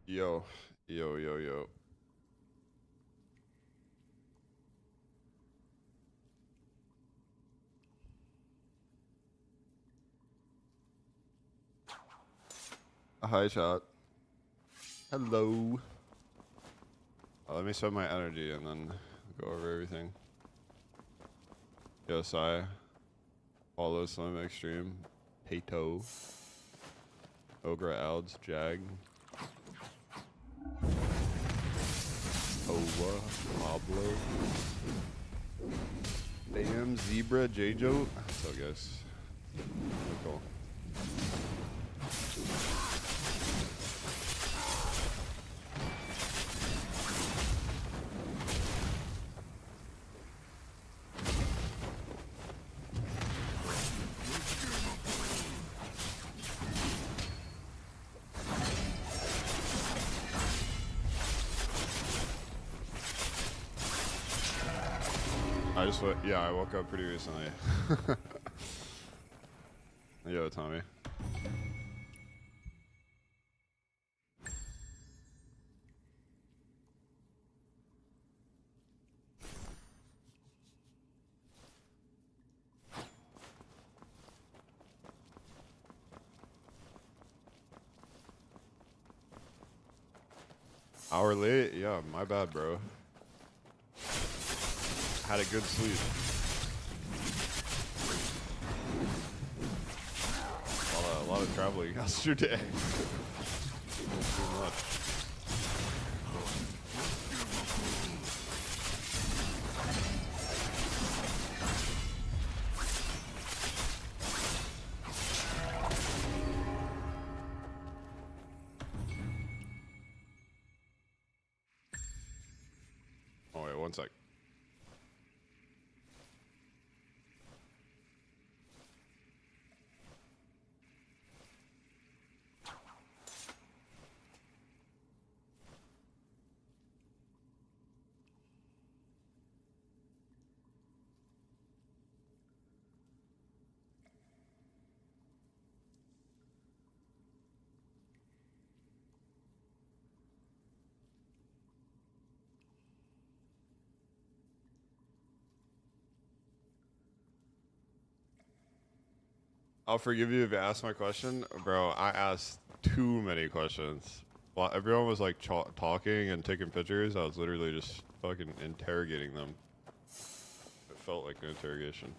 Yo, yo, yo, yo. Hi, chat. Hello. Let me set my energy and then go over everything. Yo, Sai. Follow Slim Extreme. Pato. Ogra Alds. Jag. Owa. Pablo. Bam. Zebra. J-Joe. What's up, guys? Cool. I woke up pretty recently. Yo, Tommy. Hour late? Yeah, my bad, bro. Had a good sleep. A lot of traveling yesterday. Too much. Oh wait, one sec. I'll forgive you if you ask my question. Bro, I asked too many questions. While everyone was like talking and taking pictures, I was literally just fucking interrogating them. It felt like an interrogation.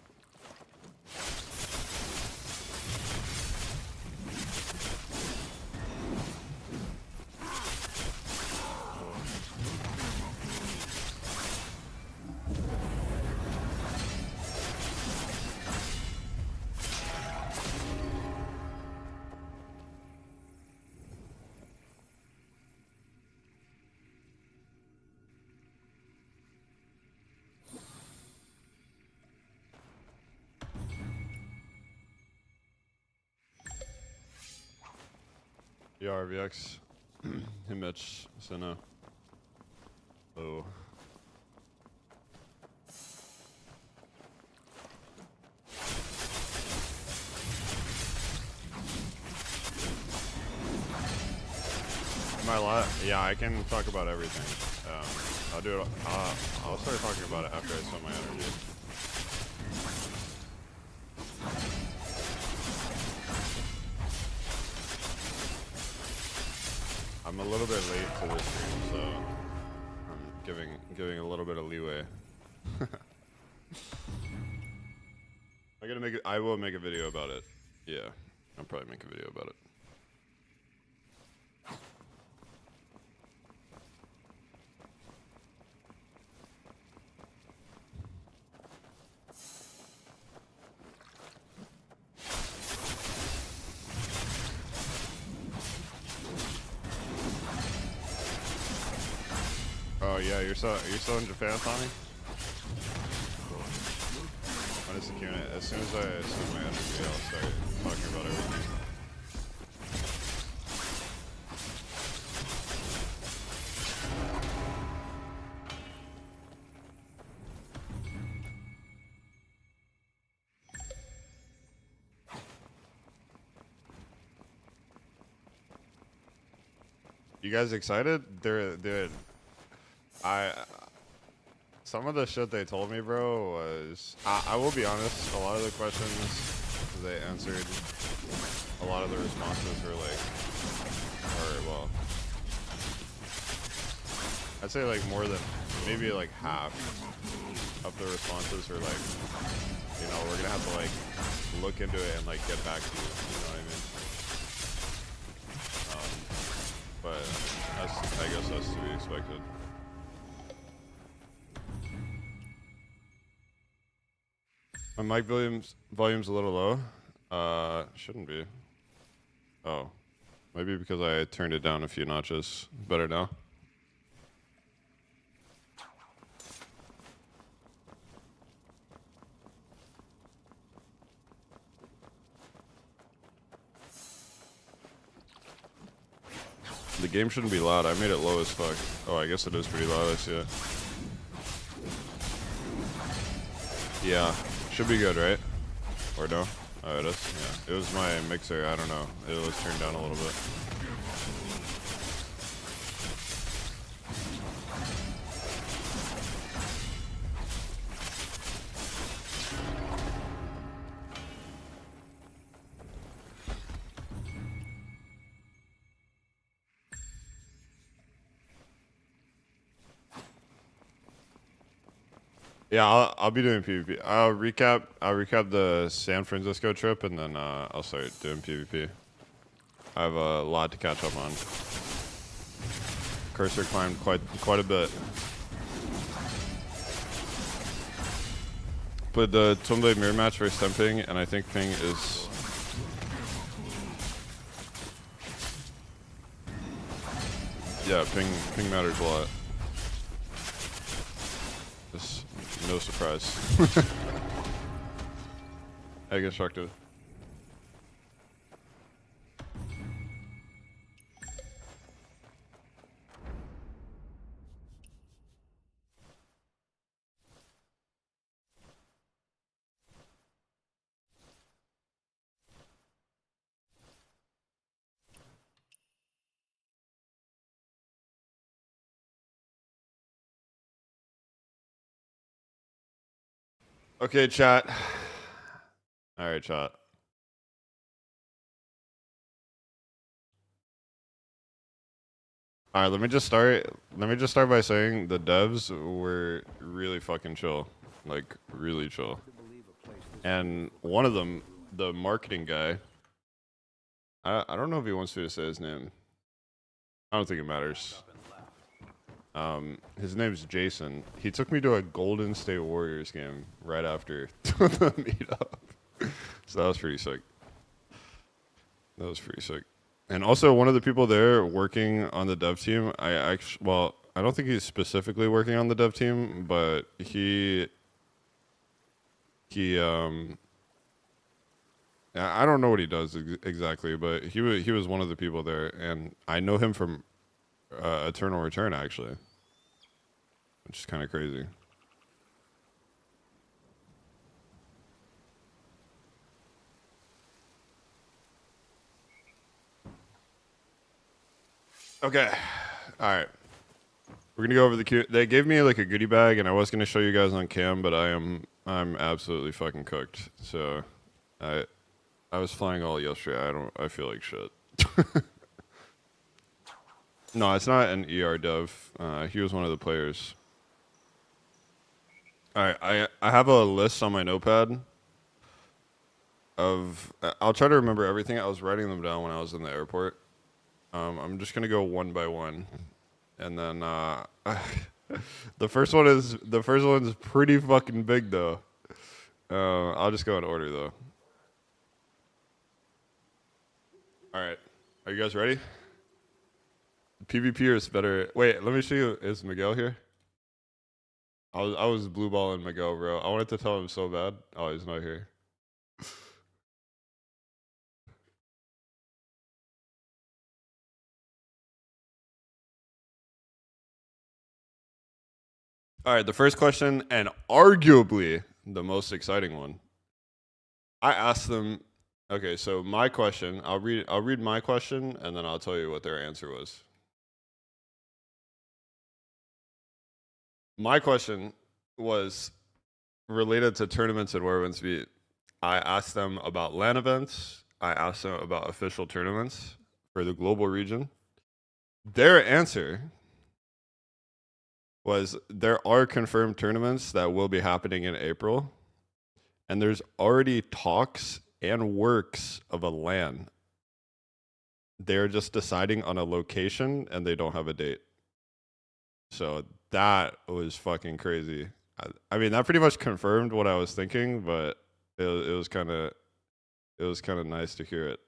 Yeah, RVX. Hey, Mitch. Senna. Oh. Am I live? Yeah, I can talk about everything. I'll do it. I'll start talking about it after I set my energy. I'm a little bit late to this stream, so I'm giving a little bit of leeway. I will make a video about it. Yeah, I'll probably make a video about it. Oh yeah, you're still in Japan, Tommy? When is the Q&A? As soon as I set my energy, I'll start talking about everything. You guys excited? They're I some of the shit they told me, bro, was I will be honest. A lot of the questions they answered, a lot of the responses were like, or well, I'd say like more than maybe like half of the responses were like, you know, we're gonna have to like look into it and like get back to you. You know what I mean? But I guess that's to be expected. My mic volume's a little low. Shouldn't be. Oh, maybe because I turned it down a few notches. Better now. The game shouldn't be loud. I made it low as fuck. Oh, I guess it is pretty loud. I see it. Yeah, should be good, right? Or no? Oh, it is. Yeah, it was my mixer. I don't know. It was turned down a little bit. Yeah, I'll be doing PvP. I'll recap the San Francisco trip, and then I'll start doing PvP. I have a lot to catch up on. Cursor climbed quite a bit. Played the Twin Blade mirror match versus Temping, and I think Ping is. Yeah, Ping matters a lot. Just no surprise. I get shocked too. Okay, chat. All right, chat. All right, let me just start by saying the devs were really fucking chill, like really chill. And one of them, the marketing guy, I don't know if he wants me to say his name. I don't think it matters. His name's Jason. He took me to a Golden State Warriors game right after the meetup. So that was pretty sick. That was pretty sick. And also, one of the people there working on the dev team, I don't think he's specifically working on the dev team, but I don't know what he does exactly, but he was one of the people there, and I know him from Eternal Return actually, which is kind of crazy. Okay, all right. We're gonna go over the queue. They gave me like a goodie bag, and I was gonna show you guys on cam, but I'm absolutely fucking cooked. So, I was flying all yesterday. I feel like shit. No, it's not an ER dev. He was one of the players. All right, I have a list on my notepad of. I'll try to remember everything. I was writing them down when I was in the airport. I'm just gonna go one by one, and then the first one's pretty fucking big though. I'll just go in order though. All right, are you guys ready? PvP is better. Wait, let me show you. Is Miguel here? I was blue balling Miguel, bro. I wanted to tell him so bad. Oh, he's not here. All right, the first question, and arguably the most exciting one. I asked them. Okay, so my question. I'll read my question, and then I'll tell you what their answer was. My question was related to tournaments at Werewolves Beat. I asked them about LAN events. I asked them about official tournaments for the global region. Their answer was there are confirmed tournaments that will be happening in April, and there's already talks and works of a LAN. They're just deciding on a location and they don't have a date. So that was fucking crazy. I mean, that pretty much confirmed what I was thinking, but it was kind of nice to hear it.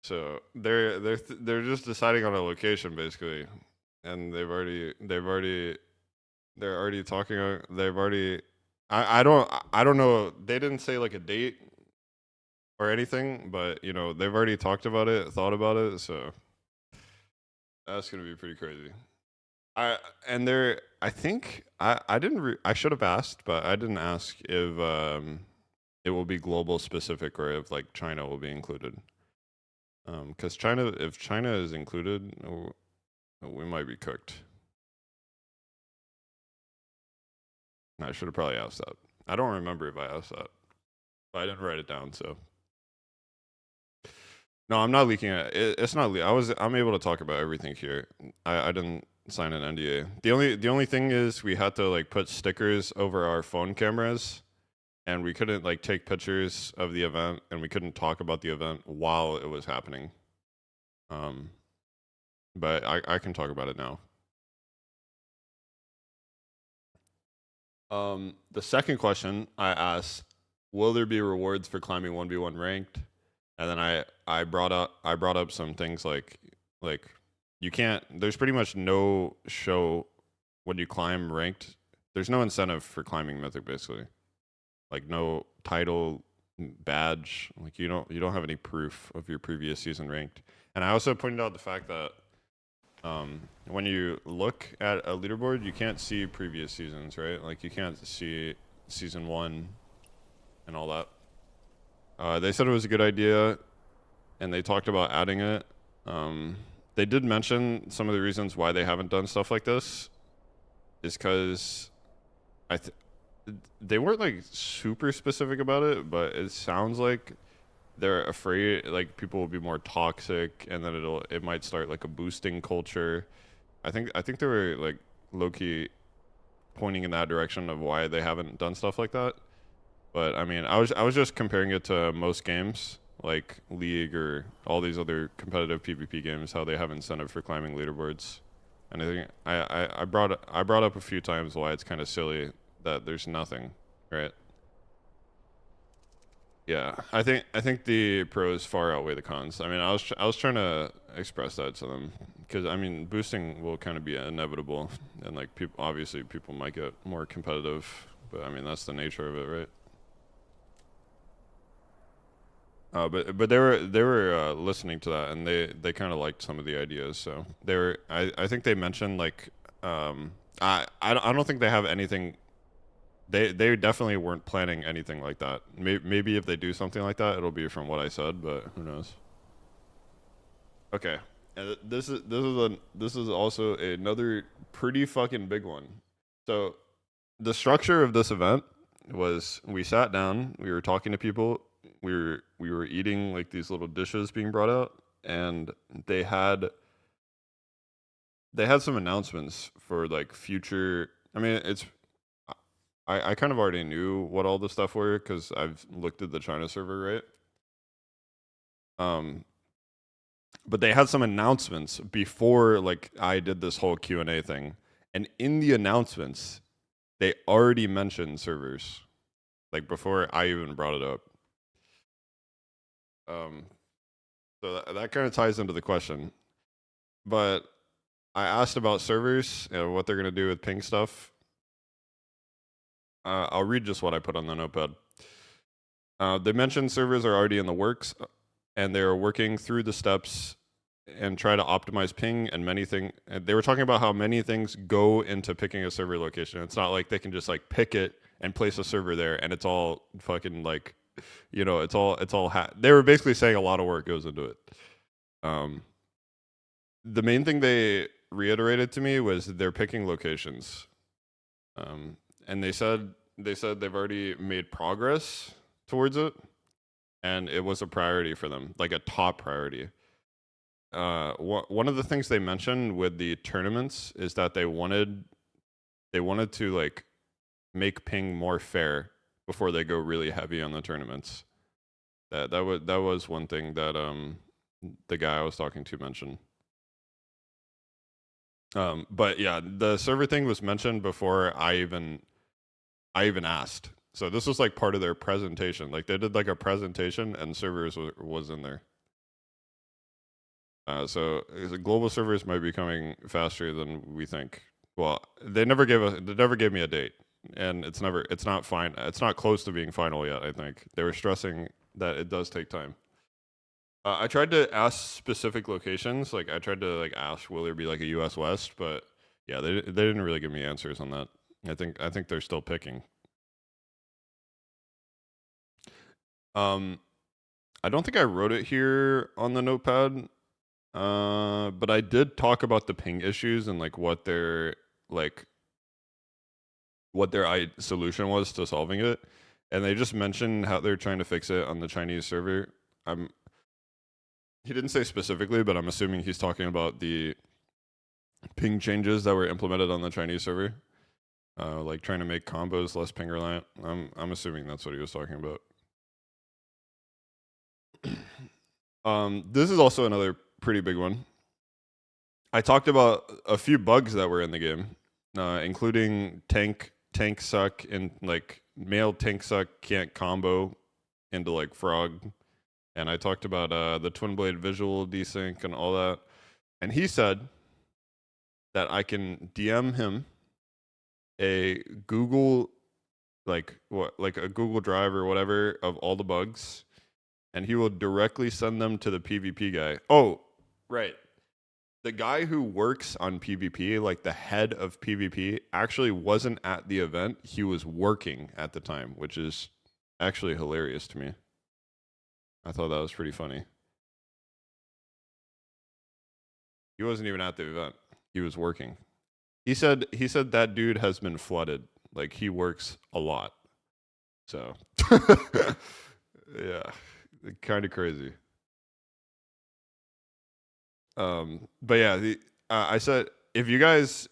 So they're just deciding on a location basically, and they're already talking. They've already. I don't know. They didn't say like a date or anything, but you know they've already talked about it, thought about it. So that's gonna be pretty crazy. I and there. I think I didn't. I should have asked, but I didn't ask if it will be global specific or if like China will be included. Because if China is included, we might be cooked. I should have probably asked that. I don't remember if I asked that, but I didn't write it down. So no, I'm not leaking it. It's not. I'm able to talk about everything here. I didn't sign an NDA. The only thing is we had to like put stickers over our phone cameras, and we couldn't like take pictures of the event, and we couldn't talk about the event while it was happening. But I can talk about it now. The second question I asked, will there be rewards for climbing 1v1 ranked? And then I brought up some things like you can't. There's pretty much no show when you climb ranked. There's no incentive for climbing mythic basically. Like no title badge. Like you don't have any proof of your previous season ranked. And I also pointed out the fact that when you look at a leaderboard, you can't see previous seasons, right? Like you can't see season 1 and all that. They said it was a good idea, and they talked about adding it. They did mention some of the reasons why they haven't done stuff like this is because they weren't like super specific about it, but it sounds like they're afraid like people will be more toxic, and then it might start like a boosting culture. I think they were like low key pointing in that direction of why they haven't done stuff like that. But I mean, I was just comparing it to most games like League or all these other competitive PvP games, how they have incentive for climbing leaderboards. And I think I brought up a few times why it's kind of silly that there's nothing, right? Yeah, I think the pros far outweigh the cons. I mean, I was trying to express that to them because I mean, boosting will kind of be inevitable, and like people might get more competitive, but I mean that's the nature of it, right? But they were listening to that, and they kind of liked some of the ideas. So I think they mentioned like I don't think they have anything. They definitely weren't planning anything like that. Maybe if they do something like that, it'll be from what I said, but who knows? Okay, and this is also another pretty fucking big one. So the structure of this event was we sat down, we were talking to people, we were eating like these little dishes being brought out, and they had some announcements for like future. I mean, I kind of already knew what all the stuff were because I've looked at the China server, right? Um, but they had some announcements before like I did this whole Q&A thing, and in the announcements they already mentioned servers like before I even brought it up. Um, so that kind of ties into the question. But I asked about servers and what they're gonna do with ping stuff. I'll read just what I put on the notepad. They mentioned servers are already in the works, and they are working through the steps and try to optimize ping and many things. They were talking about how many things go into picking a server location. It's not like they can just like pick it and place a server there, and it's all fucking like, you know, they were basically saying a lot of work goes into it. The main thing they reiterated to me was they're picking locations. And they said they've already made progress towards it, and it was a priority for them, like a top priority. One of the things they mentioned with the tournaments is that they wanted to like make ping more fair before they go really heavy on the tournaments. That was one thing that the guy I was talking to mentioned. But yeah, the server thing was mentioned before I even asked. So this was like part of their presentation. Like they did like a presentation and servers was in there. So global servers might be coming faster than we think. Well, they never gave me a date, and it's not close to being final yet. I think they were stressing that it does take time. I tried to ask specific locations. Like I tried to like ask, will there be like a U.S. West? But yeah, they didn't really give me answers on that. I think they're still picking. Um, I don't think I wrote it here on the notepad. But I did talk about the ping issues and like like what their solution was to solving it, and they just mentioned how they're trying to fix it on the Chinese server. He didn't say specifically, but I'm assuming he's talking about the ping changes that were implemented on the Chinese server, like trying to make combos less ping reliant. I'm assuming that's what he was talking about. This is also another pretty big one. I talked about a few bugs that were in the game, including tank suck and like male tank suck can't combo into like frog, and I talked about the twin blade visual desync and all that, and he said that I can DM him a Google like a Google Drive or whatever of all the bugs, and he will directly send them to the PvP guy. Oh, right. The guy who works on PvP, like the head of PvP, actually wasn't at the event. He was working at the time, which is actually hilarious to me. I thought that was pretty funny. He wasn't even at the event. He was working. He said that dude has been flooded. Like he works a lot. So yeah, kind of crazy. But yeah, I said if you guys,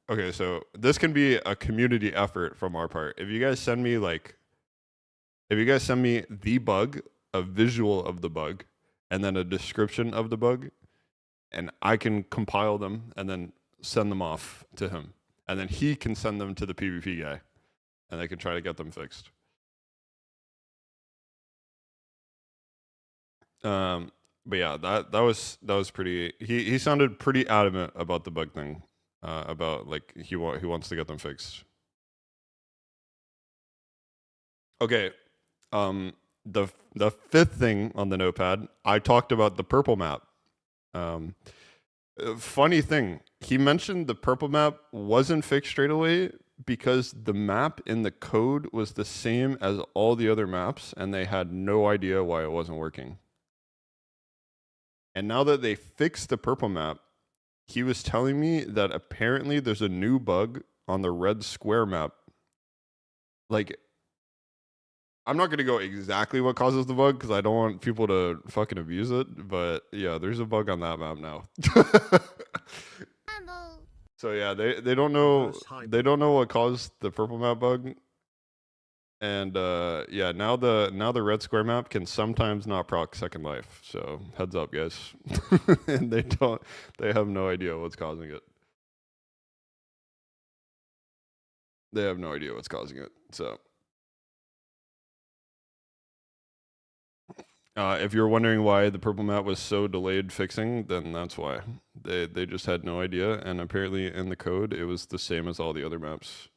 okay, so this can be a community effort from our part. If you guys send me the bug, a visual of the bug, and then a description of the bug, and I can compile them and then send them off to him, and then he can send them to the PvP guy, and they can try to get them fixed. But yeah, that was pretty. He sounded pretty adamant about the bug thing, about like he wants to get them fixed. Okay, the fifth thing on the notepad, I talked about the purple map. Funny thing, he mentioned the purple map wasn't fixed straight away because the map in the code was the same as all the other maps, and they had no idea why it wasn't working. And now that they fixed the purple map, he was telling me that apparently there's a new bug on the red square map. Like, I'm not going to go exactly what causes the bug because I don't want people to fucking abuse it. But yeah, there's a bug on that map now. So yeah, they don't know what caused the purple map bug. And yeah, now the red square map can sometimes not proc second life. So heads up, guys. And they have no idea what's causing it. They have no idea what's causing it. So if you're wondering why the purple map was so delayed fixing, then that's why. They just had no idea, and apparently in the code it was the same as all the other maps.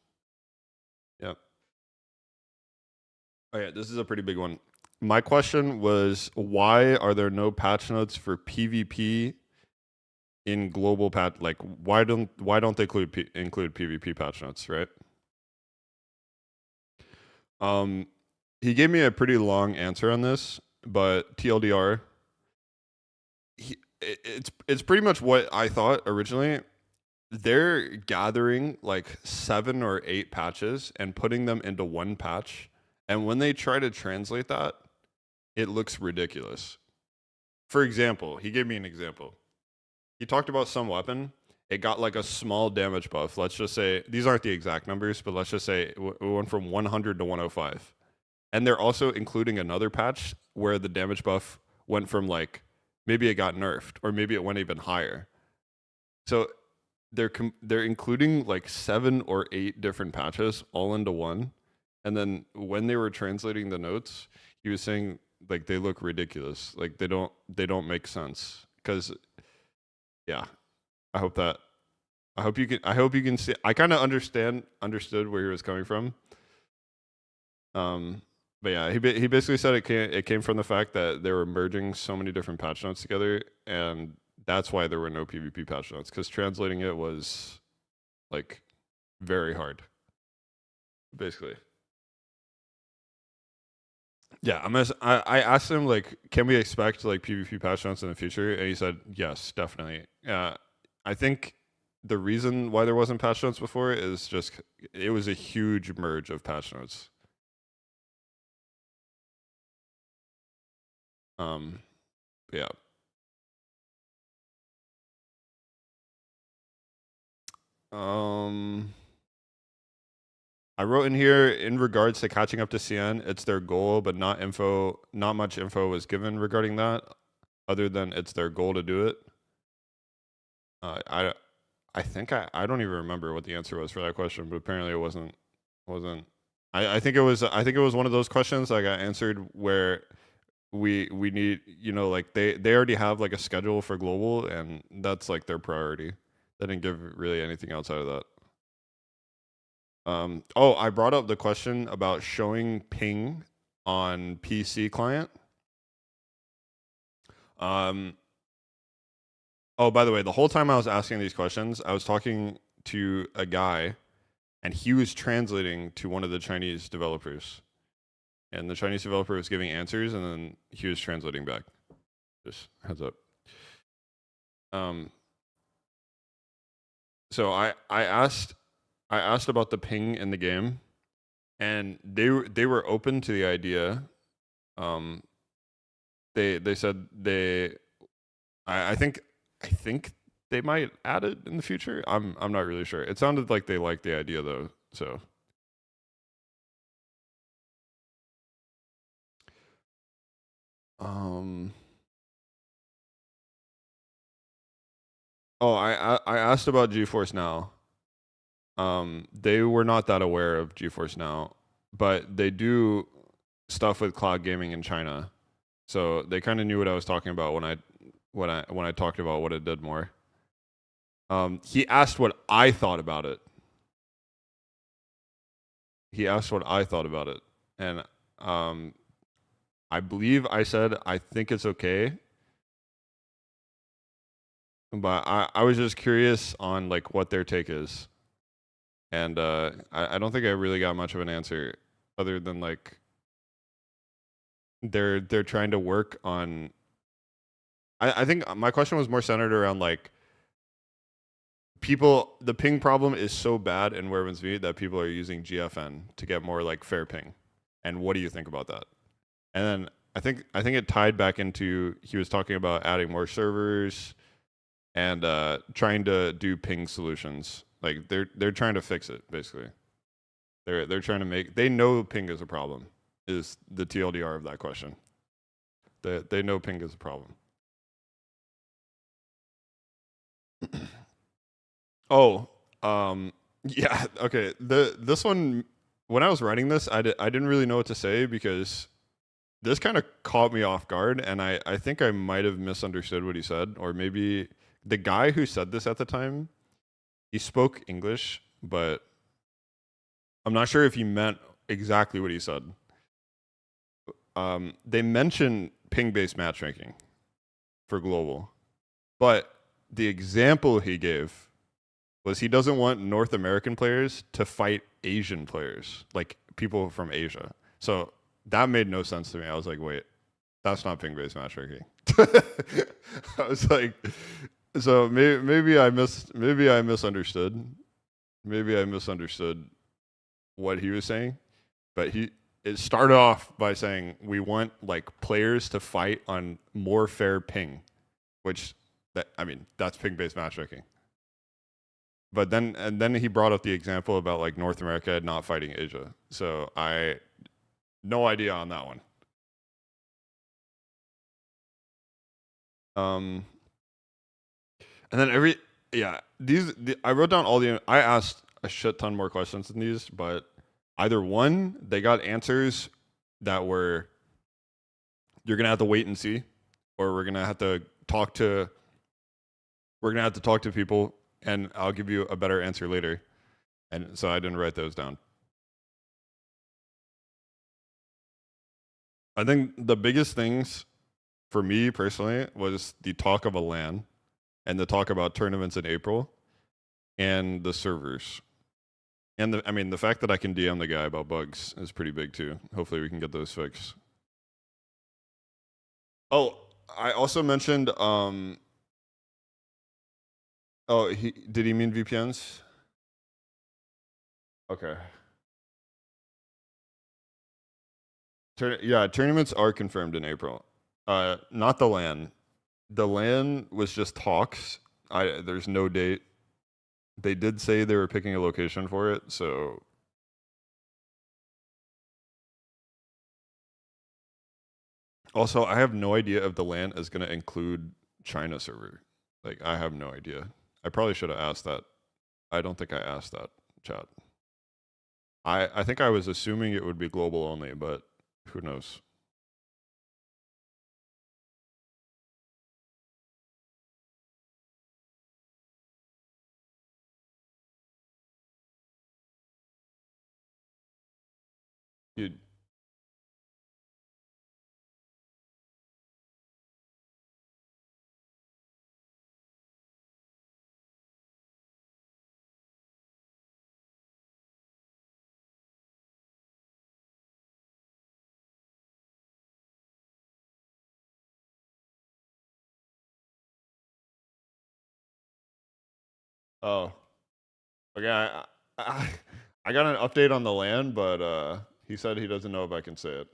Yep. Oh yeah, this is a pretty big one. My question was, why are there no patch notes for PvP in global patch? Like, why don't they include PvP patch notes, right? He gave me a pretty long answer on this, but TLDR, it's pretty much what I thought originally. they're gathering like 7 or 8 patches and putting them into one patch. And when they try to translate that, it looks ridiculous. For example, he gave me an example. He talked about some weapon. It got like a small damage buff. Let's just say these aren't the exact numbers, but let's just say it went from 100 to 105. And they're also including another patch where the damage buff went from like maybe it got nerfed or maybe it went even higher. So they're including like 7 or 8 different patches all into one. And then when they were translating the notes, he was saying like they look ridiculous. Like they don't make sense. Because yeah, I hope that I hope you can see. I kind of understood where he was coming from. But yeah, he basically said it came from the fact that they were merging so many different patch notes together, and that's why there were no PvP patch notes, because translating it was like very hard, basically. Yeah, I asked him like, can we expect like PvP patch notes in the future, and he said yes, definitely. Yeah, I think the reason why there wasn't patch notes before is just it was a huge merge of patch notes. Yeah. Um, I wrote in here in regards to catching up to CN, it's their goal, but not much info was given regarding that, other than it's their goal to do it. I think I don't even remember what the answer was for that question, but apparently it wasn't. I think it was one of those questions that got answered where we need, you know, like they already have like a schedule for global, and that's like their priority. They didn't give really anything outside of that. Oh, I brought up the question about showing ping on PC client. Oh, by the way, the whole time I was asking these questions, I was talking to a guy, and he was translating to one of the Chinese developers, and the Chinese developer was giving answers, and then he was translating back. Just heads up. So I asked about the ping in the game, and they were open to the idea. They said I think they might add it in the future. I'm not really sure. It sounded like they liked the idea though. So oh, I asked about GeForce Now. They were not that aware of GeForce Now, but they do stuff with cloud gaming in China. So they kind of knew what I was talking about when I talked about what it did more. He asked what I thought about it. He asked what I thought about it, and I believe I said I think it's okay, but I was just curious on like what their take is, and I don't think I really got much of an answer other than like they're trying to work on. I think my question was more centered around like people. The ping problem is so bad in Werewolves V that people are using GFN to get more like fair ping, and what do you think about that? And then I think it tied back into he was talking about adding more servers and trying to do ping solutions. Like they're trying to fix it basically. They're trying to make they know ping is a problem. Is the TLDR of that question? They know ping is a problem. Oh, yeah, okay. This one when I was writing this, I didn't really know what to say because this kind of caught me off guard, and I think I might have misunderstood what he said, or maybe the guy who said this at the time, he spoke English, but I'm not sure if he meant exactly what he said. They mention ping-based matchmaking for global, but the example he gave was he doesn't want North American players to fight Asian players, like people from Asia. So that made no sense to me. I was like, wait, that's not ping-based matchmaking. I was like, So maybe I misunderstood. Maybe I misunderstood what he was saying. But it started off by saying we want like players to fight on more fair ping, which that I mean that's ping based matchmaking. But then he brought up the example about like North America not fighting Asia. So I no idea on that one. Um, and then I wrote down I asked a shit ton more questions than these, but either one they got answers that were you're gonna have to wait and see, or we're gonna have to talk to people, and I'll give you a better answer later. And so I didn't write those down. I think the biggest things for me personally was the talk of a LAN and the talk about tournaments in April and the servers. And I mean, the fact that I can DM the guy about bugs is pretty big too. Hopefully, we can get those fixed. Oh, I also mentioned. Oh, did he mean VPNs? Okay. Yeah, tournaments are confirmed in April. Not the LAN. The LAN was just talks. There's no date. They did say they were picking a location for it, so also I have no idea if the LAN is going to include China server. Like I have no idea. I probably should have asked that. I don't think I asked that, chat. I think I was assuming it would be global only, but who knows? Dude, oh, okay. I, I got an update on the LAN, but he said he doesn't know if I can say it.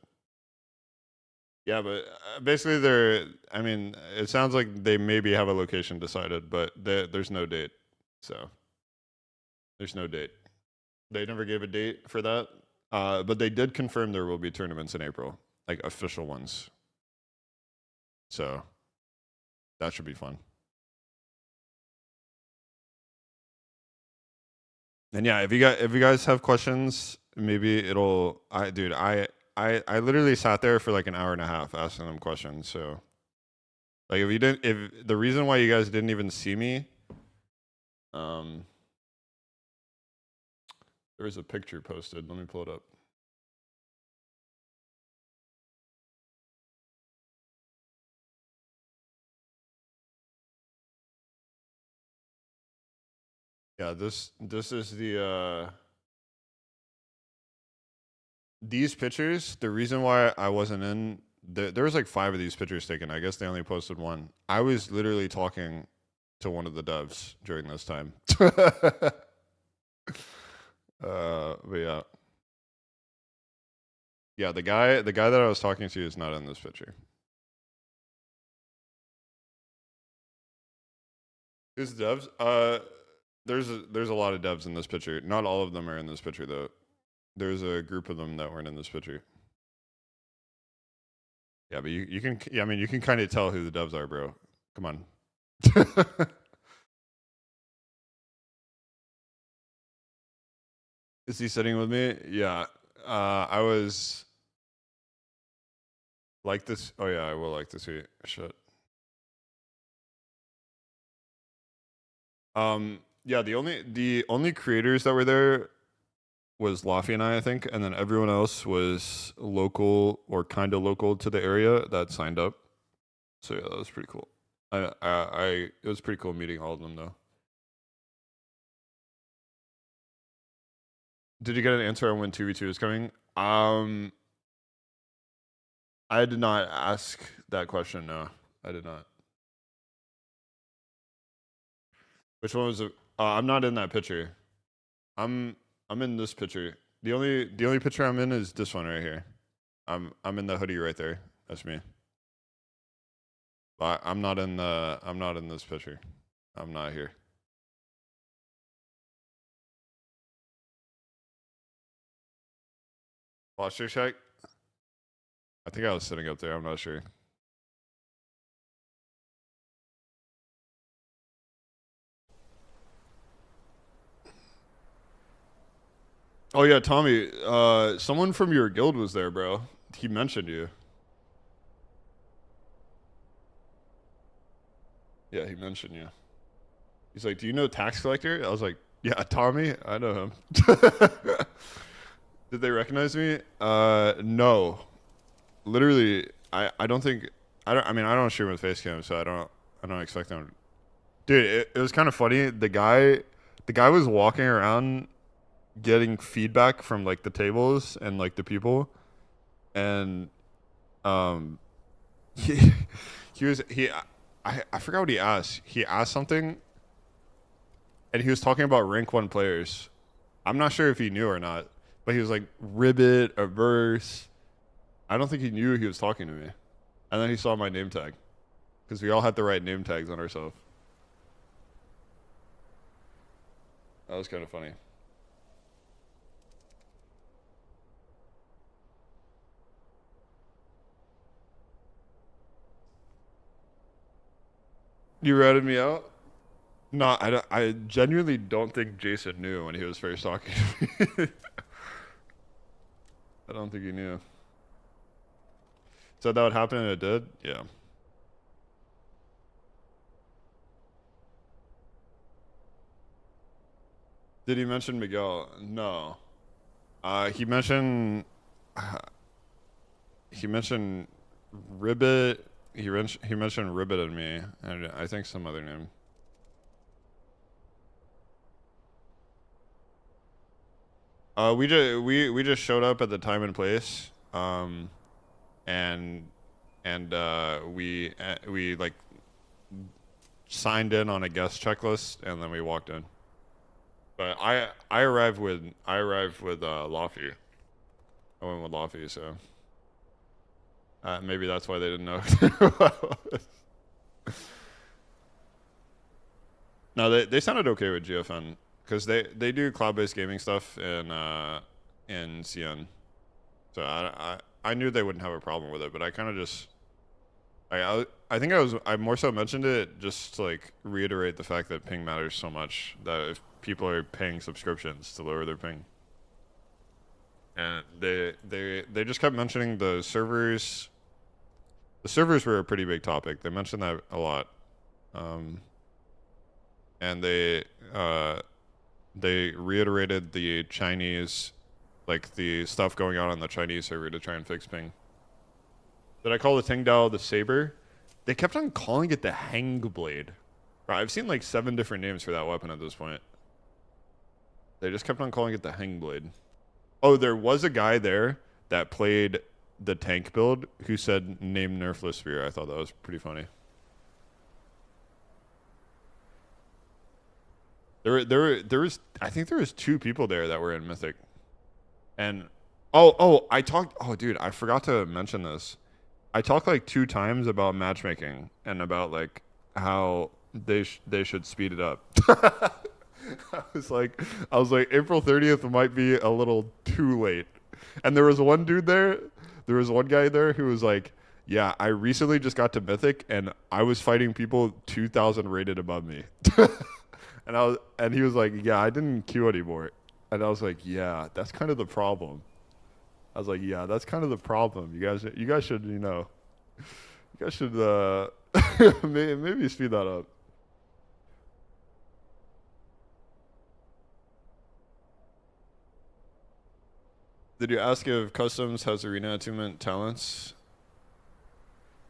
Yeah, but basically, they're. I mean, it sounds like they maybe have a location decided, but there's no date. So there's no date. They never gave a date for that. But they did confirm there will be tournaments in April, like official ones. So that should be fun. And yeah, if you guys have questions, maybe it'll. I literally sat there for like an hour and a half asking them questions. So like if the reason why you guys didn't even see me, um, there was a picture posted. Let me pull it up. Yeah, this is these pictures. The reason why I wasn't in there was like 5 of these pictures taken. I guess they only posted one. I was literally talking to one of the devs during this time. But yeah. Yeah, the guy that I was talking to is not in this picture. Who's the devs? There's a lot of devs in this picture. Not all of them are in this picture though. There's a group of them that weren't in this picture. Yeah, but you can yeah, I mean you can kind of tell who the devs are, bro. Come on. Is he sitting with me? Yeah. I was like this. Oh yeah, I will like to see. Shit. Yeah, the only creators that were there was Laffy and I think, and then everyone else was local or kind of local to the area that signed up. So yeah, that was pretty cool. It was pretty cool meeting all of them though. Did you get an answer on when 2v2 is coming? I did not ask that question. No, I did not. Which one was it? I'm not in that picture. I'm in this picture. The only picture I'm in is this one right here. I'm in the hoodie right there. That's me. But I'm not in this picture. I'm not here. Posture check. I think I was sitting up there. I'm not sure. Oh yeah, Tommy. Someone from your guild was there, bro. He mentioned you. Yeah, he mentioned you. He's like, "Do you know tax collector?" I was like, "Yeah, Tommy. I know him." Did they recognize me? No. Literally, I don't think I don't. I mean, I don't stream with face cam, so I don't expect them. Dude, it was kind of funny. The guy was walking around getting feedback from like the tables and like the people, and um, he I forgot what he asked. He asked something, and he was talking about rank 1 players. I'm not sure if he knew or not, but he was like Ribbit, Averse. I don't think he knew he was talking to me. And then he saw my name tag because we all had the right name tags on ourselves. That was kind of funny. You ratted me out? No, I genuinely don't think Jason knew when he was first talking to me. I don't think he knew. Said that would happen and it did? Yeah. Did he mention Miguel? No. He mentioned he mentioned Ribbit. He mentioned Ribbit and me, and I think some other name. We just showed up at the time and place, and we like signed in on a guest checklist, and then we walked in. But I arrived with Lofty. I went with Lofty, so maybe that's why they didn't know who I was. No, they sounded okay with GFN because they do cloud-based gaming stuff in CN. So I knew they wouldn't have a problem with it, but I kind of just I think I more so mentioned it just to like reiterate the fact that ping matters so much, that if people are paying subscriptions to lower their ping. And they just kept mentioning the servers. The servers were a pretty big topic. They mentioned that a lot. And they reiterated the Chinese, like the stuff going on the Chinese server to try and fix ping. Did I call the Tingdao the Saber? They kept on calling it the Hang Blade. Bro, I've seen like 7 different names for that weapon at this point. They just kept on calling it the Hang Blade. Oh, there was a guy there that played the tank build who said name nerfless spear. I thought that was pretty funny. There was I think there was 2 people there that were in Mythic. And I talked, oh dude, I forgot to mention this. I talked like 2 times about matchmaking and about like how they should speed it up. I was like April 30th might be a little too late. And there was one dude there, there was one guy there who was like, "Yeah, I recently just got to Mythic and I was fighting people 2000 rated above me." And he was like, "Yeah, I didn't queue anymore." And I was like, "Yeah, that's kind of the problem." I was like, "Yeah, that's kind of the problem. You guys should, you guys should maybe speed that up." Did you ask if Customs has arena attunement talents?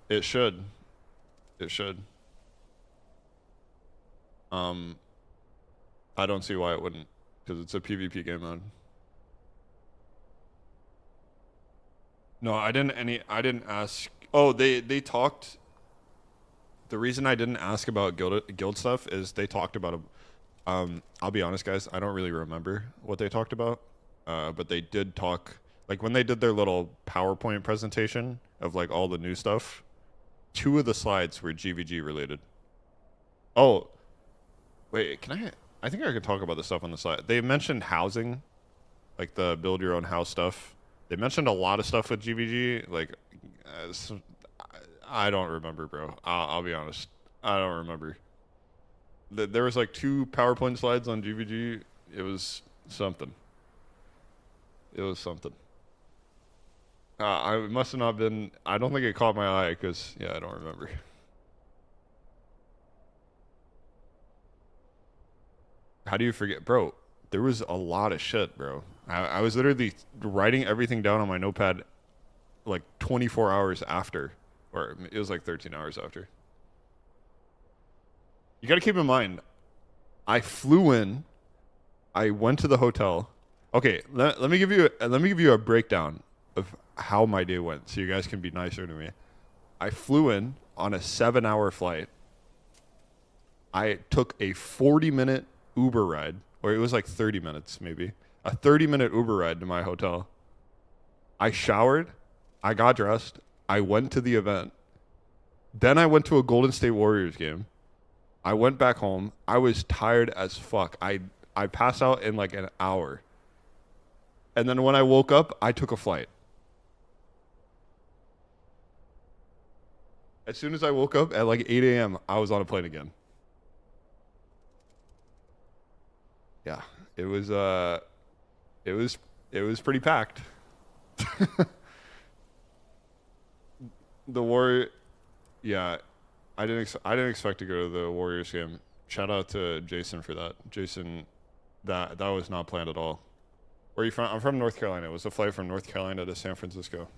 It should. It should. Um, I don't see why it wouldn't, because it's a PvP game mode. No, I didn't ask. Oh, they talked. The reason I didn't ask about guild stuff is they talked about I'll be honest, guys. I don't really remember what they talked about, but they did talk. Like when they did their little PowerPoint presentation of like all the new stuff, two of the slides were GVG related. Oh, wait, can I? I think I could talk about the stuff on the slide. They mentioned housing, like the build your own house stuff. They mentioned a lot of stuff with GVG. Like, I don't remember, bro. I'll be honest. I don't remember. There was like two PowerPoint slides on GVG. It was something. It was something. I must have not been. I don't think it caught my eye because yeah, I don't remember. How do you forget, bro? There was a lot of shit, bro. I was literally writing everything down on my notepad like 24 hours after, or it was like 13 hours after. You got to keep in mind, I flew in, I went to the hotel. Okay, let me give you a breakdown of how my day went, so you guys can be nicer to me. I flew in on a 7-hour flight. I took a 40-minute Uber ride, or it was like 30 minutes maybe. A 30-minute Uber ride to my hotel. I showered, I got dressed, I went to the event. Then I went to a Golden State Warriors game. I went back home. I was tired as fuck. I passed out in like an hour. And then when I woke up, I took a flight. As soon as I woke up at like 8 a.m., I was on a plane again. Yeah, it was pretty packed. The war, yeah, I didn't expect to go to the Warriors game. Shout out to Jason for that. Jason, that was not planned at all. Where are you from? I'm from North Carolina. It was a flight from North Carolina to San Francisco.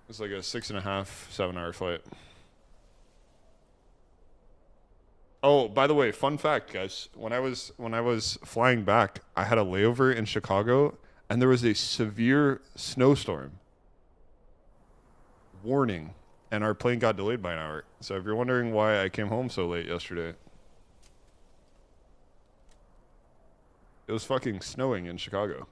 It's like a 6.5, 7-hour flight. Oh, by the way, fun fact, guys. When I was flying back, I had a layover in Chicago, and there was a severe snowstorm. Warning, and our plane got delayed by an hour. So if you're wondering why I came home so late yesterday, it was fucking snowing in Chicago.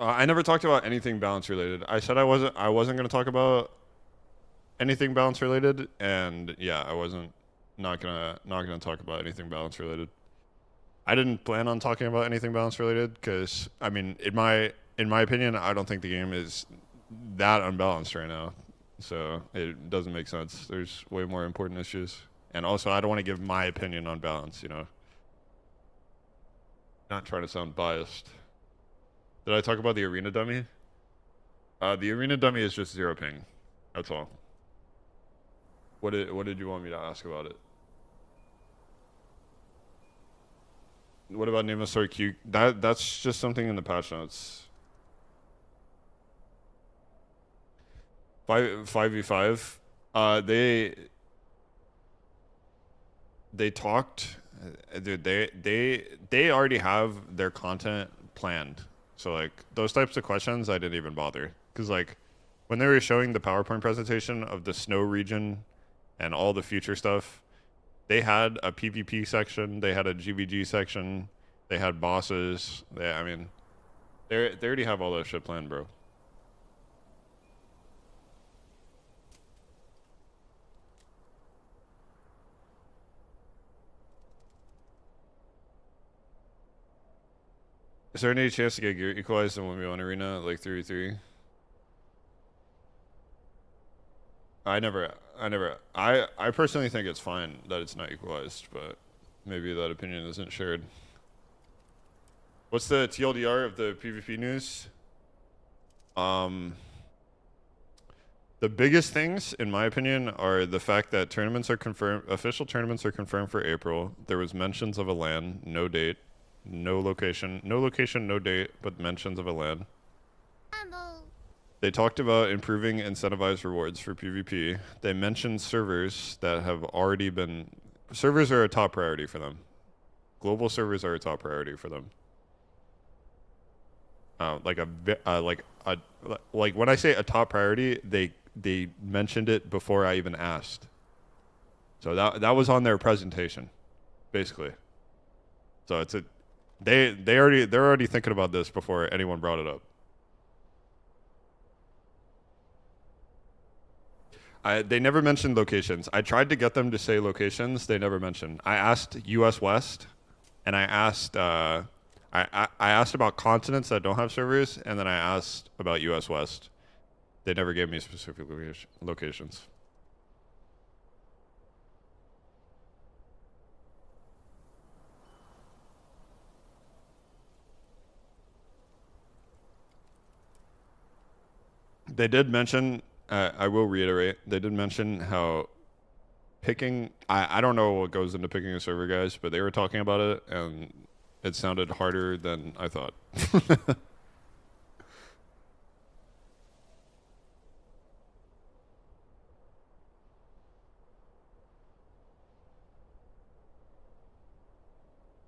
I never talked about anything balance related. I said I wasn't going to talk about anything balance related, and yeah, I wasn't not gonna talk about anything balance related. I didn't plan on talking about anything balance related because I mean, in my opinion, I don't think the game is that unbalanced right now. So it doesn't make sense. There's way more important issues, and also I don't want to give my opinion on balance. You know, not trying to sound biased. Did I talk about the arena dummy? The arena dummy is just 0 ping. That's all. What did you want me to ask about it? What about name a story Q? That's just something in the patch notes. 5v5. They talked. Dude, they already have their content planned. So like those types of questions, I didn't even bother because like when they were showing the PowerPoint presentation of the snow region and all the future stuff, they had a PvP section, they had a GVG section, they had bosses. I mean, they already have all that shit planned, bro. Is there any chance to get gear equalized in 1v1 arena like 3v3? I personally think it's fine that it's not equalized, but maybe that opinion isn't shared. What's the TLDR of the PvP news? The biggest things, in my opinion, are the fact that tournaments are confirmed, official tournaments are confirmed for April. There was mentions of a LAN, no date, no location, no date, but mentions of a LAN. They talked about improving incentivized rewards for PvP. They mentioned servers that have already been... Servers are a top priority for them. Global servers are a top priority for them. like when I say a top priority, they mentioned it before I even asked. So that was on their presentation, basically. So it's a they're already thinking about this before anyone brought it up. They never mentioned locations. I tried to get them to say locations. They never mentioned. I asked U.S. West, and I asked about continents that don't have servers, and then I asked about U.S. West. They never gave me specific locations. They did mention. I will reiterate. They did mention how picking. I don't know what goes into picking a server, guys, but they were talking about it, and it sounded harder than I thought.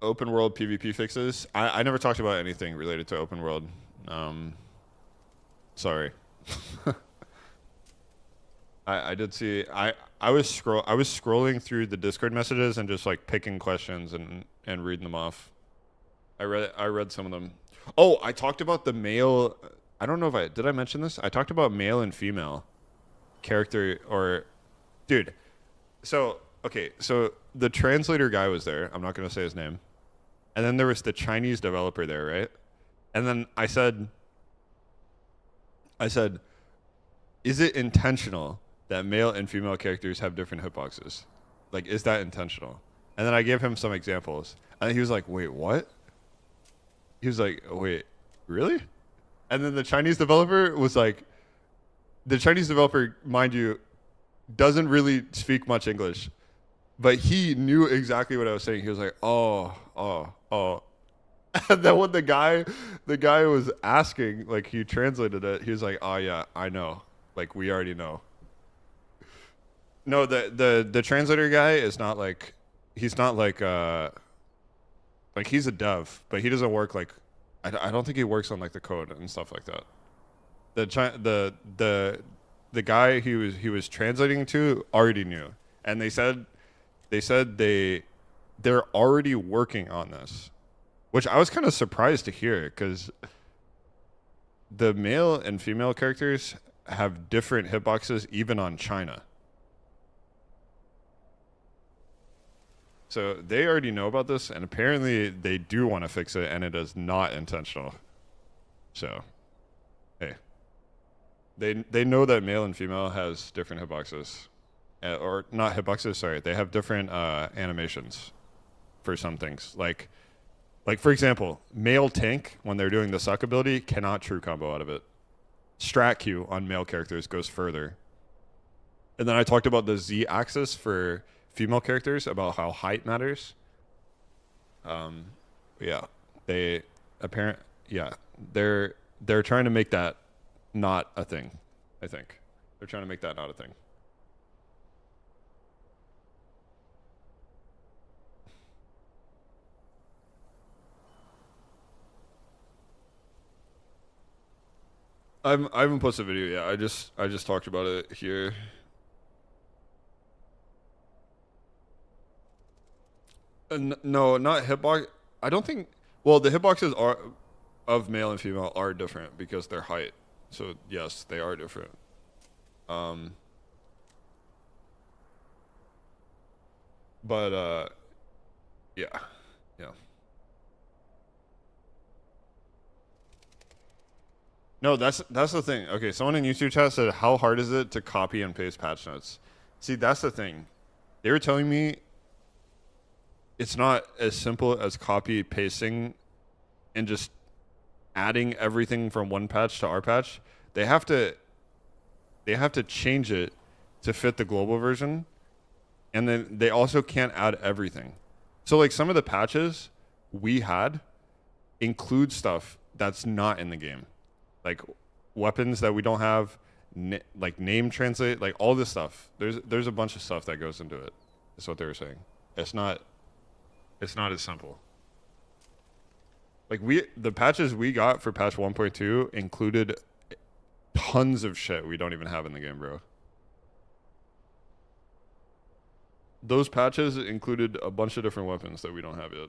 Open world PvP fixes. I never talked about anything related to open world. Um, Sorry. I did see I was scrolling through the Discord messages and just like picking questions and reading them off. I read some of them. Oh, I talked about the male. I don't know if I did I mention this. I talked about male and female character or dude. So okay, so the translator guy was there. I'm not gonna say his name. And then there was the Chinese developer there, right? And then I said, is it intentional that male and female characters have different hitboxes? Like, is that intentional? And then I gave him some examples. And he was like, wait, what? He was like, wait, really? And then the Chinese developer was like, the Chinese developer, mind you, doesn't really speak much English, but he knew exactly what I was saying. He was like, oh. And then when the guy was asking, like he translated it, he was like, oh yeah, I know. Like we already know. No, the translator guy is not like he's not like he's a dev, but he doesn't work like I don't think he works on like the code and stuff like that. The guy he was translating to already knew, and they're already working on this, which I was kind of surprised to hear because the male and female characters have different hitboxes even on China. So they already know about this, and apparently they do want to fix it, and it is not intentional. So, hey, they know that male and female has different hitboxes, or not hitboxes. Sorry, they have different animations for some things. Like for example, male tank when they're doing the suck ability cannot true combo out of it. Strat Q on male characters goes further. And then I talked about the Z axis for female characters about how height matters. Yeah, they yeah, they're trying to make that not a thing. I think they're trying to make that not a thing. I haven't posted a video yet. I just talked about it here. No, not hitbox. I don't think. Well, the hitboxes are of male and female are different because their height. So yes, they are different. Um, but yeah, yeah. No, that's the thing. Okay, someone in YouTube chat said, "How hard is it to copy and paste patch notes?" See, that's the thing. They were telling me it's not as simple as copy pasting and just adding everything from one patch to our patch. They have to change it to fit the global version, and then they also can't add everything. So like some of the patches we had include stuff that's not in the game, like weapons that we don't have, like name translate, like all this stuff. There's a bunch of stuff that goes into it. That's what they were saying. It's not as simple. Like the patches we got for patch 1.2 included tons of shit we don't even have in the game, bro. Those patches included a bunch of different weapons that we don't have yet.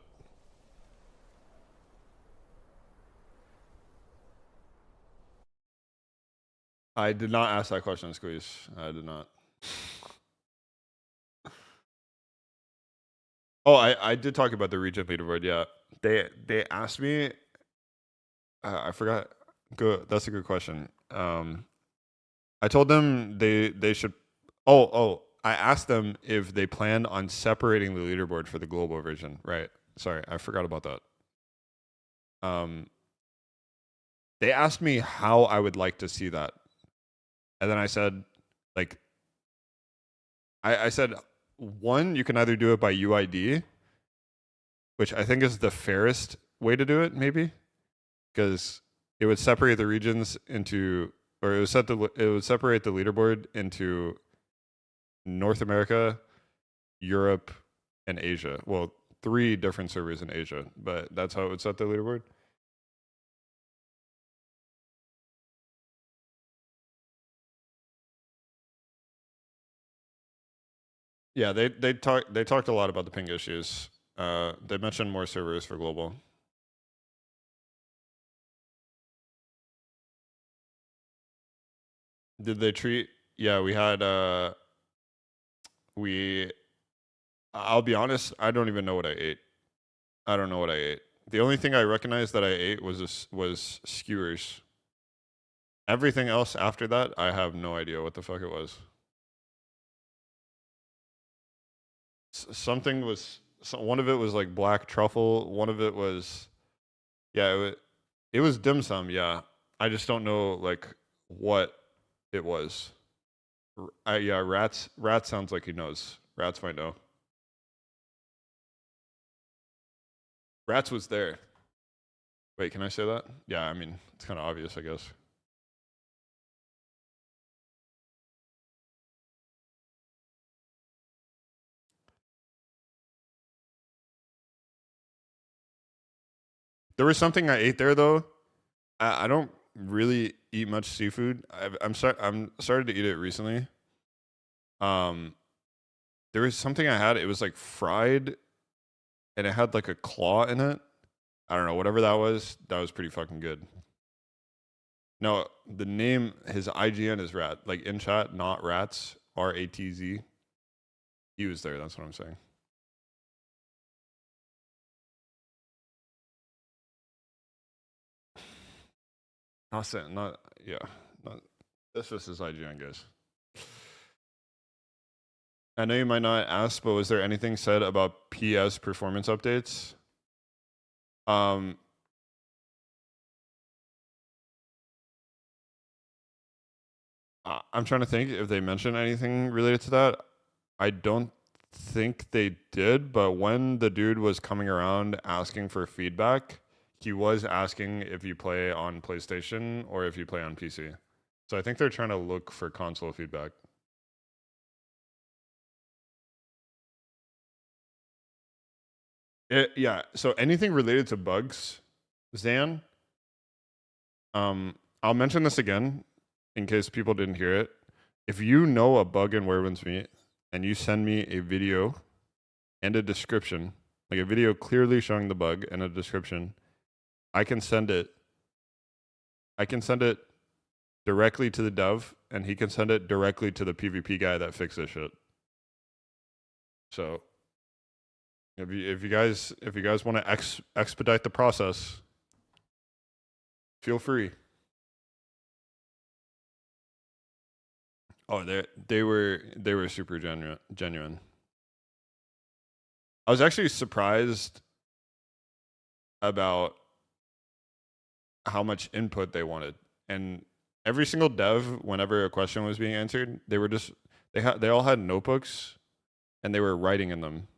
I did not ask that question, Squeeze. I did not. Oh, I did talk about the region leaderboard. Yeah, they asked me. I forgot. Good. That's a good question. I told them they should. Oh. I asked them if they planned on separating the leaderboard for the global version. Right. Sorry, I forgot about that. They asked me how I would like to see that, and then I said, like, I said, one, you can either do it by UID, which I think is the fairest way to do it, maybe, because it would separate the regions into, or it would separate the leaderboard into North America, Europe, and Asia. Well, 3 different servers in Asia, but that's how it would set the leaderboard. Yeah, they talked a lot about the ping issues. They mentioned more servers for global. Did they treat? Yeah, we had we. I'll be honest, I don't even know what I ate. I don't know what I ate. The only thing I recognized that I ate was skewers. Everything else after that, I have no idea what the fuck it was. Something was. One of it was like black truffle. One of it was, yeah, it was dim sum. Yeah, I just don't know like what it was. Yeah, rats. Rat sounds like he knows. Rats might know. Rats was there. Wait, can I say that? Yeah, I mean it's kind of obvious, I guess. There was something I ate there though. I don't really eat much seafood. I'm started to eat it recently. Um, there was something I had. It was like fried, and it had like a claw in it. I don't know, whatever that was. That was pretty fucking good. No, the name, his IGN is Rat, like in chat, not Rats, RATZ. He was there. That's what I'm saying. Not saying, not yeah, not. That's just his IGN, guys. I know you might not ask, but was there anything said about PS performance updates? Um, I'm trying to think if they mentioned anything related to that. I don't think they did, but when the dude was coming around asking for feedback, he was asking if you play on PlayStation or if you play on PC. So I think they're trying to look for console feedback. Yeah, so anything related to bugs, Zan, I'll mention this again in case people didn't hear it. If you know a bug in Werewolves Meet and you send me a video and a description, like a video clearly showing the bug and a description, I can send it. I can send it directly to the dev, and he can send it directly to the PvP guy that fixes shit. So if you guys want to expedite the process, feel free. Oh, they were super genuine. I was actually surprised about how much input they wanted. And every single dev, whenever a question was being answered, they were just they all had notebooks and they were writing in them.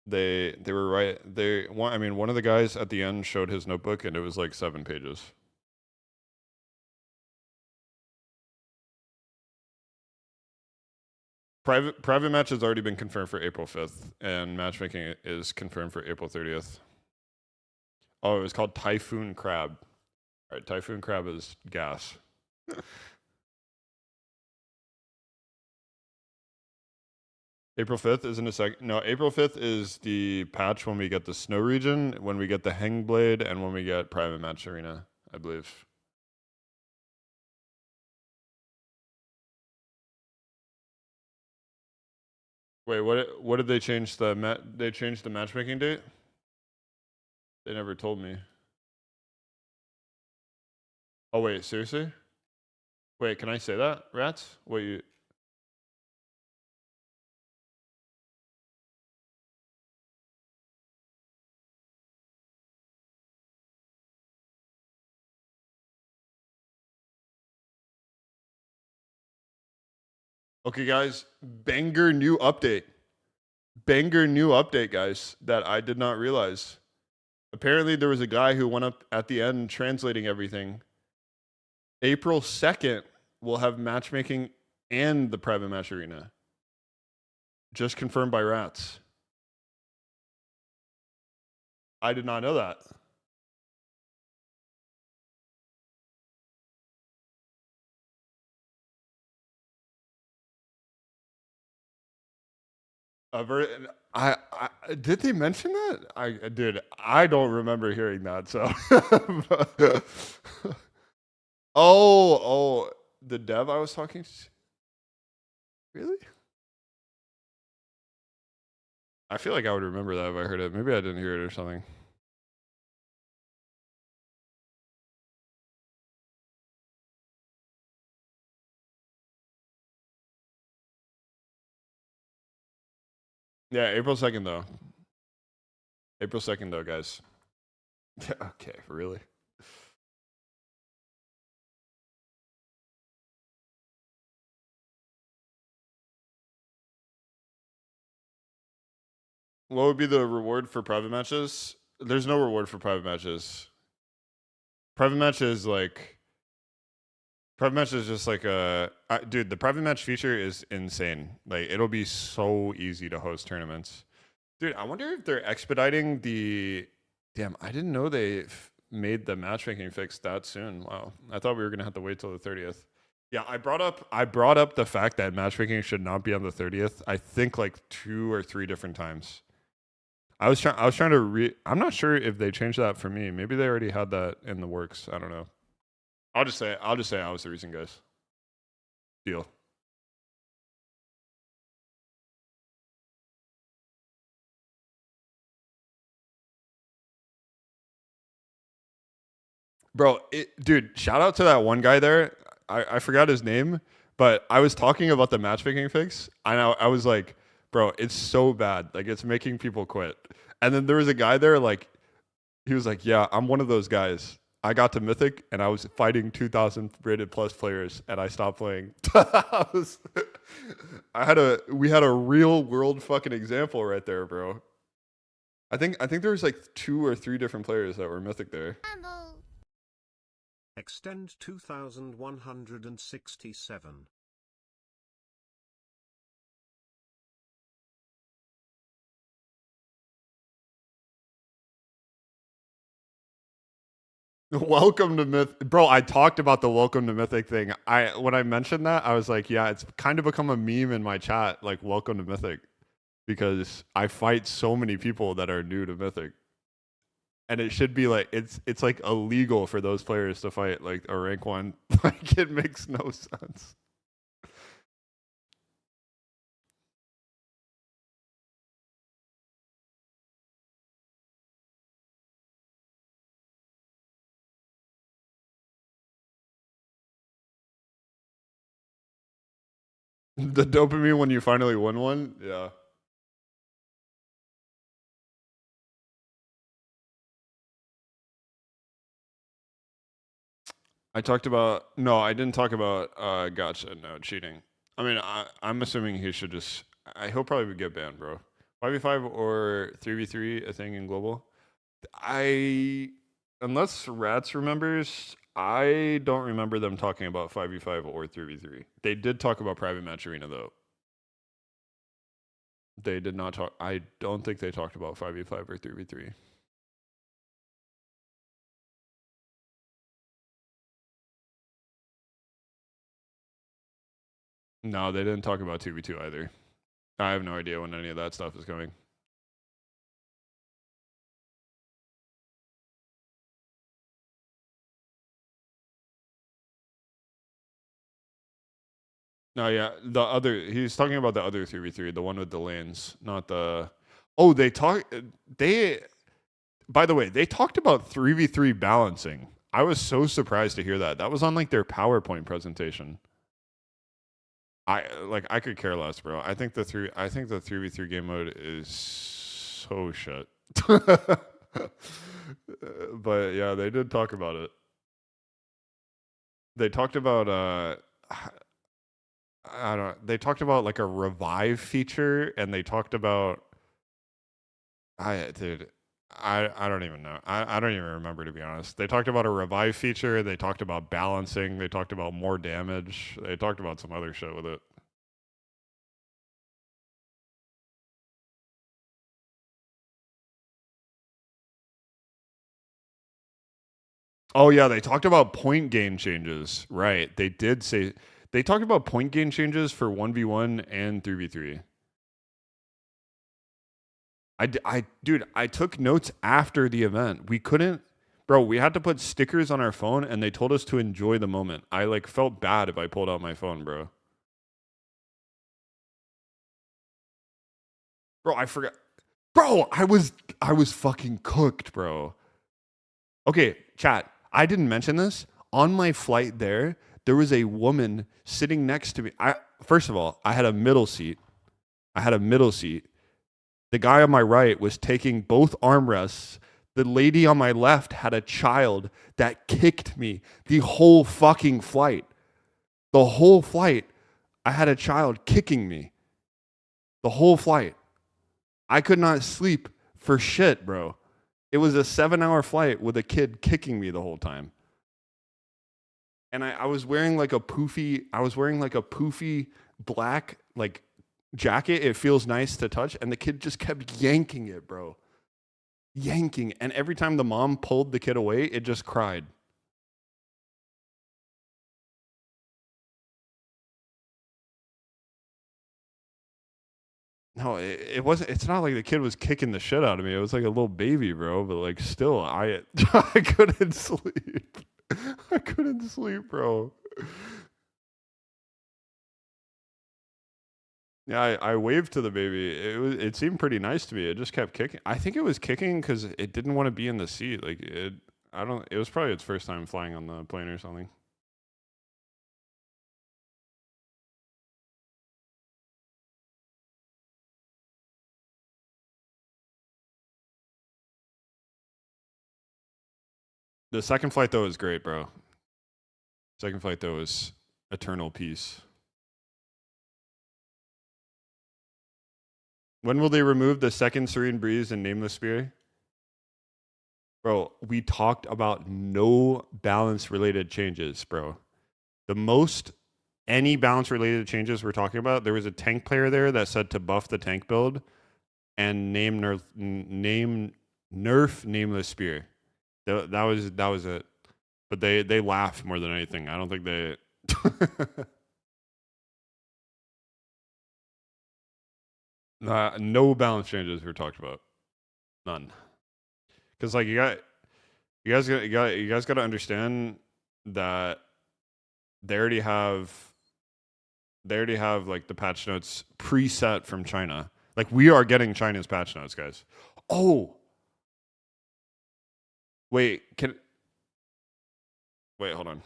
They were right. I mean, one of the guys at the end showed his notebook and it was like 7 pages. Private match has already been confirmed for April 5th, and matchmaking is confirmed for April 30th. Oh, it was called Typhoon Crab. All right, Typhoon Crab is gas. April 5th isn't a second. No, April 5th is the patch when we get the snow region, when we get the hang blade, and when we get private match arena, I believe. Wait, what did they change they changed the matchmaking date? They never told me. Oh wait, seriously? Wait, can I say that? Rats? Wait, you Okay, guys, banger new update. Banger new update, guys, that I did not realize. Apparently, there was a guy who went up at the end translating everything. April 2nd, we'll have matchmaking and the private match arena. Just confirmed by Rats. I did not know that. I did they mention that? I don't remember hearing that. So, oh, the dev I was talking to. Really? I feel like I would remember that if I heard it. Maybe I didn't hear it or something. Yeah, April 2nd though. April 2nd though, guys. Yeah, okay, really? What would be the reward for private matches? There's no reward for private matches. Private match is like private match is just like dude, the private match feature is insane. Like it'll be so easy to host tournaments. Dude, I wonder if they're expediting the damn, I didn't know they made the matchmaking fix that soon. Wow. I thought we were going to have to wait till the 30th. Yeah, I brought up the fact that matchmaking should not be on the 30th. I think like 2 or 3 different times. I was trying to I'm not sure if they changed that for me. Maybe they already had that in the works. I don't know. I'll just say I was the reason, guys. Deal. Bro, dude, shout out to that one guy there. I forgot his name, but I was talking about the matchmaking fix. I was like, bro, it's so bad. Like it's making people quit. And then there was a guy there, like, he was like, yeah, I'm one of those guys. I got to Mythic and I was fighting 2,000 rated plus players and I stopped playing. We had a real world fucking example right there, bro. I think there was like 2 or 3 different players that were Mythic there. Extend 2167. Welcome to Myth, bro. I talked about the welcome to Mythic thing. When I mentioned that, I was like, yeah, it's kind of become a meme in my chat, like welcome to Mythic, because I fight so many people that are new to Mythic, and it should be like it's like illegal for those players to fight like a rank 1. Like it makes no sense. The dopamine when you finally win one, yeah. I talked about no, I didn't talk about gotcha, no cheating. I mean, I'm assuming he should just. He'll probably get banned, bro. 5v5 or 3v3 a thing in global. I unless Rats remembers, I don't remember them talking about 5v5 or 3v3. They did talk about private match arena though. They did not talk. I don't think they talked about 5v5 or 3v3. No, they didn't talk about 2v2 either. I have no idea when any of that stuff is coming. No, yeah, the other. He's talking about the other 3v3, the one with the lanes, not the. Oh, they talk. They. By the way, they talked about 3v3 balancing. I was so surprised to hear that. That was on like their PowerPoint presentation. I could care less, bro. I think the 3v3 game mode is so shit. But yeah, they did talk about it. They talked about I don't they talked about like a revive feature, and they talked about I don't even know. I don't even remember, to be honest. They talked about a revive feature, they talked about balancing, they talked about more damage, they talked about some other shit with it. Oh yeah, they talked about point gain changes. Right. They did say they talked about point gain changes for 1v1 and 3v3. Dude, I took notes after the event. We couldn't, bro, we had to put stickers on our phone, and they told us to enjoy the moment. I like felt bad if I pulled out my phone, bro. Bro, I forgot. Bro, I was fucking cooked, bro. Okay, chat. I didn't mention this. On my flight there was a woman sitting next to me. I First of all, I had a middle seat. I had a middle seat. The guy on my right was taking both armrests. The lady on my left had a child that kicked me the whole fucking flight. The whole flight, I had a child kicking me. The whole flight. I could not sleep for shit, bro. It was a 7-hour flight with a kid kicking me the whole time. And I was wearing like a poofy, black like jacket. It feels nice to touch. And the kid just kept yanking it, bro. Yanking. And every time the mom pulled the kid away, it just cried. No, it wasn't. It's not like the kid was kicking the shit out of me. It was like a little baby, bro. But like, still, I couldn't sleep. I couldn't sleep, bro. Yeah, I waved to the baby. It seemed pretty nice to me. It just kept kicking. I think it was kicking because it didn't want to be in the seat. Like it, I don't. It was probably its first time flying on the plane or something. The second flight though was great, bro. Second flight though was eternal peace. When will they remove the second Serene Breeze and Nameless Spear? Bro, we talked about no balance related changes, bro. The most any balance related changes we're talking about, there was a tank player there that said to buff the tank build and nerf Nameless Spear. That was it. But they laughed more than anything. I don't think they no balance changes were talked about. None. Cuz like you guys got to understand that they already have like the patch notes preset from China. Like we are getting China's patch notes, guys. Oh, wait, hold on.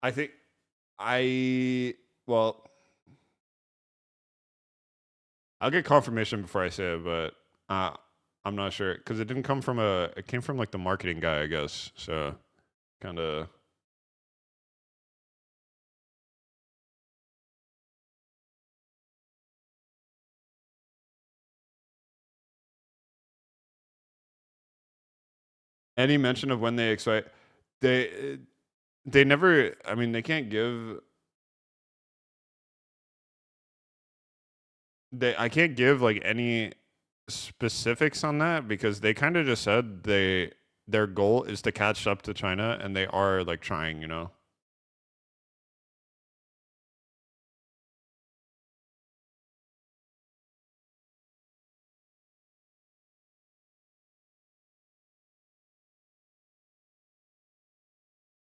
I think I well, I'll get confirmation before I say it, but I'm not sure because it didn't come from a. It came from like the marketing guy, I guess. So kind of. Any mention of when they expect they never. I mean, they can't give. I can't give like any specifics on that because they kind of just said their goal is to catch up to China and they are like trying, you know.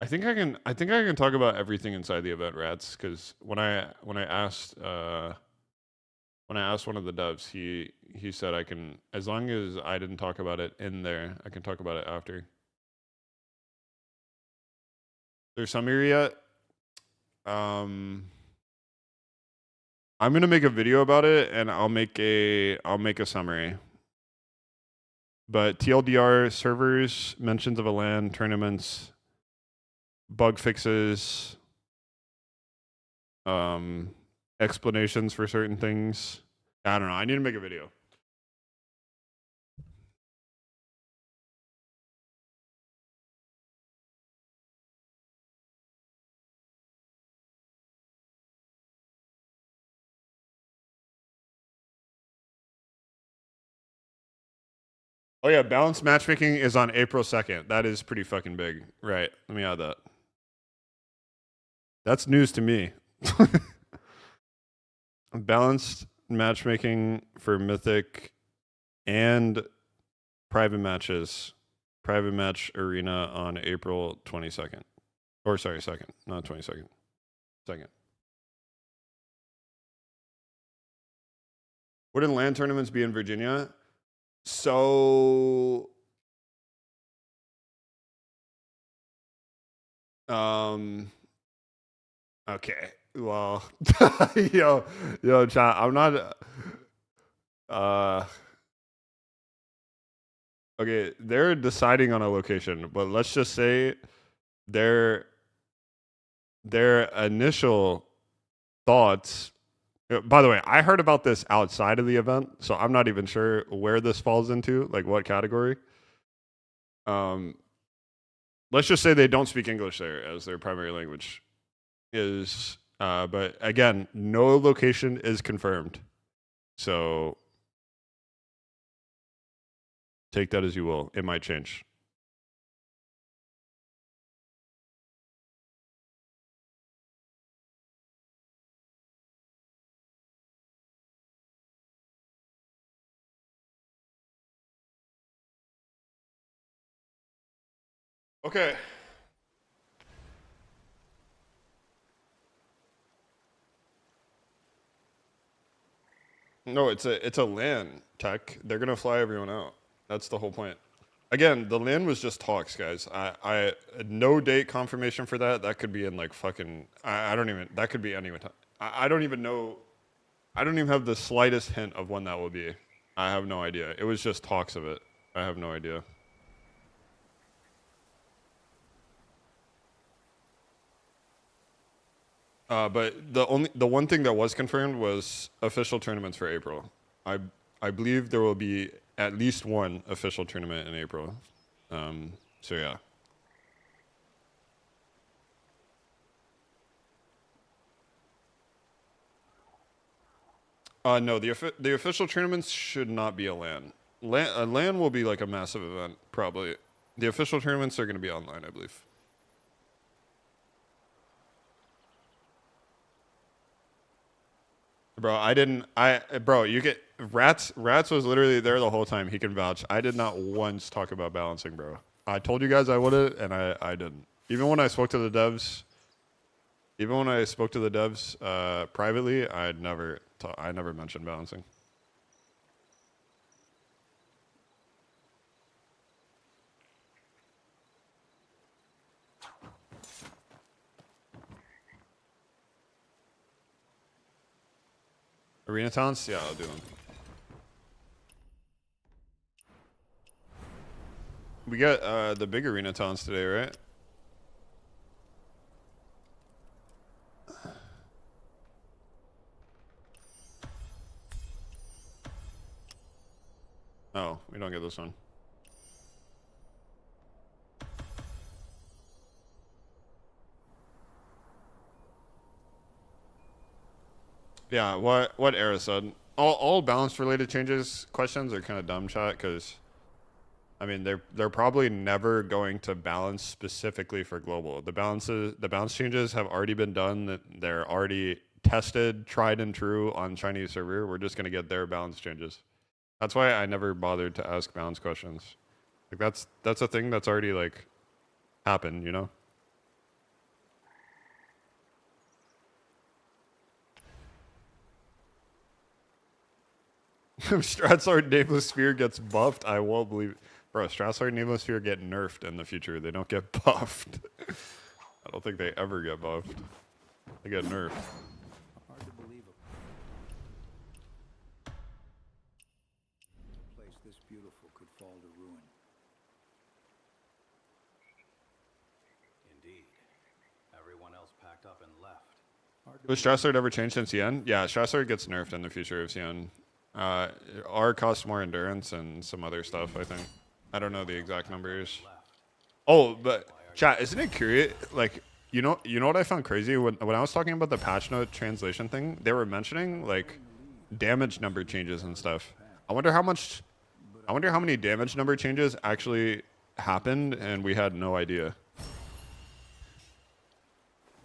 I think I can talk about everything inside the event, rats, because when I asked one of the devs, he said I can, as long as I didn't talk about it in there, I can talk about it after. There's some area. I'm gonna make a video about it, and I'll make a summary. But TLDR servers, mentions of a LAN, tournaments, bug fixes, explanations for certain things. I don't know. I need to make a video. Oh yeah, balanced matchmaking is on April 2nd. That is pretty fucking big. Right. Let me add that. That's news to me. Balanced matchmaking for Mythic and private matches. Private match arena on April 22nd. Or sorry, 2nd, not 22nd. 2nd. Wouldn't LAN tournaments be in Virginia? So okay. Well, yo, chat, I'm not okay, they're deciding on a location, but let's just say their initial thoughts. By the way, I heard about this outside of the event, so I'm not even sure where this falls into, like what category. Let's just say they don't speak English there as their primary language. But again, no location is confirmed, so take that as you will. It might change. Okay. No, it's a LAN tech. They're gonna fly everyone out. That's the whole point. Again, the LAN was just talks, guys. I no date confirmation for that. That could be in like fucking. I don't even. That could be any time. I don't even know. I don't even have the slightest hint of when that will be. I have no idea. It was just talks of it. I have no idea. But the one thing that was confirmed was official tournaments for April. I believe there will be at least one official tournament in April. So yeah. No, the official tournaments should not be a LAN. A LAN will be like a massive event, probably. The official tournaments are going to be online, I believe. Bro, bro, you get rats was literally there the whole time. He can vouch. I did not once talk about balancing, bro. I told you guys I would have, and I didn't. Even when I spoke to the devs, privately, I never mentioned balancing. Arena talents? Yeah, I'll do them. We got the big arena towns today, right? Oh, we don't get this one. Yeah, what Era said. All balance related changes questions are kind of dumb, chat, because I mean they're probably never going to balance specifically for global. The balance changes have already been done. They're already tested, tried and true on Chinese server. We're just gonna get their balance changes. That's why I never bothered to ask balance questions. Like that's a thing that's already like happened, you know? If Stratsword Nameless Sphere gets buffed, I won't believe it. Bro, Stratsword Nameless Sphere get nerfed in the future. They don't get buffed. I don't think they ever get buffed. They get nerfed. Hard to believe a place this beautiful could fall to ruin. Indeed. Everyone else packed up and left. Was Stratsword ever changed since Yen? Yeah, Stratsword gets nerfed in the future of Yen. R costs more endurance and some other stuff, I think. I don't know the exact numbers. Oh, but chat, isn't it curious? Like, you know what I found crazy when I was talking about the patch note translation thing? They were mentioning like damage number changes and stuff. I wonder how many damage number changes actually happened and we had no idea.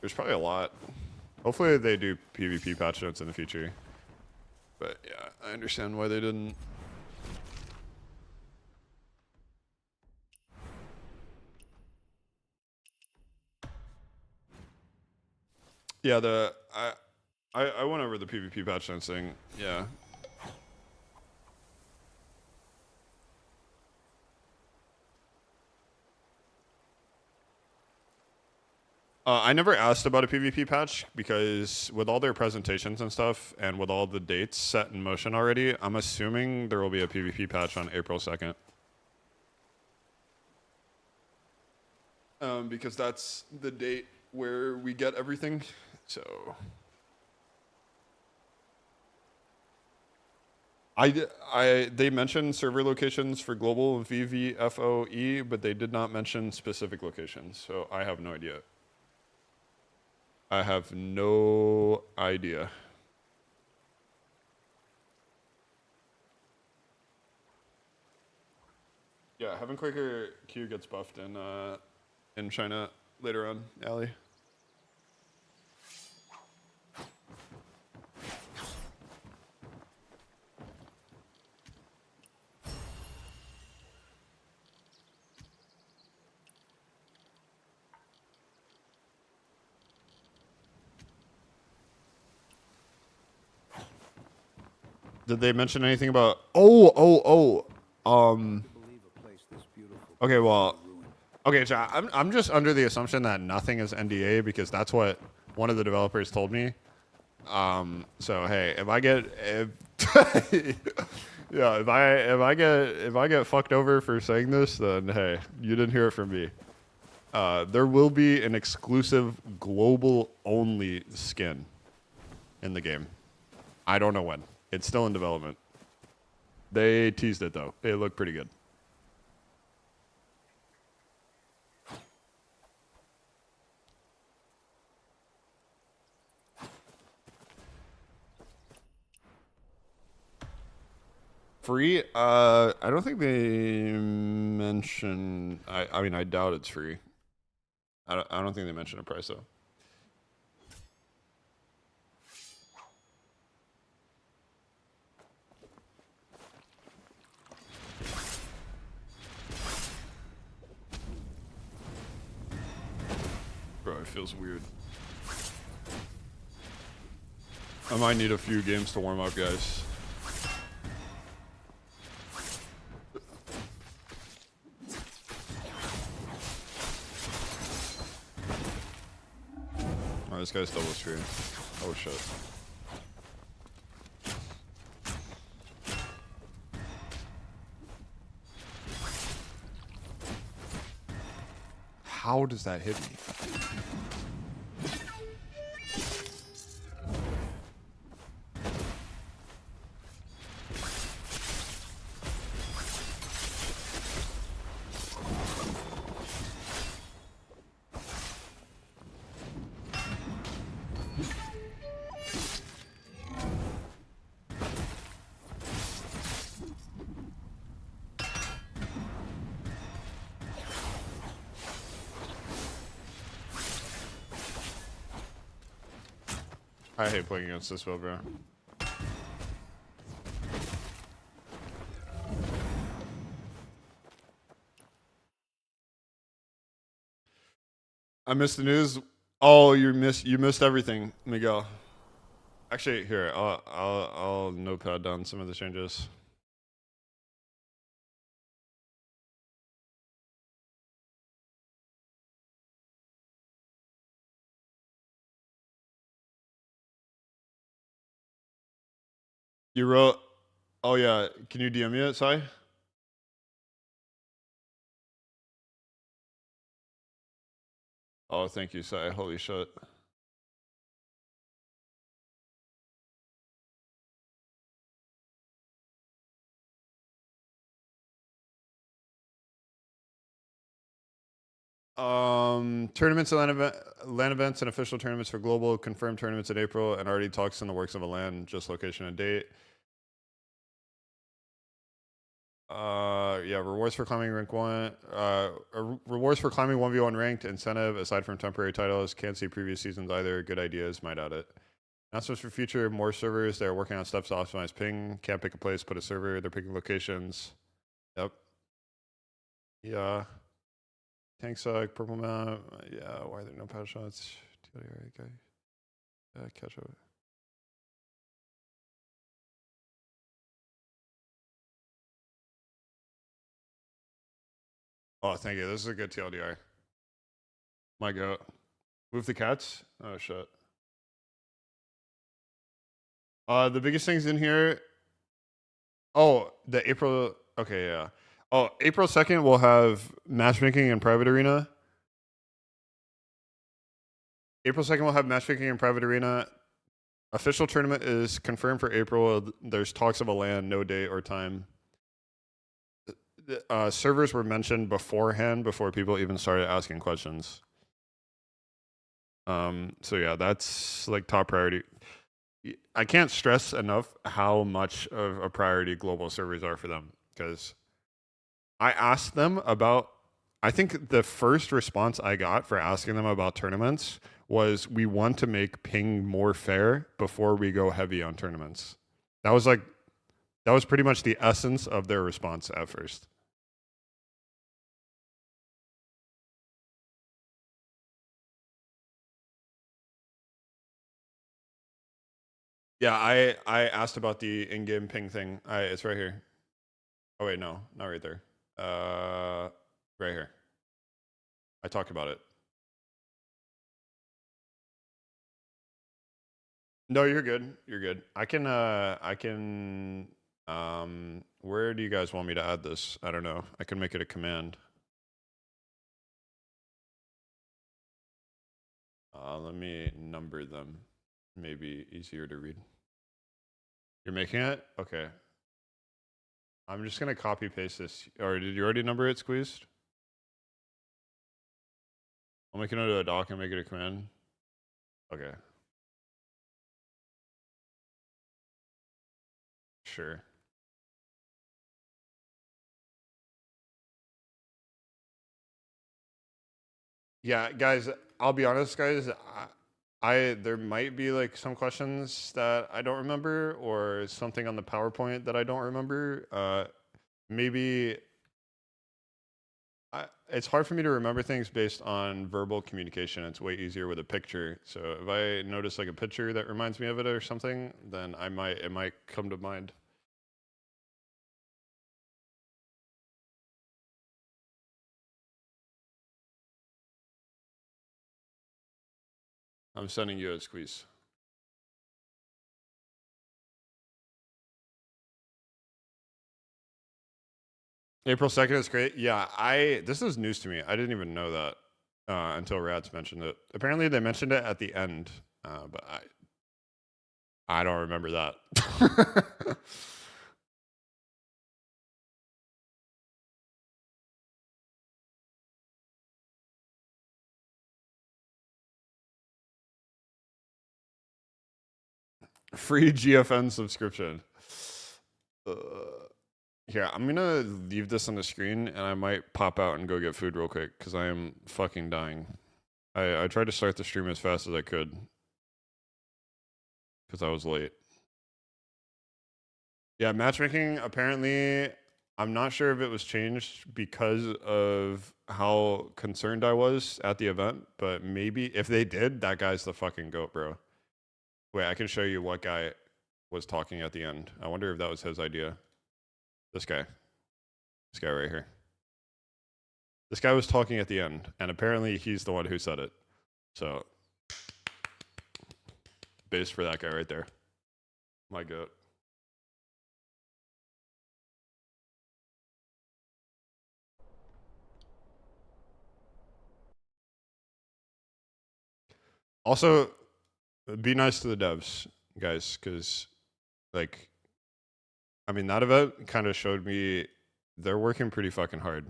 There's probably a lot. Hopefully they do PvP patch notes in the future. But yeah, I understand why they didn't. Yeah, I went over the PvP patch notes thing. Yeah. I never asked about a PvP patch because with all their presentations and stuff and with all the dates set in motion already, I'm assuming there will be a PvP patch on April 2nd. Because that's the date where we get everything. So they mentioned server locations for global VVFOE, but they did not mention specific locations. So I have no idea. I have no idea. Yeah, Heaven Quaker Q gets buffed in China later on, Ali. Did they mention anything about? Okay, well, okay, so I'm just under the assumption that nothing is NDA because that's what one of the developers told me. So hey, if I get yeah, if I get fucked over for saying this, then hey, you didn't hear it from me. There will be an exclusive global only skin in the game. I don't know when. It's still in development. They teased it though. It looked pretty good. Free? I don't think they mention. I mean, I doubt it's free. I don't think they mention a price though. Bro, it feels weird. I might need a few games to warm up, guys. Oh, this guy's double stream. Oh shit. how does that hit me? I hate playing against this build, bro. I missed the news. Oh, you missed everything, Miguel. Actually, here I'll notepad down some of the changes. You wrote. Oh yeah, can you DM me it, Sai? Oh, thank you, Sai. Holy shit. Tournaments and land events and official tournaments for global confirmed tournaments in April and already talks in the works of a land, just location and date. Yeah, rewards for climbing rank 1. Rewards for climbing 1v1 ranked incentive aside from temporary titles. Can't see previous seasons either. Good ideas, might add it. Announcements for future, more servers. They're working on steps to optimize ping. Can't pick a place, put a server. They're picking locations. Yep. Yeah. Tank suck, purple map. Yeah, why are there no pad shots? Okay. Catch up. Oh, thank you. This is a good TLDR. My goat. Move the cats? Oh, shit. The biggest things in here. Oh, the April. Okay, yeah. Oh, April 2nd, we'll have matchmaking in private arena. April 2nd, we'll have matchmaking in private arena. Official tournament is confirmed for April. There's talks of a land, no date or time. Servers were mentioned beforehand before people even started asking questions. So yeah, that's like top priority. I can't stress enough how much of a priority global servers are for them because I asked them about. I think the first response I got for asking them about tournaments was we want to make ping more fair before we go heavy on tournaments. That was pretty much the essence of their response at first. Yeah, I asked about the in-game ping thing. It's right here. Oh wait, no, not right there. Right here. I talked about it. No, you're good. You're good. I can where do you guys want me to add this? I don't know. I can make it a command. Let me number them. Maybe easier to read. You're making it? Okay. I'm just gonna copy paste this. Or did you already number it, Squeezed? I'll make it into a doc and make it a command. Okay. Sure. Yeah, guys, I'll be honest, guys. There might be like some questions that I don't remember or something on the PowerPoint that I don't remember. Maybe it's hard for me to remember things based on verbal communication. It's way easier with a picture. So if I notice like a picture that reminds me of it or something, then it might come to mind. I'm sending you a squeeze. April 2nd is great. Yeah, this is news to me. I didn't even know that. until Rats mentioned it. Apparently, they mentioned it at the end, but I don't remember that. Free GFN subscription. Uh, Here, I'm gonna leave this on the screen, and I might pop out and go get food real quick because I am fucking dying. I tried to start the stream as fast as I could because I was late. Yeah, matchmaking, apparently, I'm not sure if it was changed because of how concerned I was at the event, but maybe if they did, that guy's the fucking goat, bro. Wait, I can show you what guy was talking at the end. I wonder if that was his idea. This guy. This guy right here. This guy was talking at the end, and apparently he's the one who said it. So, base for that guy right there. My goat. Also, be nice to the devs, guys, because, like, I mean, that event kind of showed me they're working pretty fucking hard.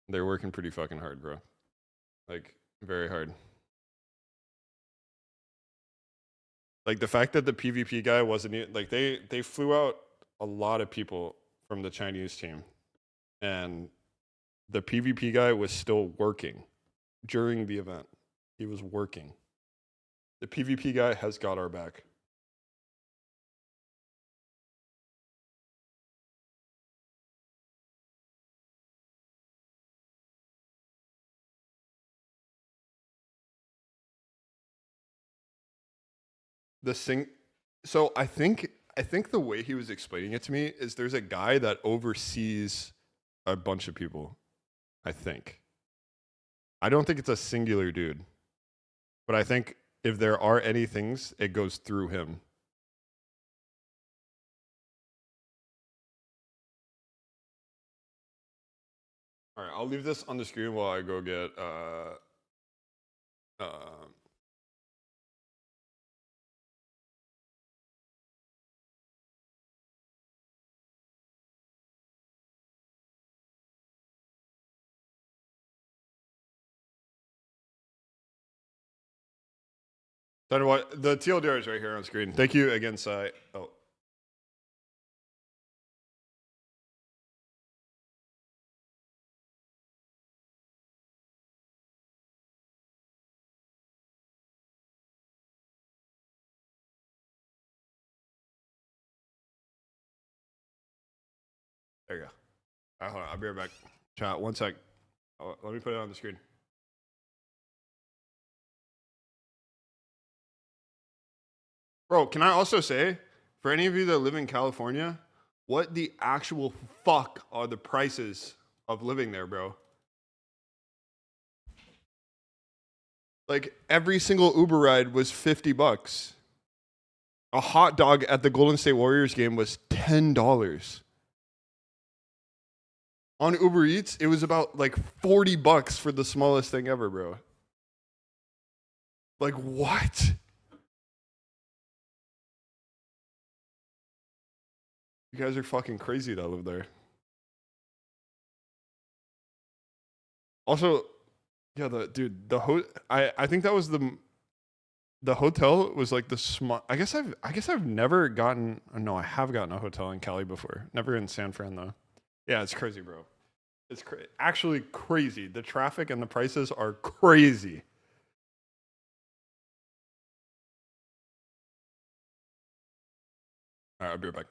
They're working pretty fucking hard, bro. Like, very hard. Like, the fact that the PvP guy wasn't, like, they flew out a lot of people from the Chinese team, and the PvP guy was still working during the event. He was working. The PvP guy has got our back. The sing So I think the way he was explaining it to me is there's a guy that oversees a bunch of people. I think. I don't think it's a singular dude. But I think if there are any things, it goes through him. All right, I'll leave this on the screen while I go get Then what? The TLDR is right here on screen. Thank you again, Sai. Oh. There you go. All right, hold on. I'll be right back. Chat, one sec. Let me put it on the screen. Bro, can I also say, for any of you that live in California, what the actual fuck are the prices of living there, bro? Like, every single Uber ride was $50. A hot dog at the Golden State Warriors game was $10. On Uber Eats, it was about like $40 for the smallest thing ever, bro. Like, what? You guys are fucking crazy that live there. Also, yeah, I think that was the hotel was like the small. I guess I've never gotten. No, I have gotten a hotel in Cali before. Never in San Fran though. Yeah, it's crazy, bro. It's actually crazy. The traffic and the prices are crazy. All right, I'll be right back.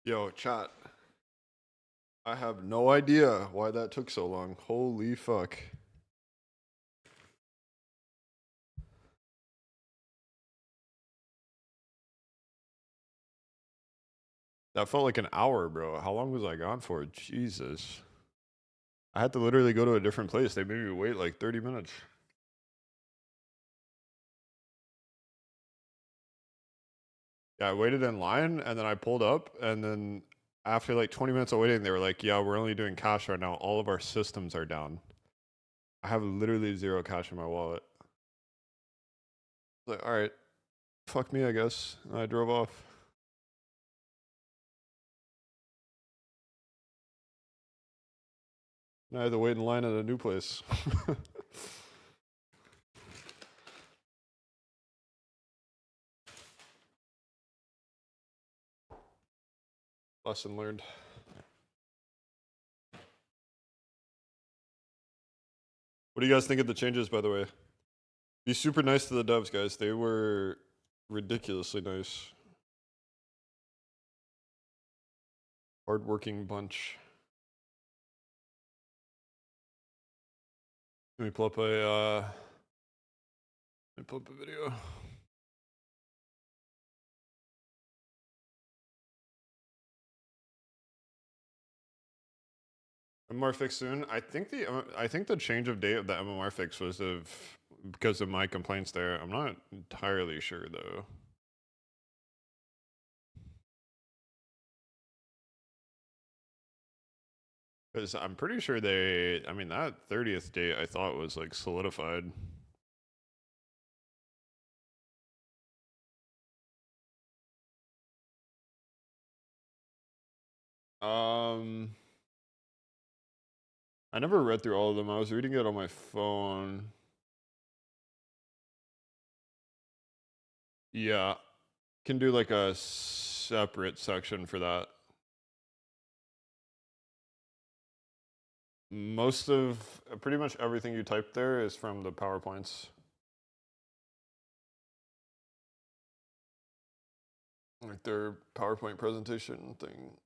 Yo, chat. I have no idea why that took so long. Holy fuck. That felt like an hour, bro. How long was I gone for? Jesus. I had to literally go to a different place. They made me wait like 30 minutes. Yeah, I waited in line and then I pulled up and then after like 20 minutes of waiting, they were like, yeah, we're only doing cash right now. All of our systems are down. I have literally zero cash in my wallet. Like, all right, fuck me, I guess. And I drove off. And I had to wait in line at a new place. Lesson learned. What do you guys think of the changes, by the way? Be super nice to the devs, guys. They were ridiculously nice. Hardworking bunch. Let me pull up a video. MMR fix soon. I think the change of date of the MMR fix was because of my complaints there. I'm not entirely sure though. Because I'm pretty sure I mean, that 30th date I thought was like solidified. I never read through all of them. I was reading it on my phone. Yeah. Can do like a separate section for that. Pretty much everything you typed there is from the PowerPoints. Like their PowerPoint presentation thing.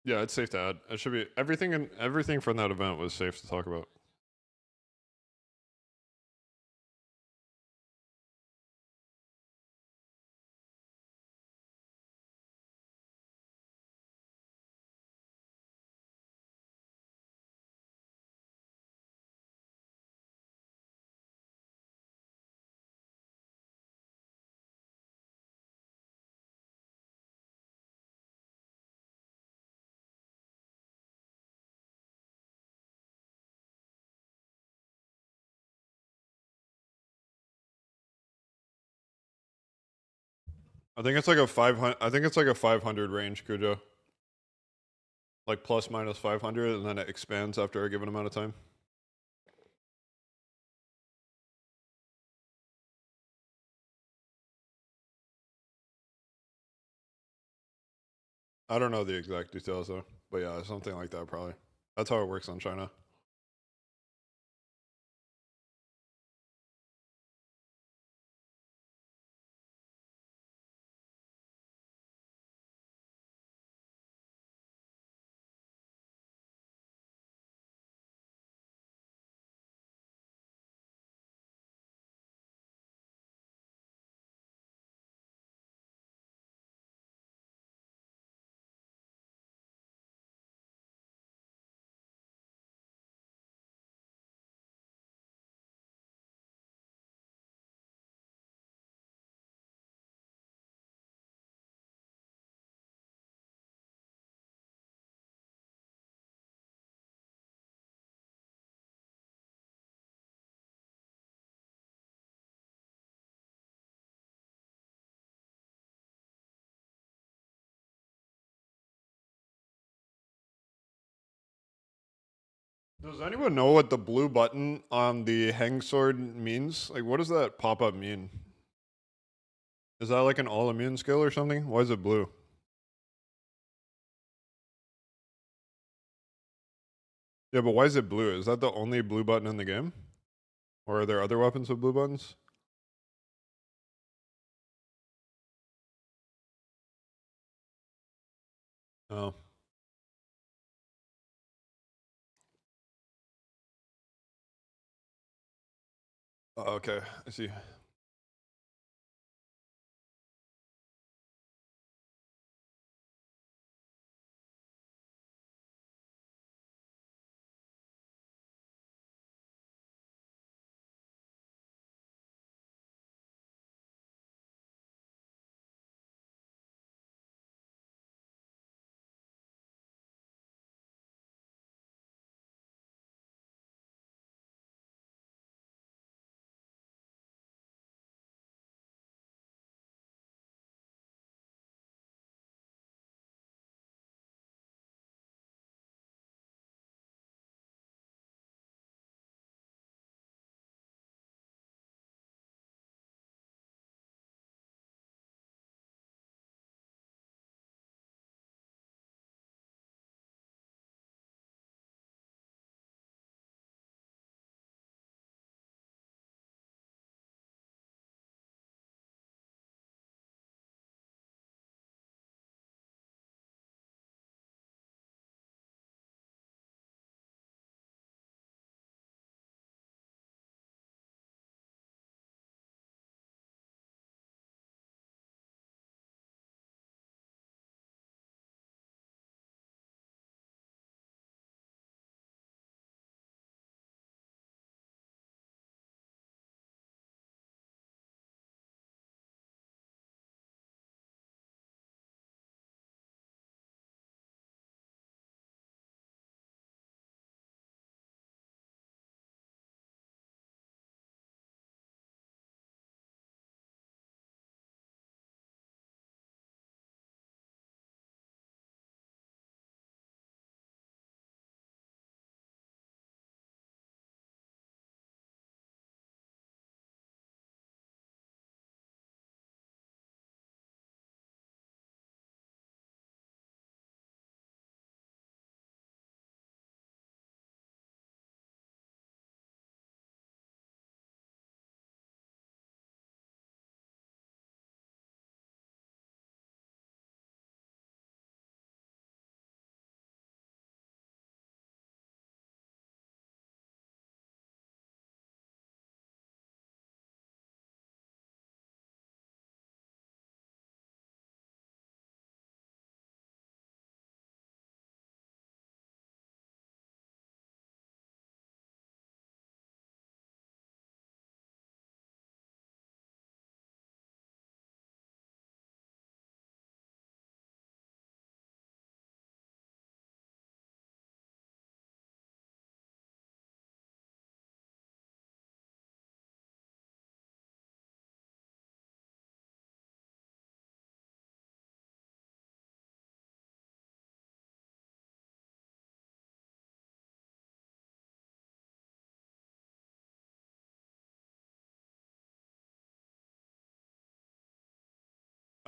Yeah, it's safe to add. It should be everything from that event was safe to talk about. I think it's like a 500. I think it's like a 500 range, Kujo. Like plus minus 500, and then it expands after a given amount of time. I don't know the exact details though, but yeah, something like that probably. That's how it works on China. Does anyone know what the blue button on the hang sword means? Like, what does that pop up mean? Is that like an all immune skill or something? Why is it blue? Yeah, but why is it blue? Is that the only blue button in the game? Or are there other weapons with blue buttons? Oh. Oh, okay, I see.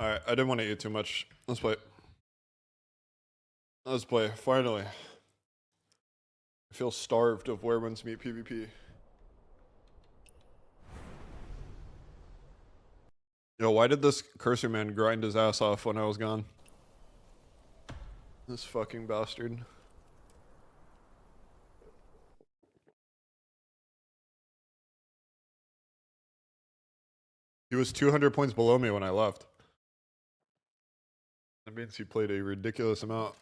Alright, I didn't want to eat too much. Let's play. Let's play, finally. I feel starved of where ones meet PvP. Yo, why did this cursor man grind his ass off when I was gone? This fucking bastard. He was 200 points below me when I left. That means he played a ridiculous amount.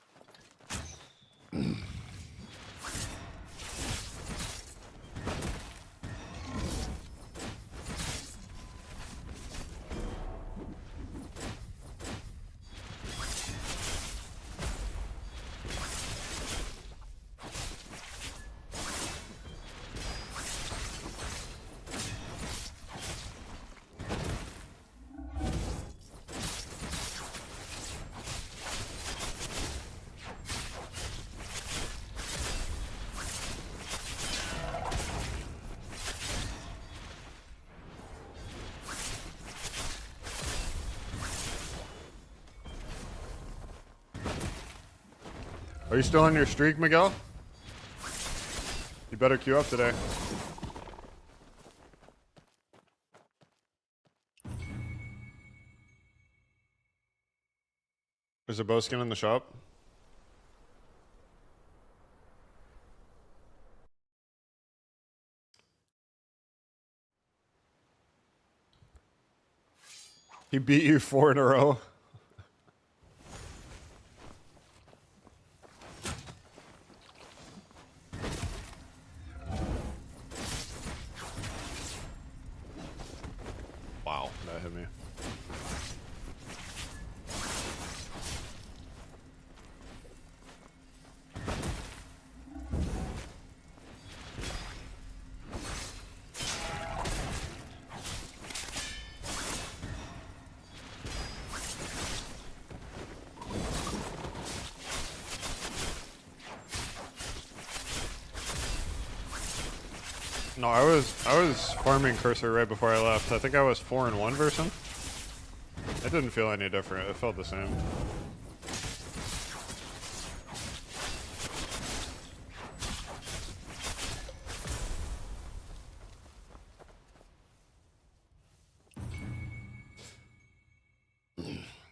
Are you still on your streak, Miguel? You better queue up today. Is a bow skin in the shop? He beat you 4 in a row. Wow, that hit me. No, I was farming cursor right before I left. I think I was 4 in 1 version. It didn't feel any different. It felt the same.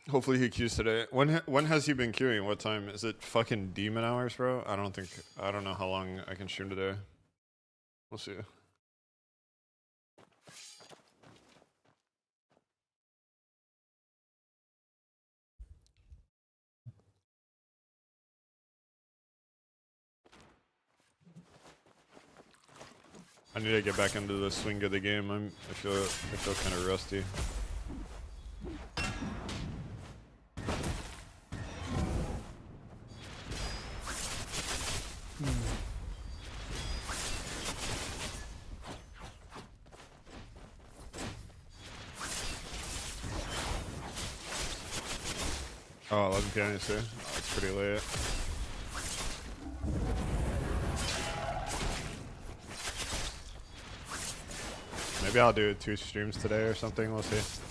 Hopefully he queues today. When has he been queuing? What time? Is it fucking demon hours, bro? I don't know how long I can stream today. We'll see. I need to get back into the swing of the game. I feel kind of rusty. Oh, 11 p.m. too. Oh, it's pretty late. Maybe I'll do 2 streams today or something. We'll see.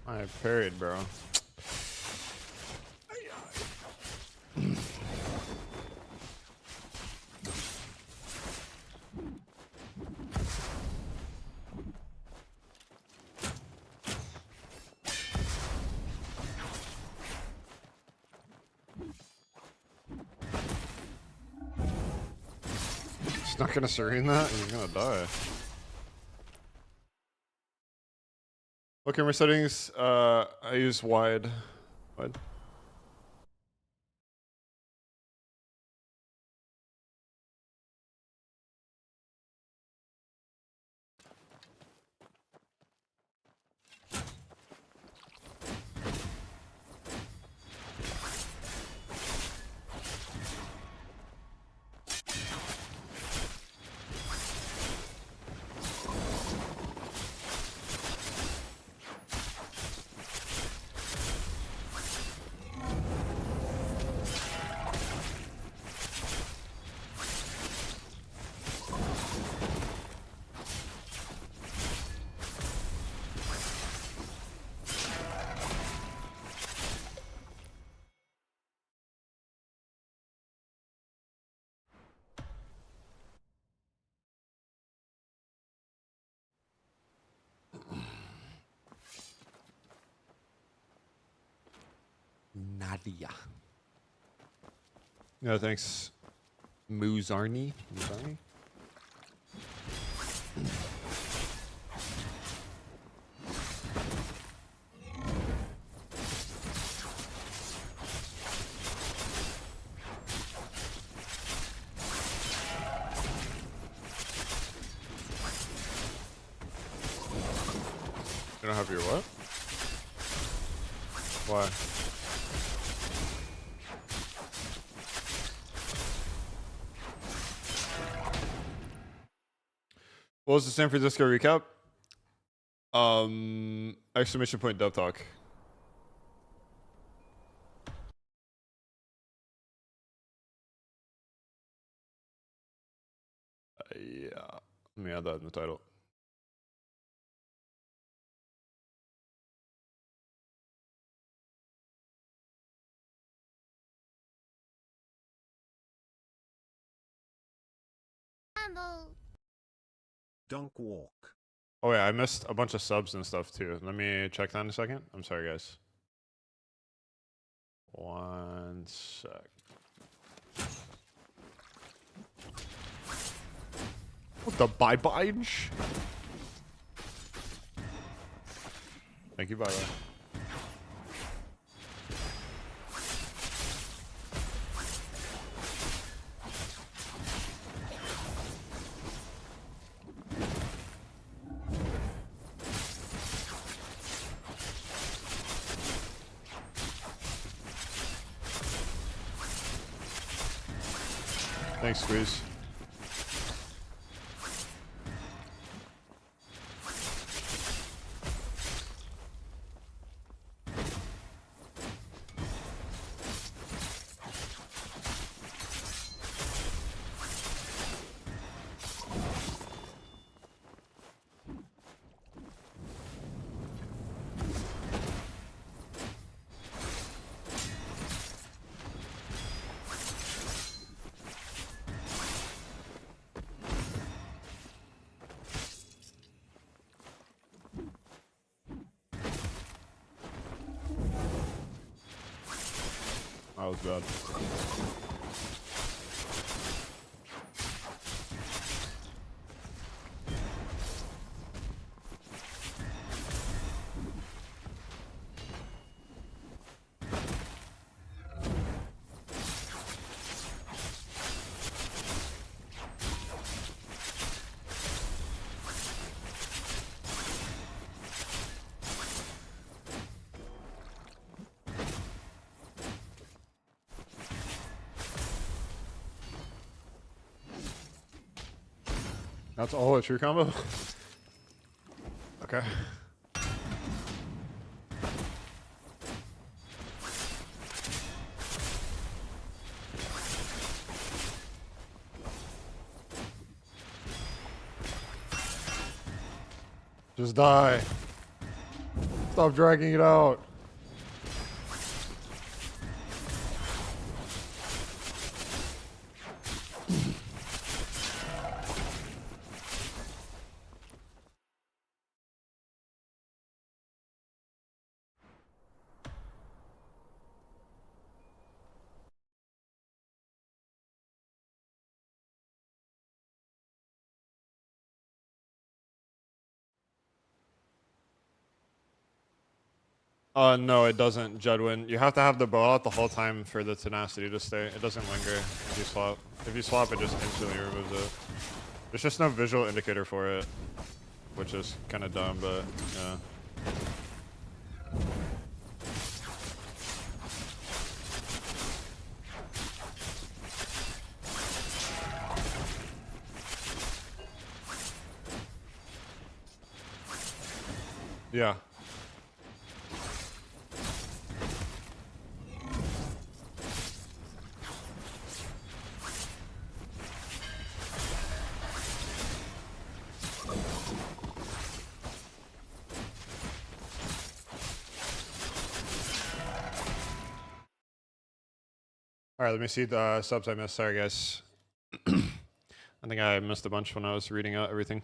I parried, bro. He's not gonna serene that? He's gonna die. What camera settings? I use wide. Wide. Nadia. Yeah, thanks. Muzarni. Muzarni? You don't have your what? Why? What was the San Francisco recap? Exclamation point devtalk. Yeah. Let me add that in the title. Dunk walk. Oh yeah, I missed a bunch of subs and stuff too. Let me check that in a second. I'm sorry, guys. 1 sec. What the bye-bye? Thank you, bye-bye. Thanks, Squeeze. That was bad. That's all a true combo? Okay. Just die. Stop dragging it out. No, it doesn't, Jedwin. You have to have the bow out the whole time for the tenacity to stay. It doesn't linger if you swap. If you swap, it just instantly removes it. There's just no visual indicator for it, which is kind of dumb, but yeah. Yeah. All right, let me see the subs I missed. Sorry, guys. I think I missed a bunch when I was reading out everything.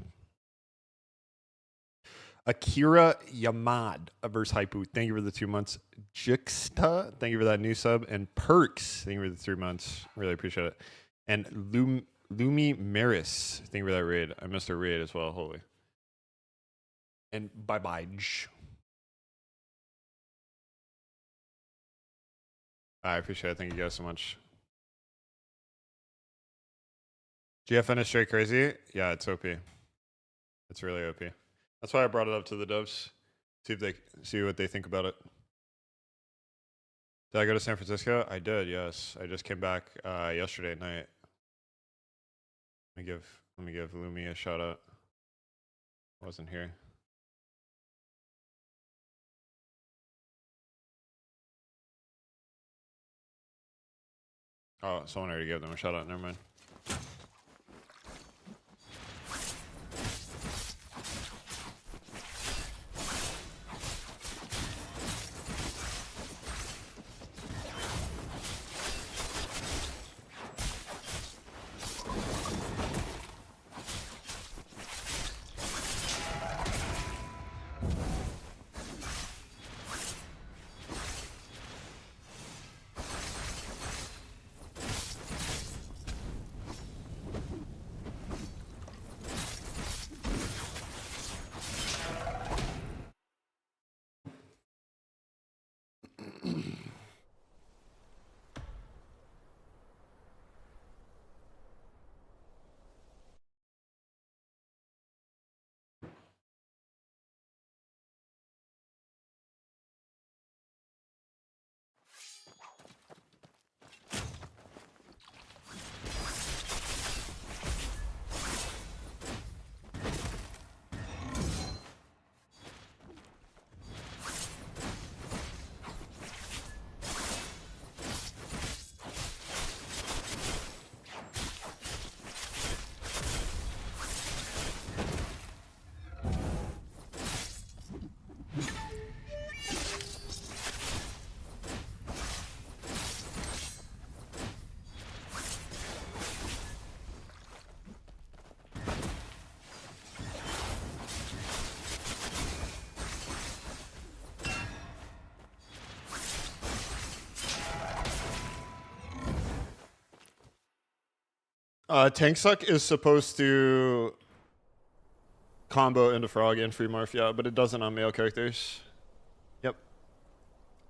Akira Yamad, Averse Haipu, thank you for the 2 months. Jixta, thank you for that new sub. And Perks, thank you for the 3 months. Really appreciate it. And Lumi Maris, thank you for that raid. I missed her raid as well. Holy. And bye-bye. I appreciate it. Thank you guys so much. GFN is straight crazy. Yeah, it's OP. It's really OP. That's why I brought it up to the devs. See what they think about it. Did I go to San Francisco? I did, yes. I just came back yesterday night. Let me give Lumi a shout out. Wasn't here. Oh, someone already gave them a shout out. Never mind. Tank Suck is supposed to combo into Frog and Free Morph, yeah, but it doesn't on male characters. Yep.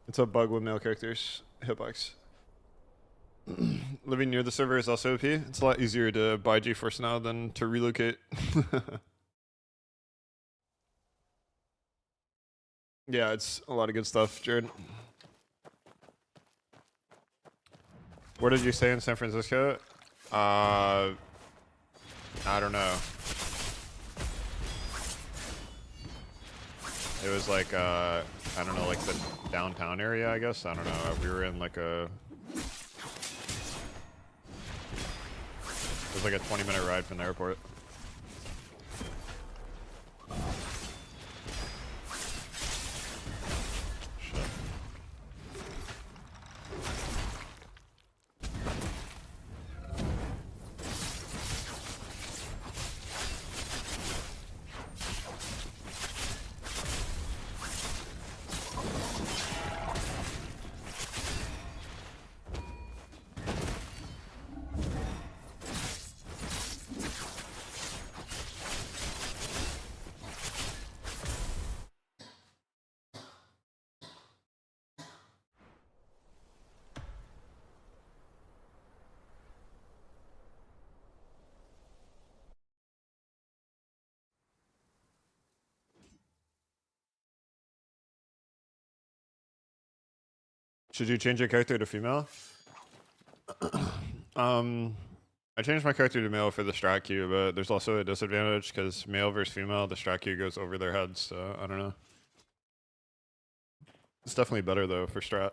It's a bug with male characters. Hitbox. Living near the server is also OP. It's a lot easier to buy GeForce now than to relocate. Yeah, it's a lot of good stuff, Jared. Where did you stay in San Francisco? I don't know. It was like, I don't know, like the downtown area, I guess. I don't know. We were in like a... It was like a 20-minute ride from the airport. Should you change your character to female? I changed my character to male for the strat queue, but there's also a disadvantage because male versus female, the strat queue goes over their heads, so I don't know. It's definitely better though for strat.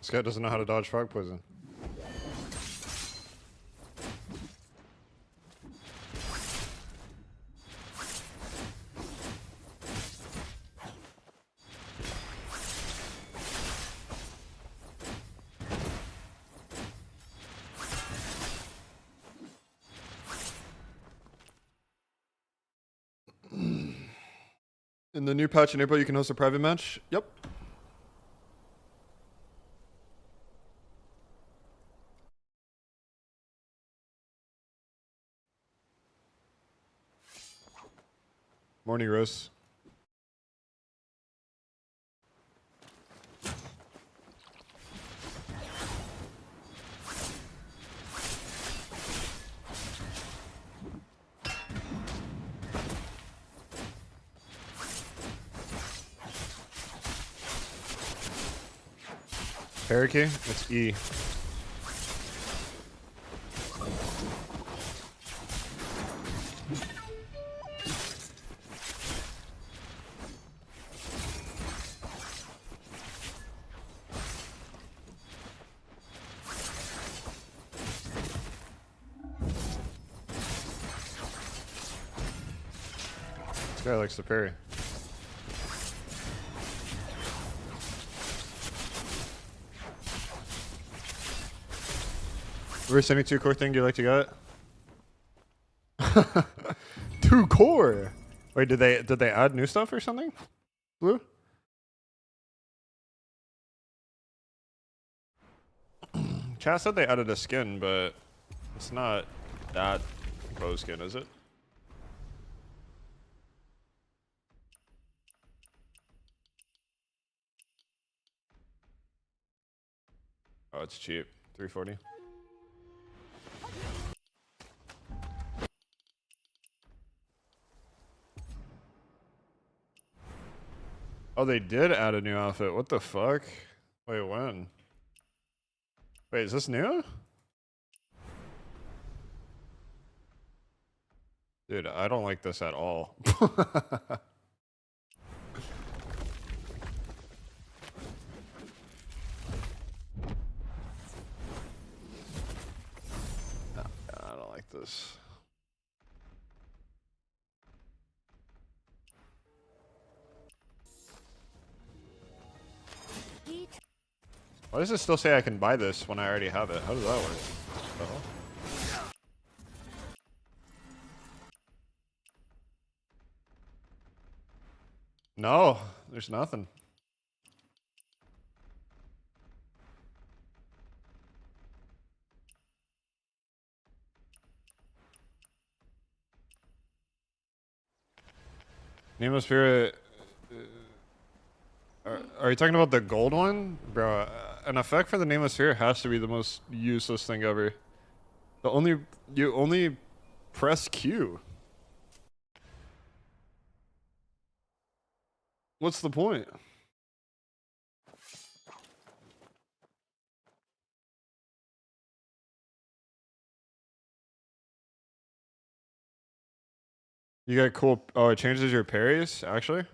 This guy doesn't know how to dodge frog poison. In the new patch in April, you can host a private match. Yep. Morning, Rose. Parakeet? It's E. This guy likes to parry. Reverse any 2 core thing you like to get? 2 core. Wait, did they add new stuff or something? Blue? Chat said they added a skin, but it's not that bow skin, is it? Oh, it's cheap. 340. Oh, they did add a new outfit. What the fuck? Wait, when? Wait, is this new? Dude, I don't like this at all. No, I don't like this. Why does it still say I can buy this when I already have it? How does that work? The hell? No, there's nothing. Nemo Spirit. Are you talking about the gold one? Bro, an effect for the Nameless Sphere has to be the most useless thing ever. You only press Q. What's the point? You got cool. Oh, it changes your parries, actually?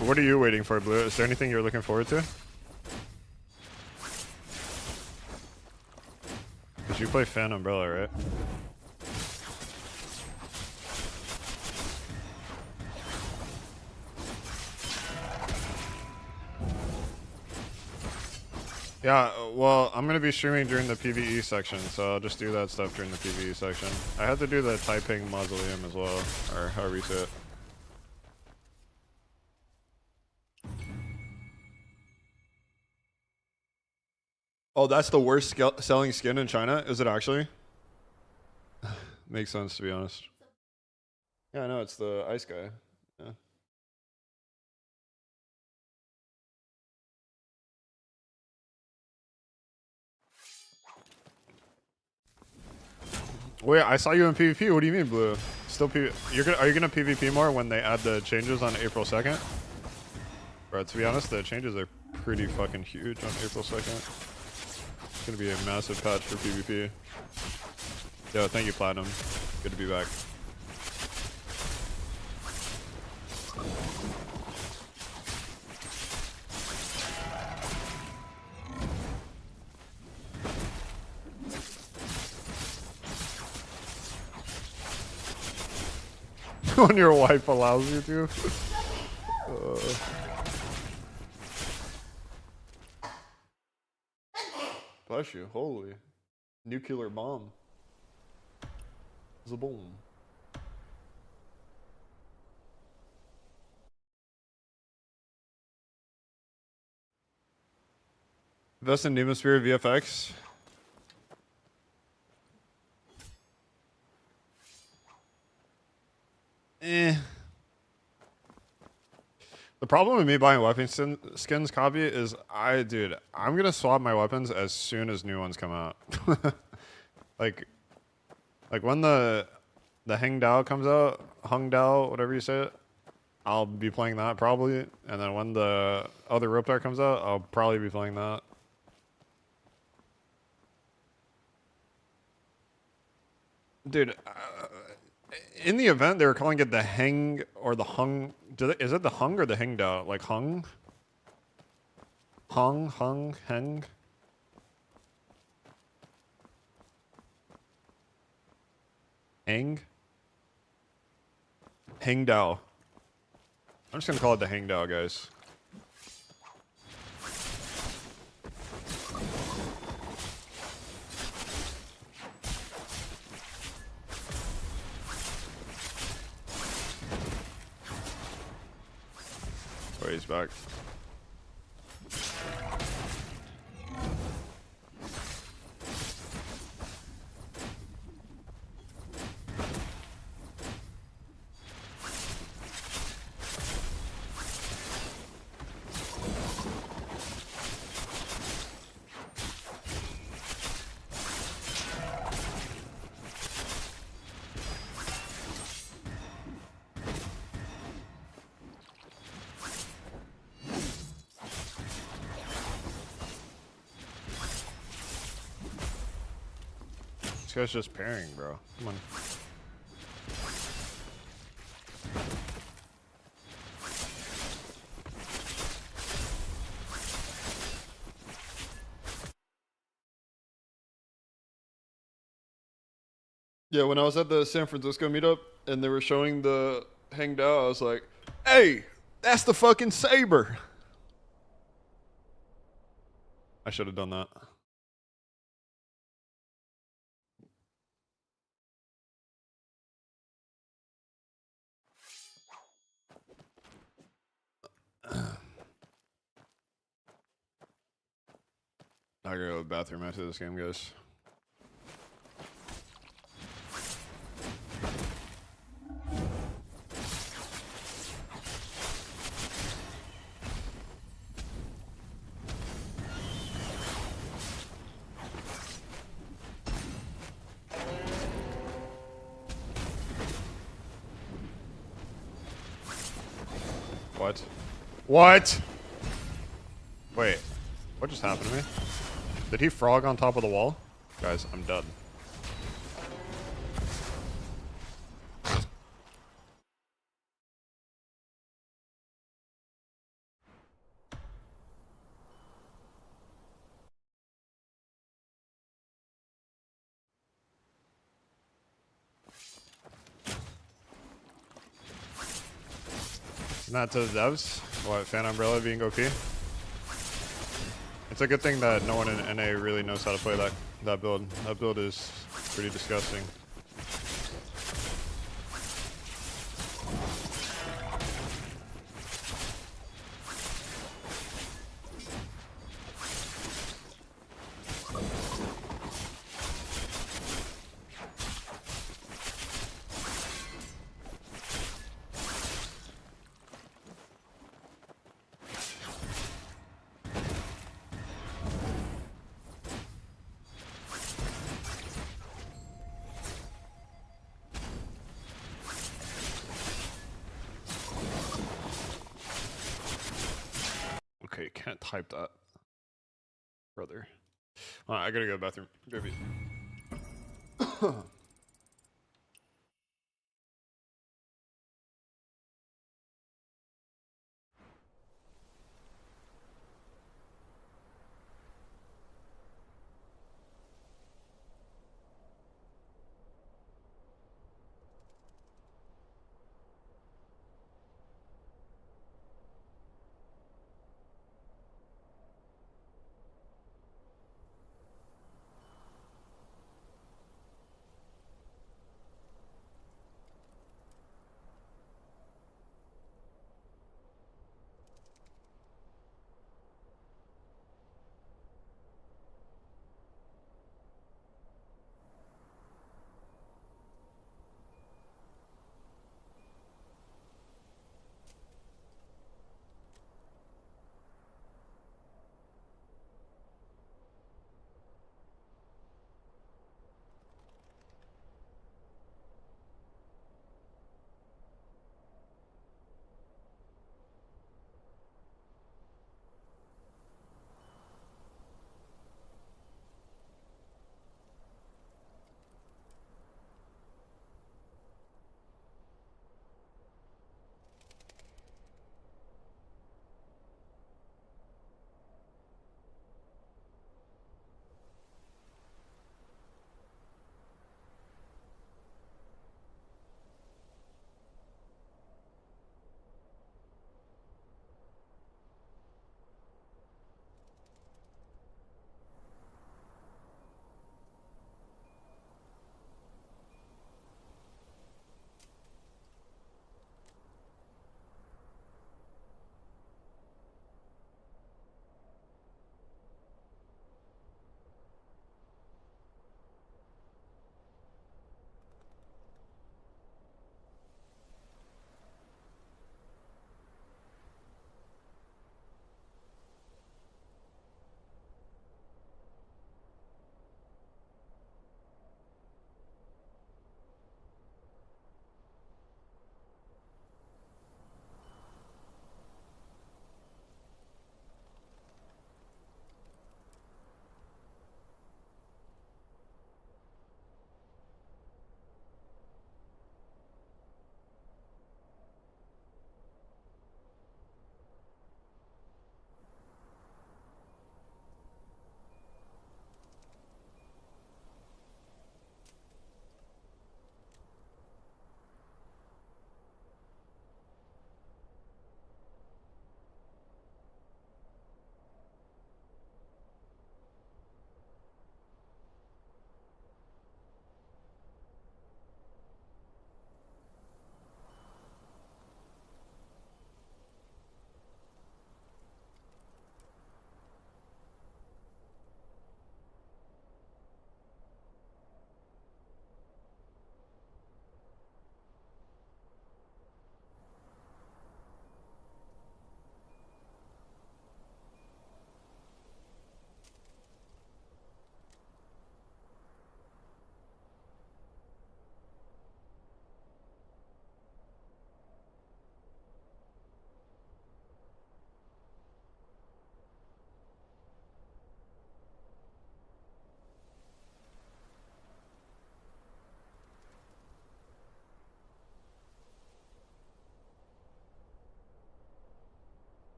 What are you waiting for, Blue? Is there anything you're looking forward to? Cause you play Fan Umbrella, right? Yeah, well, I'm gonna be streaming during the PvE section, so I'll just do that stuff during the PvE section. I had to do the Taiping Mausoleum as well, or however you say it. Oh, that's the worst selling skin in China? Is it actually? Makes sense, to be honest. Yeah, I know, it's the ice guy. Yeah. Wait, I saw you in PvP. What do you mean, Blue? Still PvP? Are you gonna PvP more when they add the changes on April 2nd? Bro, to be honest, the changes are pretty fucking huge on April 2nd. It's gonna be a massive patch for PvP. Yo, thank you, Platinum. Good to be back. When your wife allows you to. Bless you. Holy. Nuclear bomb. Zaboom. Invest in Demosphere VFX. Eh. The problem with me buying weapon skins copy is dude, I'm gonna swap my weapons as soon as new ones come out. like when the Hang Dao comes out, Hung Dao, whatever you say it, I'll be playing that probably. And then when the other Riptide comes out, I'll probably be playing that. Dude, in the event, they were calling it the Hang or the Hung. Is it the Hung or the Hang Dao? Like Hung? Hung, Hang? Hang? Hang Dao. I'm just gonna call it the Hang Dao, guys. Oh, he's back. This guy's just pairing, bro. Come on. Yeah, when I was at the San Francisco meetup and they were showing the Hang Dao, I was like, hey, that's the fucking saber. I should have done that. I gotta go to the bathroom after this game, guys. What? What? Wait, what just happened to me? Did he frog on top of the wall? Guys, I'm done. Not to the devs. What, Fan Umbrella being OP? It's a good thing that no one in NA really knows how to play that build. That build is pretty disgusting. type that, brother. I gotta go to the bathroom. Gravy.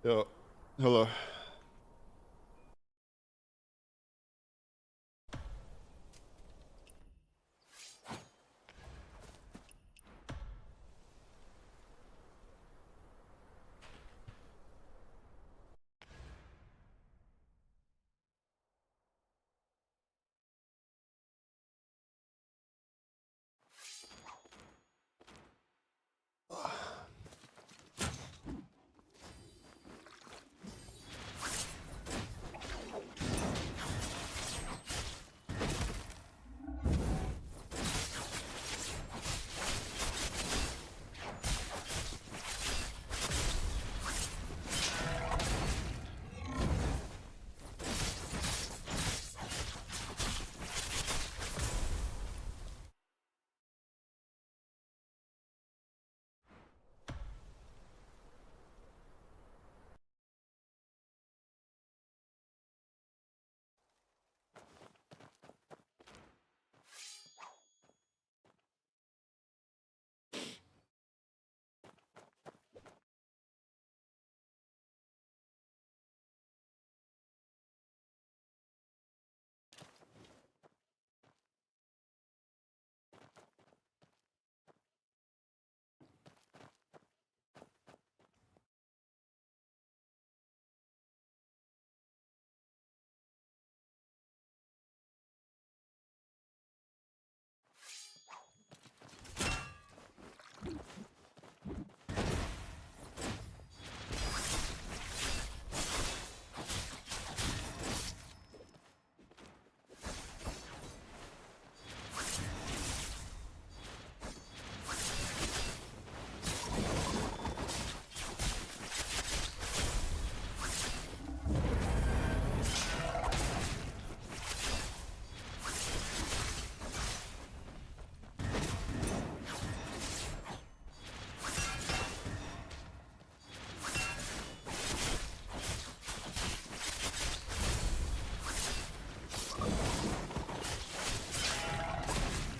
Yo, hello.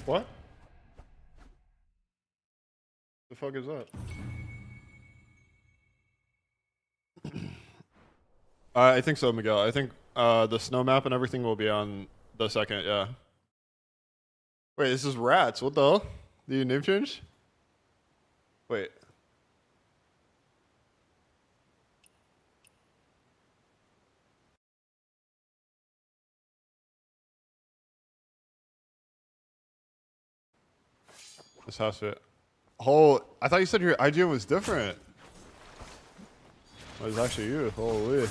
What? The fuck is that? I think so, Miguel. I think the snow map and everything will be on the second, yeah. Wait, this is rats. What the hell? Did you name change? Wait. This house fit. Oh, I thought you said your IGN was different. It was actually you. Holy.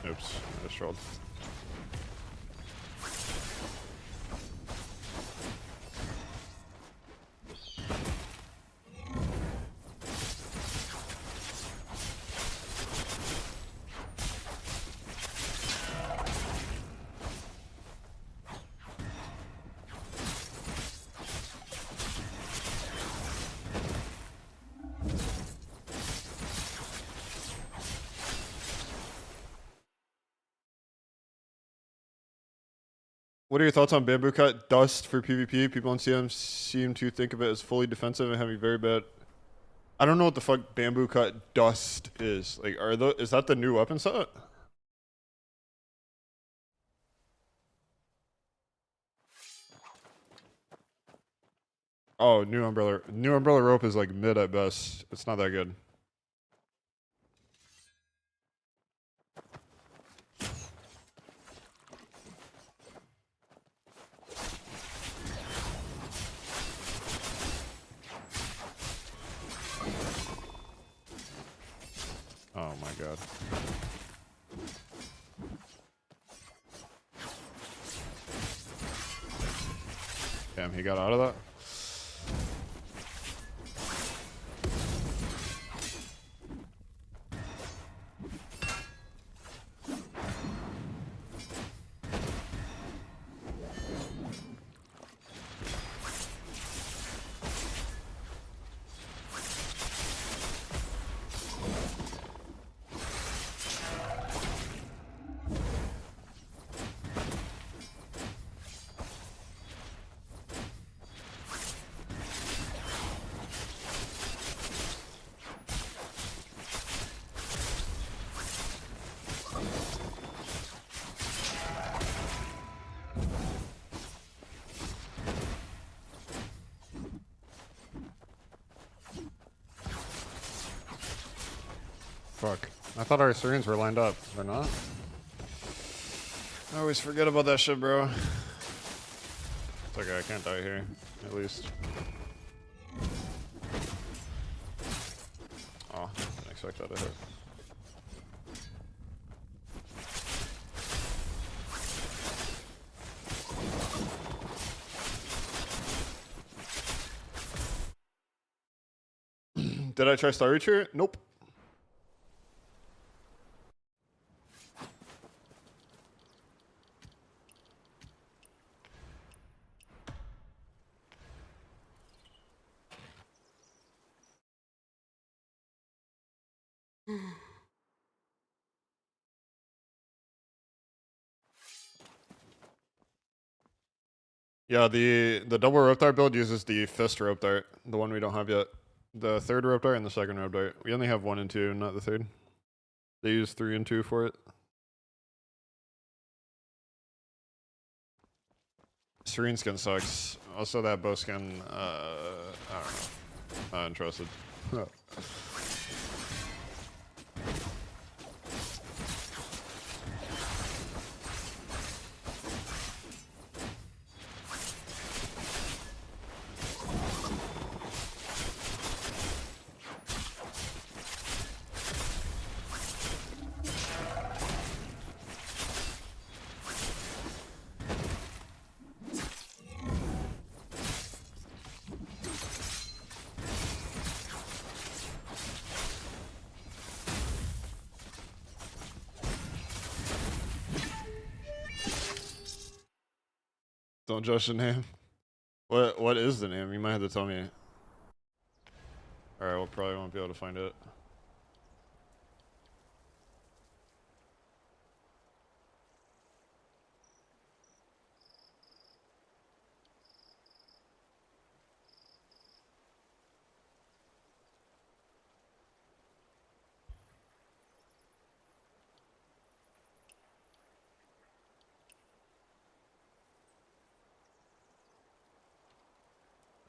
Oops, I just trolled. What are your thoughts on bamboo cut dust for PvP? People on CM seem to think of it as fully defensive and having very bad. I don't know what the fuck bamboo cut dust is. Like, is that the new weapon set? Oh, new umbrella. New umbrella rope is like mid at best. It's not that good. Oh my god. Damn, he got out of that? Fuck. I thought our Syrians were lined up. They're not? I always forget about that shit, bro. It's okay, I can't die here, at least. Oh, didn't expect that to hit. Did I try Star Reacher? Nope. Yeah, the double rope dart build uses the fist rope dart, the one we don't have yet. The third rope dart and the second rope dart. We only have 1 and 2, not the third. They use 3 and 2 for it. Serene skin sucks. Also, that bow skin, I don't know. Not interested. Don't judge the name. What is the name? You might have to tell me. Alright, we'll probably won't be able to find it.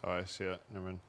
Oh, I see it. Never mind.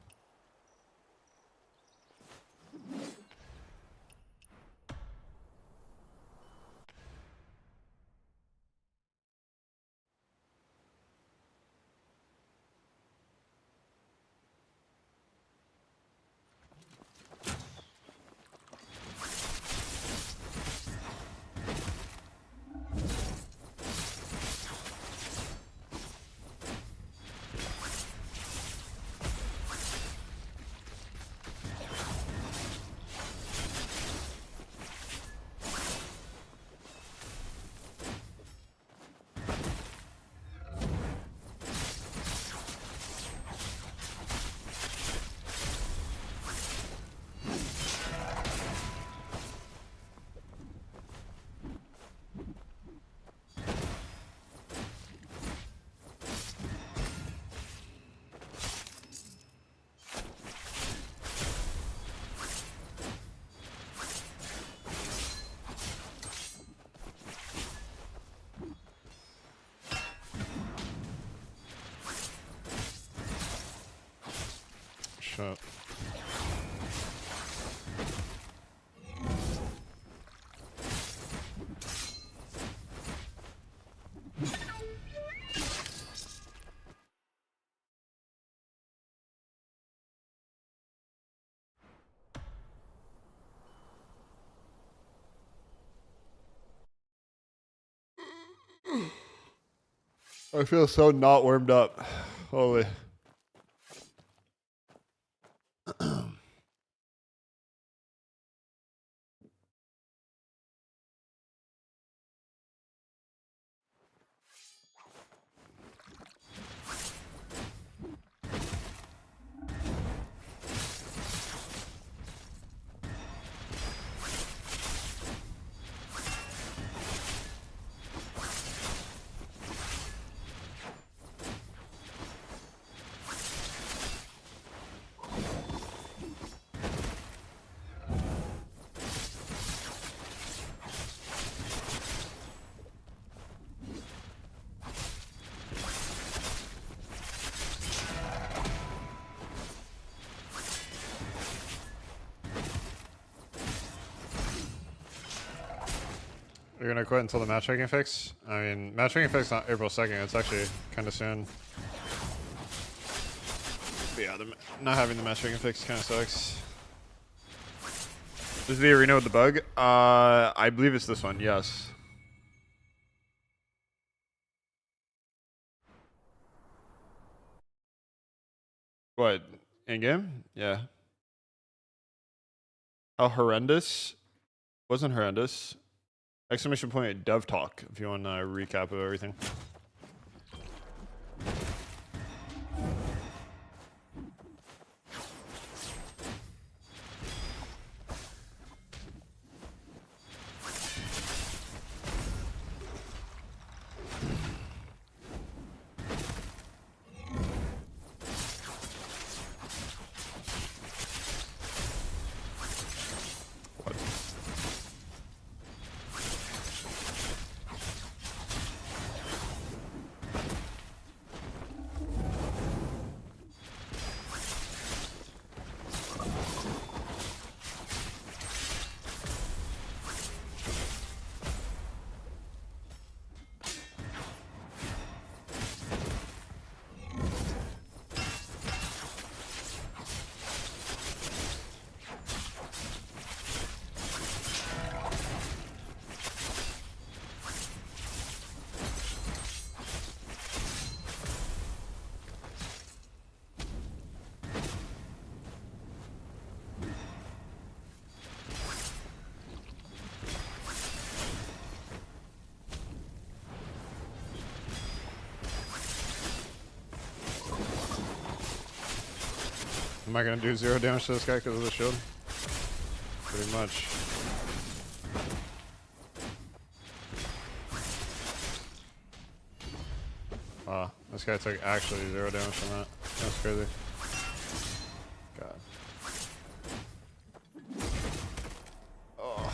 Shut. I feel so not warmed up. Holy. You're gonna quit until the matchmaking fix? I mean, matchmaking fix not April 2nd. It's actually kind of soon. But yeah, not having the matchmaking fix kind of sucks. This is the arena with the bug. I believe it's this one. Yes. What? In game? Yeah. How horrendous? Wasn't horrendous. Exclamation point devtalk if you want a recap of everything. Am I gonna do 0 damage to this guy because of the shield? Pretty much. Wow, this guy took actually 0 damage from that. That's crazy. God. Oh.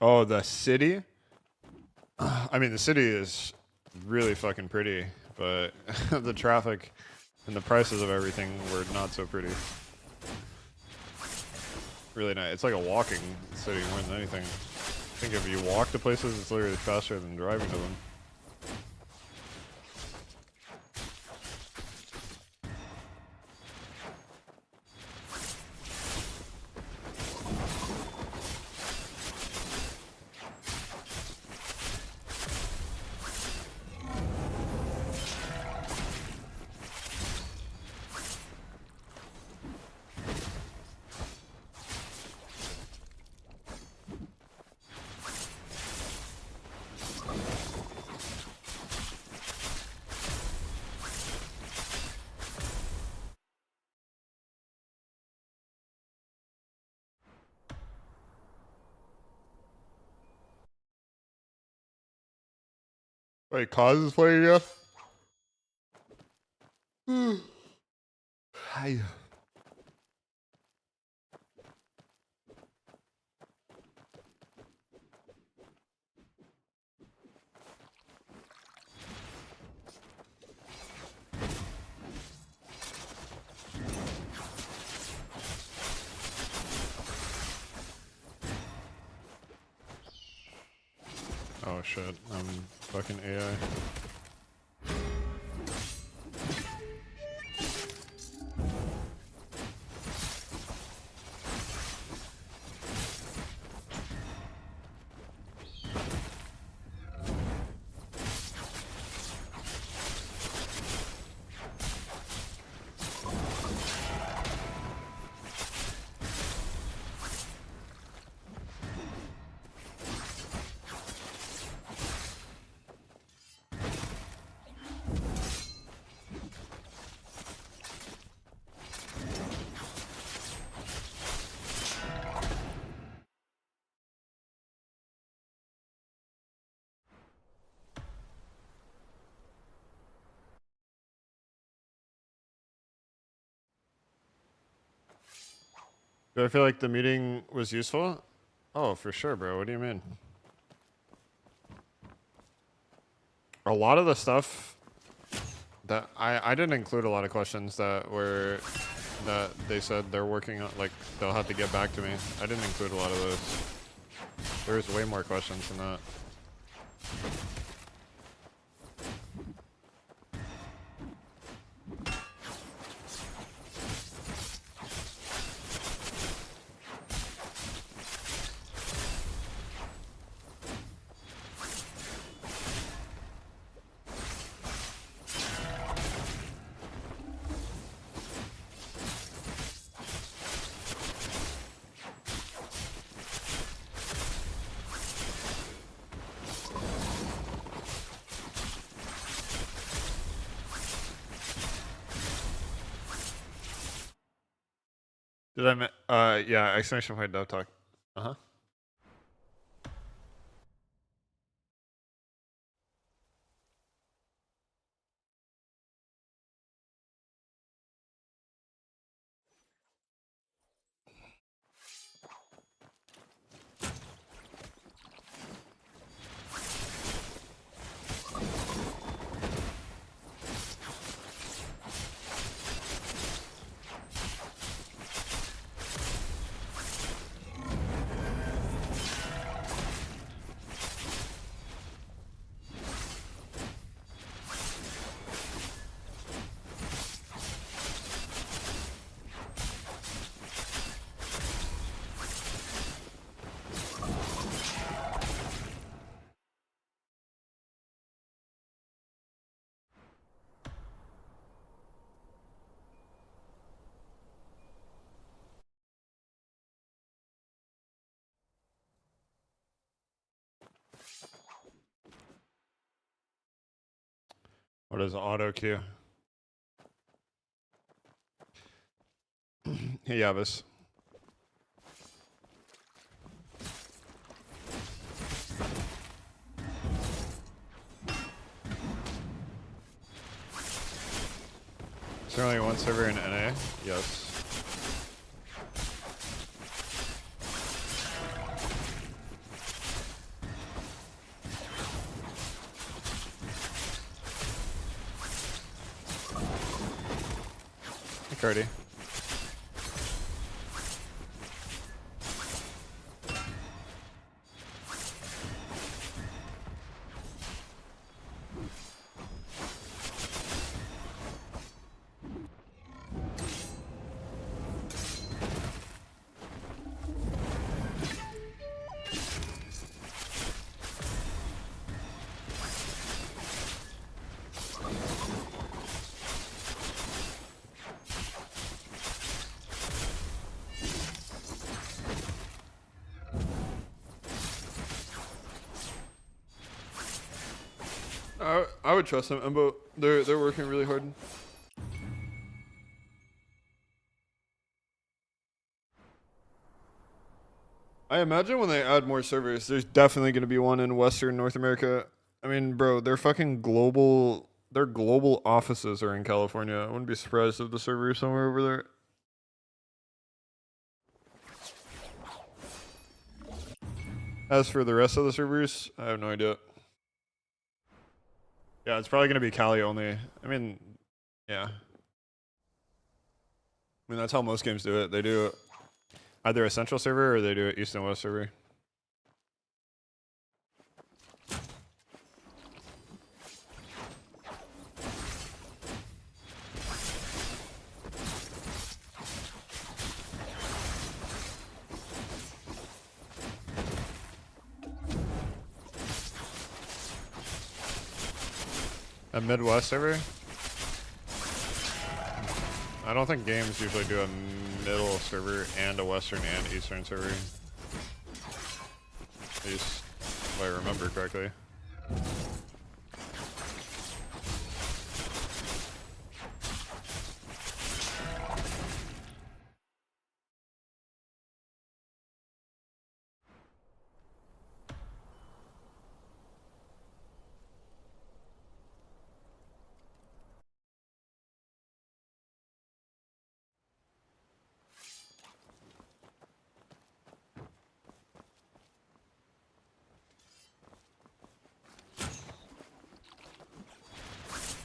Oh, the city? I mean, the city is really fucking pretty, but the traffic and the prices of everything were not so pretty. Really nice. It's like a walking city more than anything. I think if you walk to places, it's literally faster than driving to them. Wait, Cause is playing yet? Hi. Oh shit, I'm fucking AI. Do I feel like the meeting was useful? Oh, for sure, bro. What do you mean? A lot of the stuff that I didn't include a lot of questions that they said they're working on, like they'll have to get back to me. I didn't include a lot of those. There's way more questions than that. Did I? Yeah, exclamation point devtalk. Uh-huh. What is auto queue? Hey, Averse. Is there only one server in NA? Yes. Hey, Cardi. I would trust them, Embo. They're working really hard. I imagine when they add more servers, there's definitely going to be one in Western North America. I mean, bro, they're fucking global. Their global offices are in California. I wouldn't be surprised if the server is somewhere over there. As for the rest of the servers, I have no idea. Yeah, it's probably going to be Cali only. I mean, yeah. I mean, that's how most games do it. They do either a central server or they do an east and west server. A Midwest server? I don't think games usually do a middle server and a Western and Eastern server. At least if I remember correctly.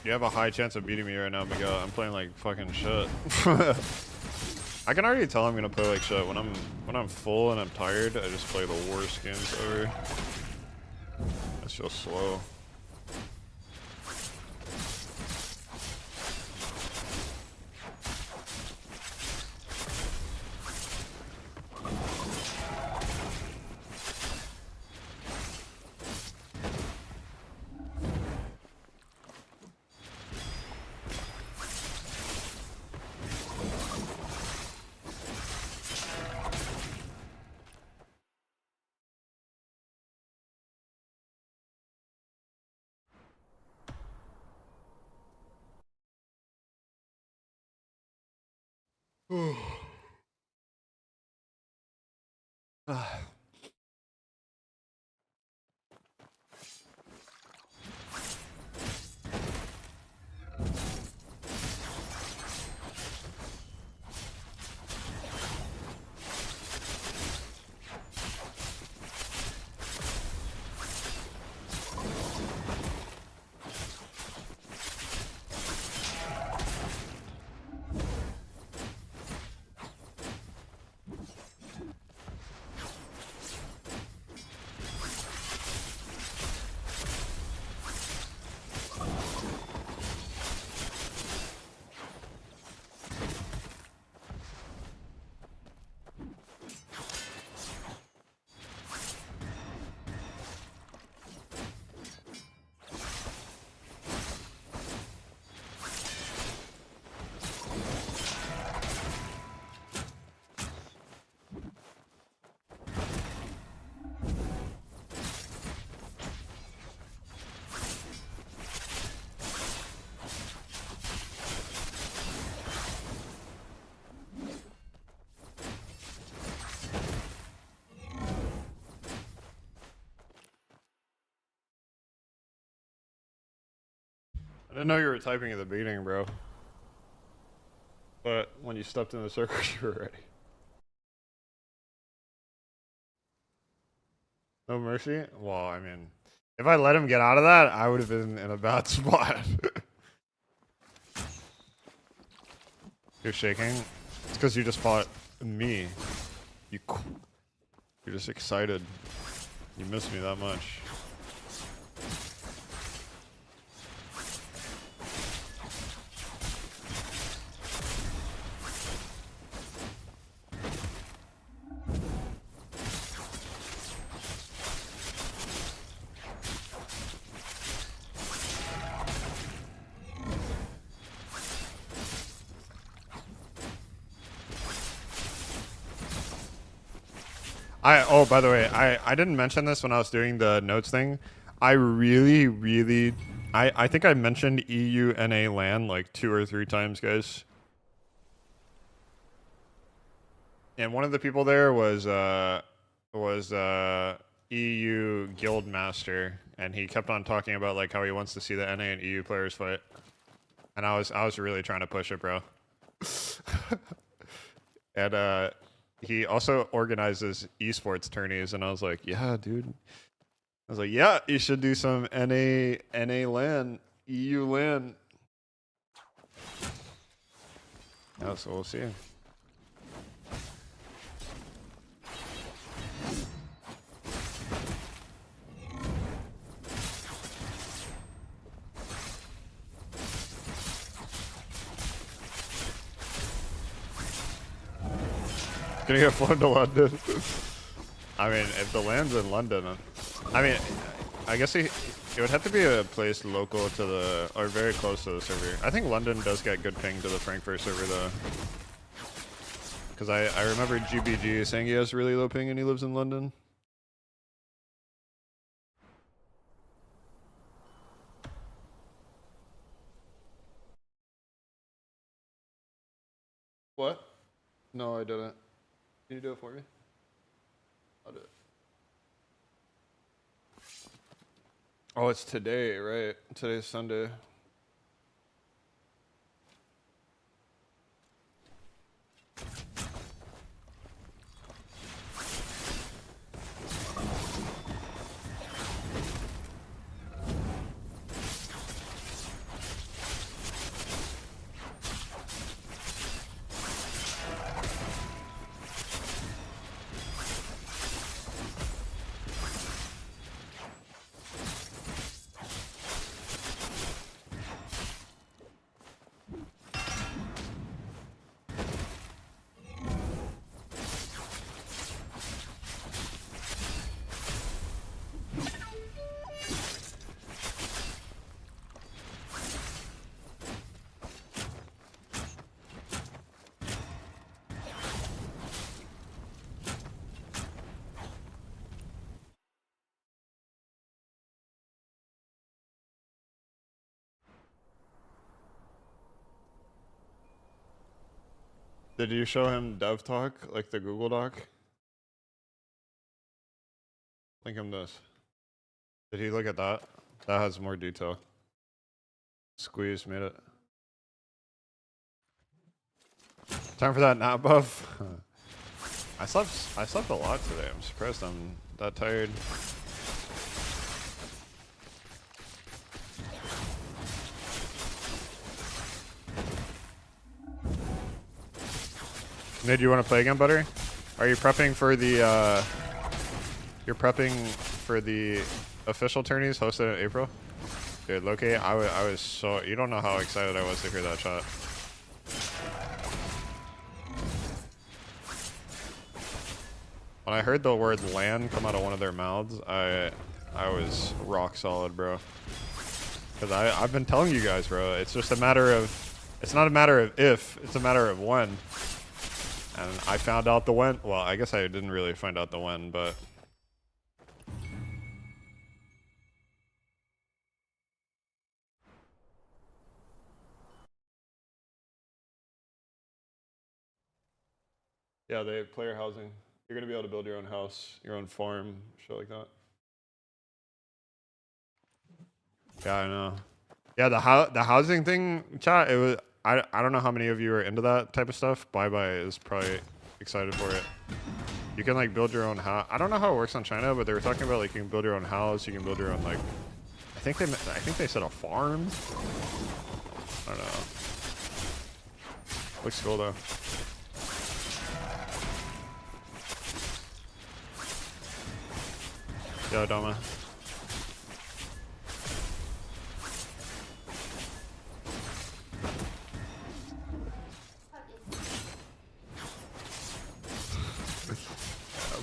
You have a high chance of beating me right now, Miguel. I'm playing like fucking shit. I can already tell I'm gonna play like shit. When I'm full and I'm tired, I just play the worst games ever. It's just slow. I didn't know you were typing at the beginning, bro. But when you stepped in the circle, you were ready. No mercy? Well, I mean, if I let him get out of that, I would have been in a bad spot. You're shaking? It's because you just fought me. You're just excited. You miss me that much. Oh, by the way, I didn't mention this when I was doing the notes thing. I really, I think I mentioned EU-NA LAN like 2 or 3 times, guys. And one of the people there was EU Guildmaster, and he kept on talking about like how he wants to see the NA and EU players fight. And I was really trying to push it, bro. And he also organizes esports tourneys, and I was like, yeah, dude. I was like, yeah, you should do some NA LAN, EU LAN. Yeah, so we'll see. Gonna get flown to London. I mean, if the land's in London, I mean, I guess it would have to be a place local to the, or very close to the server. I think London does get good ping to the Frankfurt server though. Because I remember GBG saying he has really low ping and he lives in London. What? No, I didn't. Can you do it for me? I'll do it. Oh, it's today, right? Today's Sunday. Did you show him devtalk, like the Google Doc? Link him this. Did he look at that? That has more detail. Squeeze made it. Time for that nap buff. I slept a lot today. I'm surprised I'm that tired. Nid, you want to play again, Butter? Are you prepping for the you're prepping for the official tourneys hosted in April? Dude, Loki, I was so, you don't know how excited I was to hear that shot. When I heard the word LAN come out of one of their mouths, I was rock solid, bro. Because I've been telling you guys, bro, it's just a matter of, it's not a matter of if, it's a matter of when. And I found out the when. Well, I guess I didn't really find out the when, but. Yeah, they have player housing. You're going to be able to build your own house, your own farm, shit like that. Yeah, I know. Yeah, the housing thing, chat, it was, I don't know how many of you are into that type of stuff. Bye Bye is probably excited for it. You can like build your own house. I don't know how it works on China, but they were talking about like you can build your own house, you can build your own like I think they said a farm. I don't know. Looks cool though. Yo, Doma.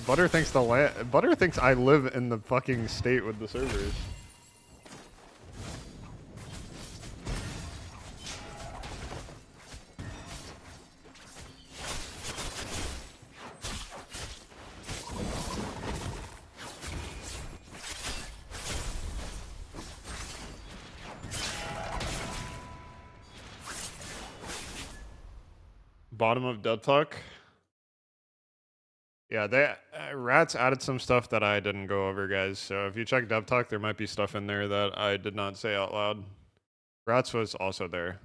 Butter thinks I live in the fucking state with the servers. Bottom of devtalk. Yeah, they Rats added some stuff that I didn't go over, guys. So if you check devtalk, there might be stuff in there that I did not say out loud. Rats was also there.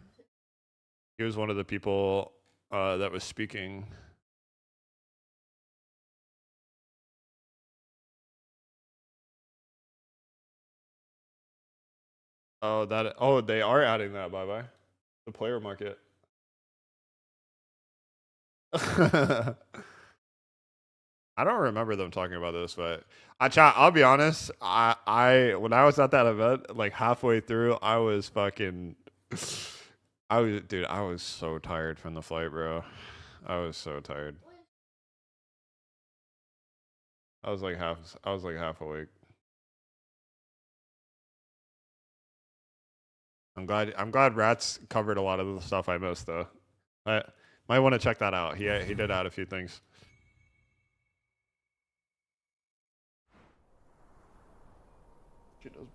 He was one of the people that was speaking. Oh, they are adding that. Bye bye. The player market. I don't remember them talking about this, but I'll be honest. When I was at that event, like halfway through, I was so tired from the flight, bro. I was so tired. I was like half awake. I'm glad Rats covered a lot of the stuff I missed though. I might want to check that out. He did add a few things. She does.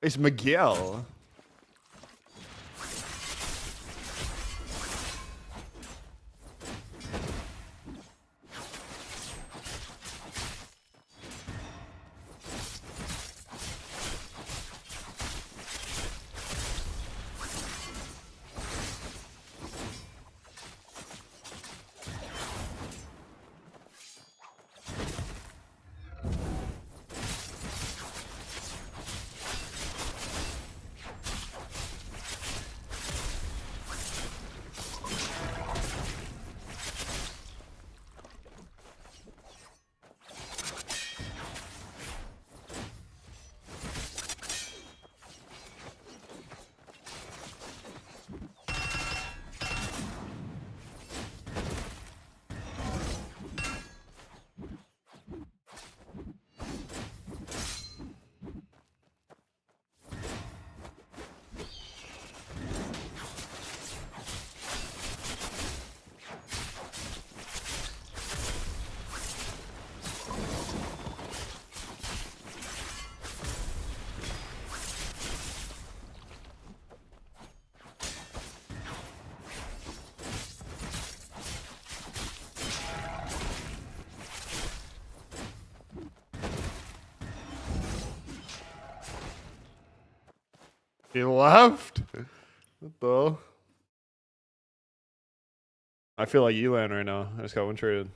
It's Miguel. He left? What the hell? I feel like Elan right now. I just got one traded.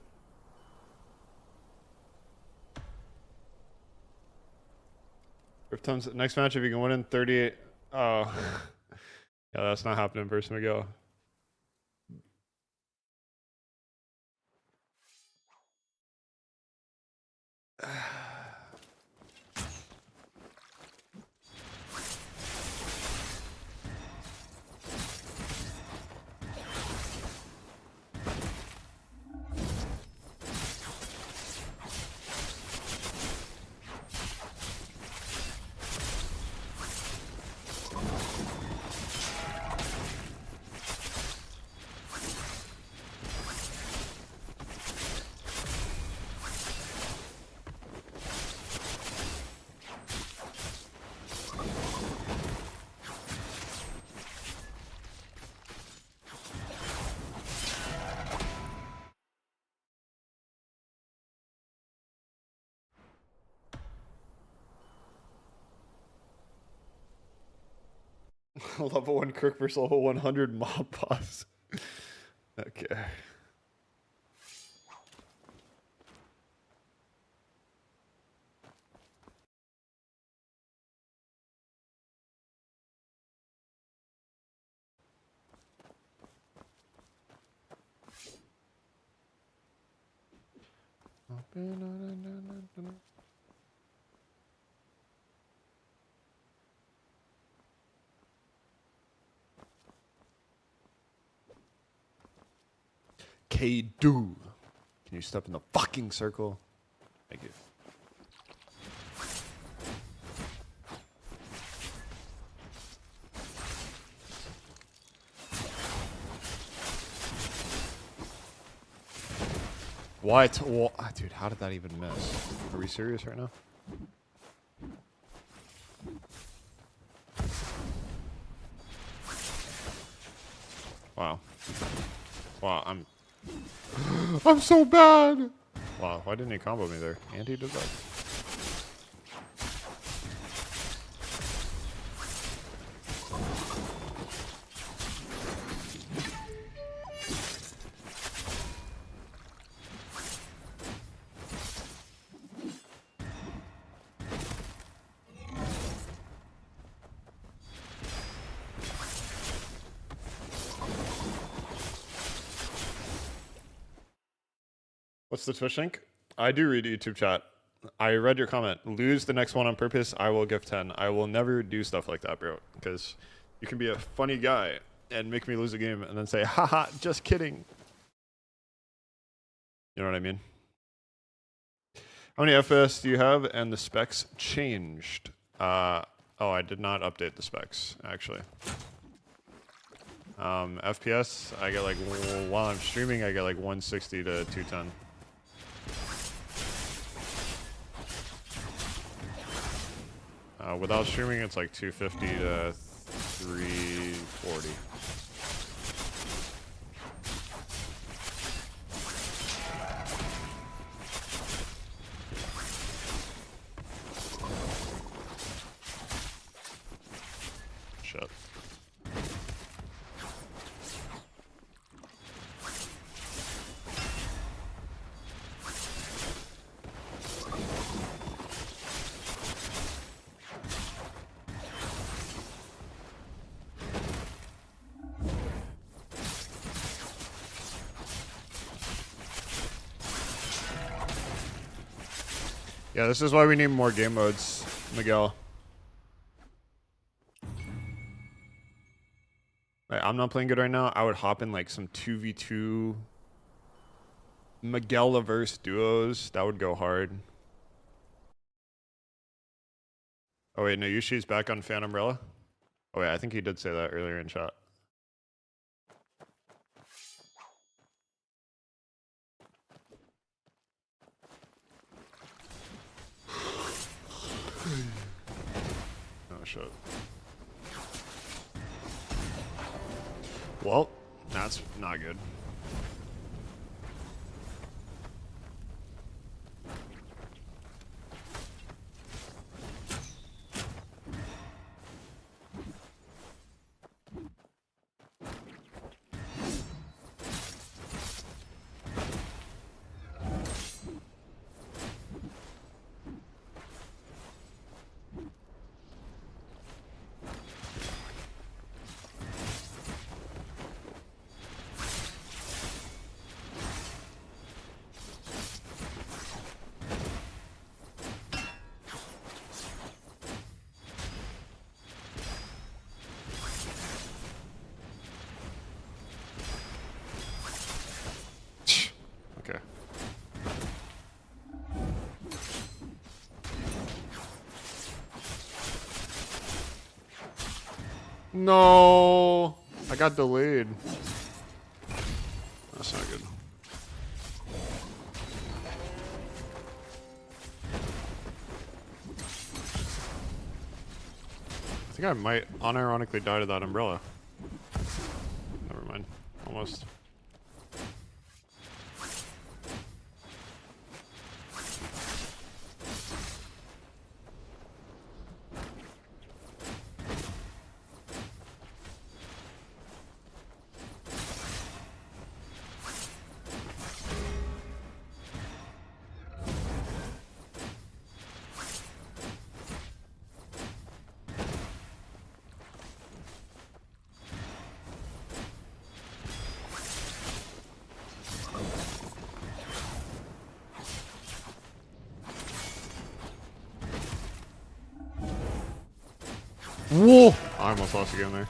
Times next match if you can win in 38. Oh. Yeah, that's not happening, person Miguel. Level 1 crook versus level 100 mob boss. Okay. K-Do. Can you step in the fucking circle? Thank you. What? Well, dude, how did that even miss? Are we serious right now? Wow. Wow, I'm so bad. Wow, why didn't he combo me there? And he did that. What's the Twitch link? I do read YouTube chat. I read your comment. Lose the next one on purpose, I will give 10. I will never do stuff like that, bro. Because you can be a funny guy and make me lose a game and then say, haha, just kidding. You know what I mean? How many FPS do you have and the specs changed? Oh, I did not update the specs, actually. FPS, I get like, while I'm streaming, I get like 160 to 210. Without streaming, it's like 250 to 340. Shit. Yeah, this is why we need more game modes, Miguel. Like, I'm not playing good right now. I would hop in like some 2v2 Miguel Averse duos. That would go hard. Oh wait, no, Yushi's back on Fan Umbrella? Oh wait, I think he did say that earlier in chat. Oh shit. Well, that's not good. No, I got delayed. That's not good. I think I might unironically die to that umbrella. Never mind. Almost. Whoa! I almost lost again there.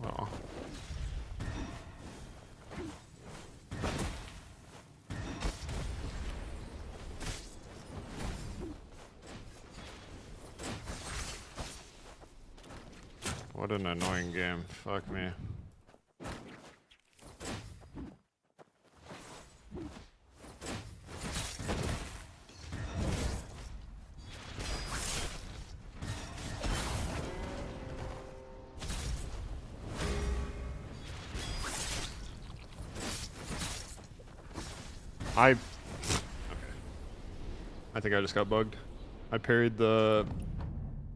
Oh. What an annoying game. Fuck me. Okay. I think I just got bugged. I parried the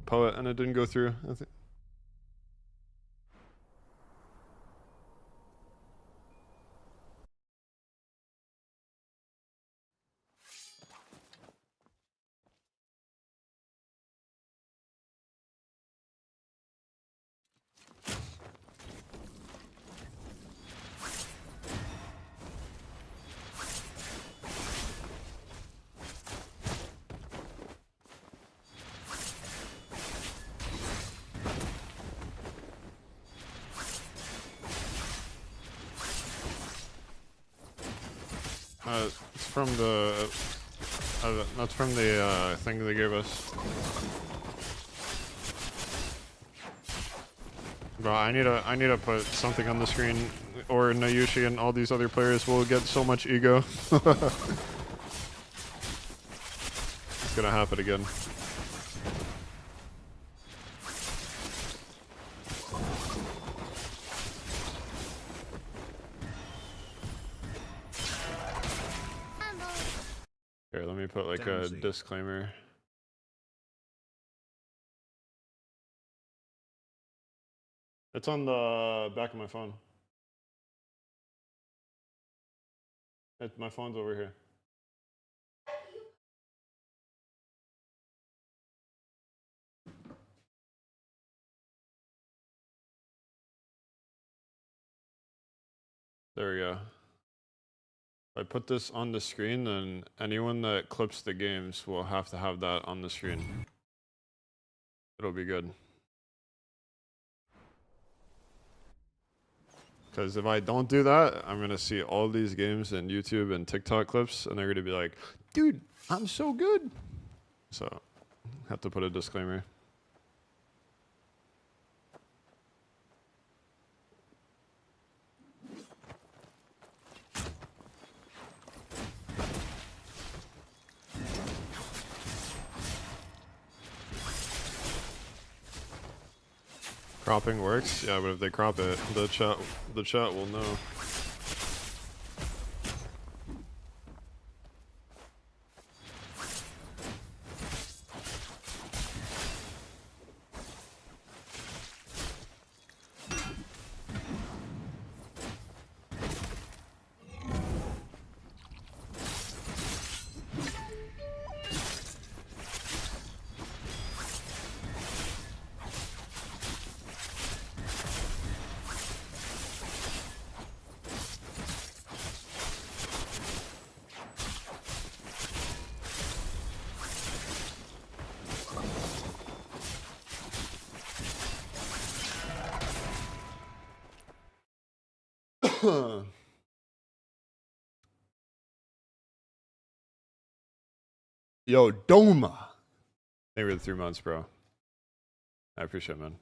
poet and it didn't go through. I think. It's from the. That's from the thing they gave us. Bro, I need to put something on the screen, or Nayushi and all these other players will get so much ego. It's gonna happen again. Here, let me put like a disclaimer. It's on the back of my phone. My phone's over here. There we go. If I put this on the screen, then anyone that clips the games will have to have that on the screen. It'll be good. Because if I don't do that, I'm going to see all these games in YouTube and TikTok clips, and they're going to be like, dude, I'm so good. So, have to put a disclaimer. Cropping works? Yeah, but if they crop it, the chat will know. Yo, Doma. Thank you for the 3 months, bro. I appreciate it, man.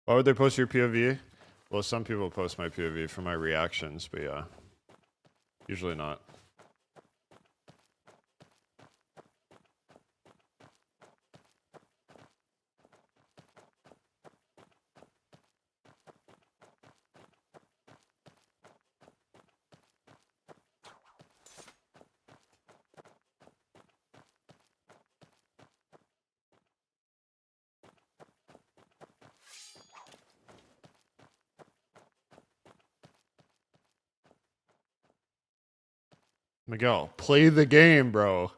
Why would they post your POV? Well, some people post my POV for my reactions, but yeah. Usually not. Miguel, play the game, bro.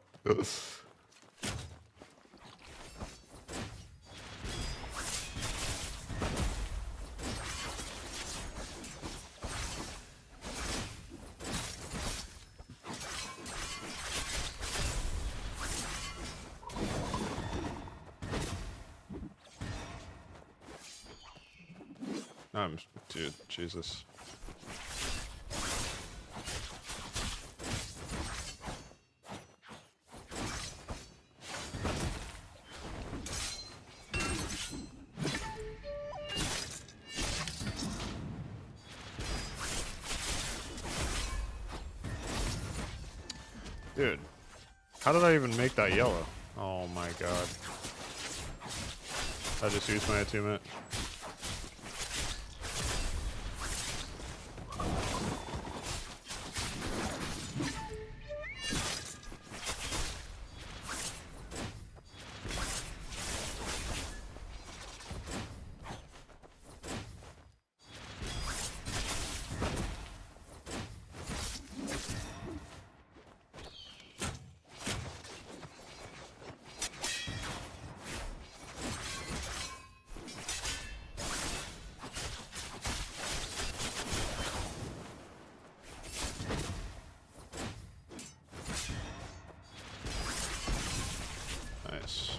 Dude, Jesus. Dude, how did I even make that yellow? Oh my god. I just used my attunement. Nice.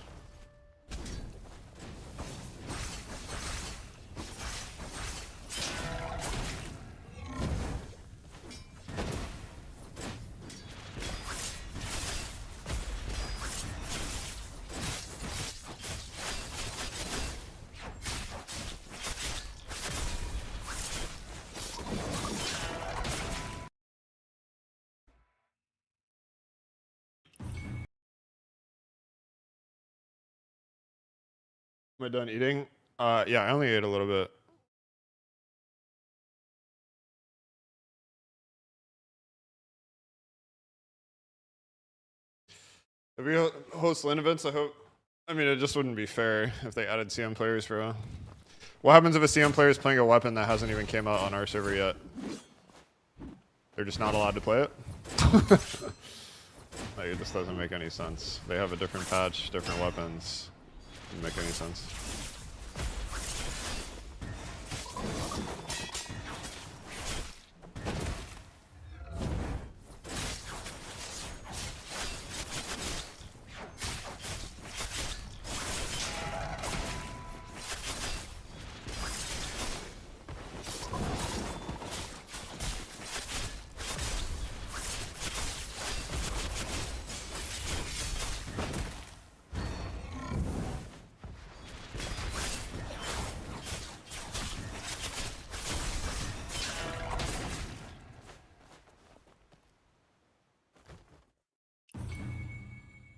Am I done eating? Yeah, I only ate a little bit. If we host LAN events, I hope. I mean, it just wouldn't be fair if they added CM players, bro. What happens if a CM player is playing a weapon that hasn't even came out on our server yet? They're just not allowed to play it? Like, it just doesn't make any sense. They have a different patch, different weapons. Doesn't make any sense.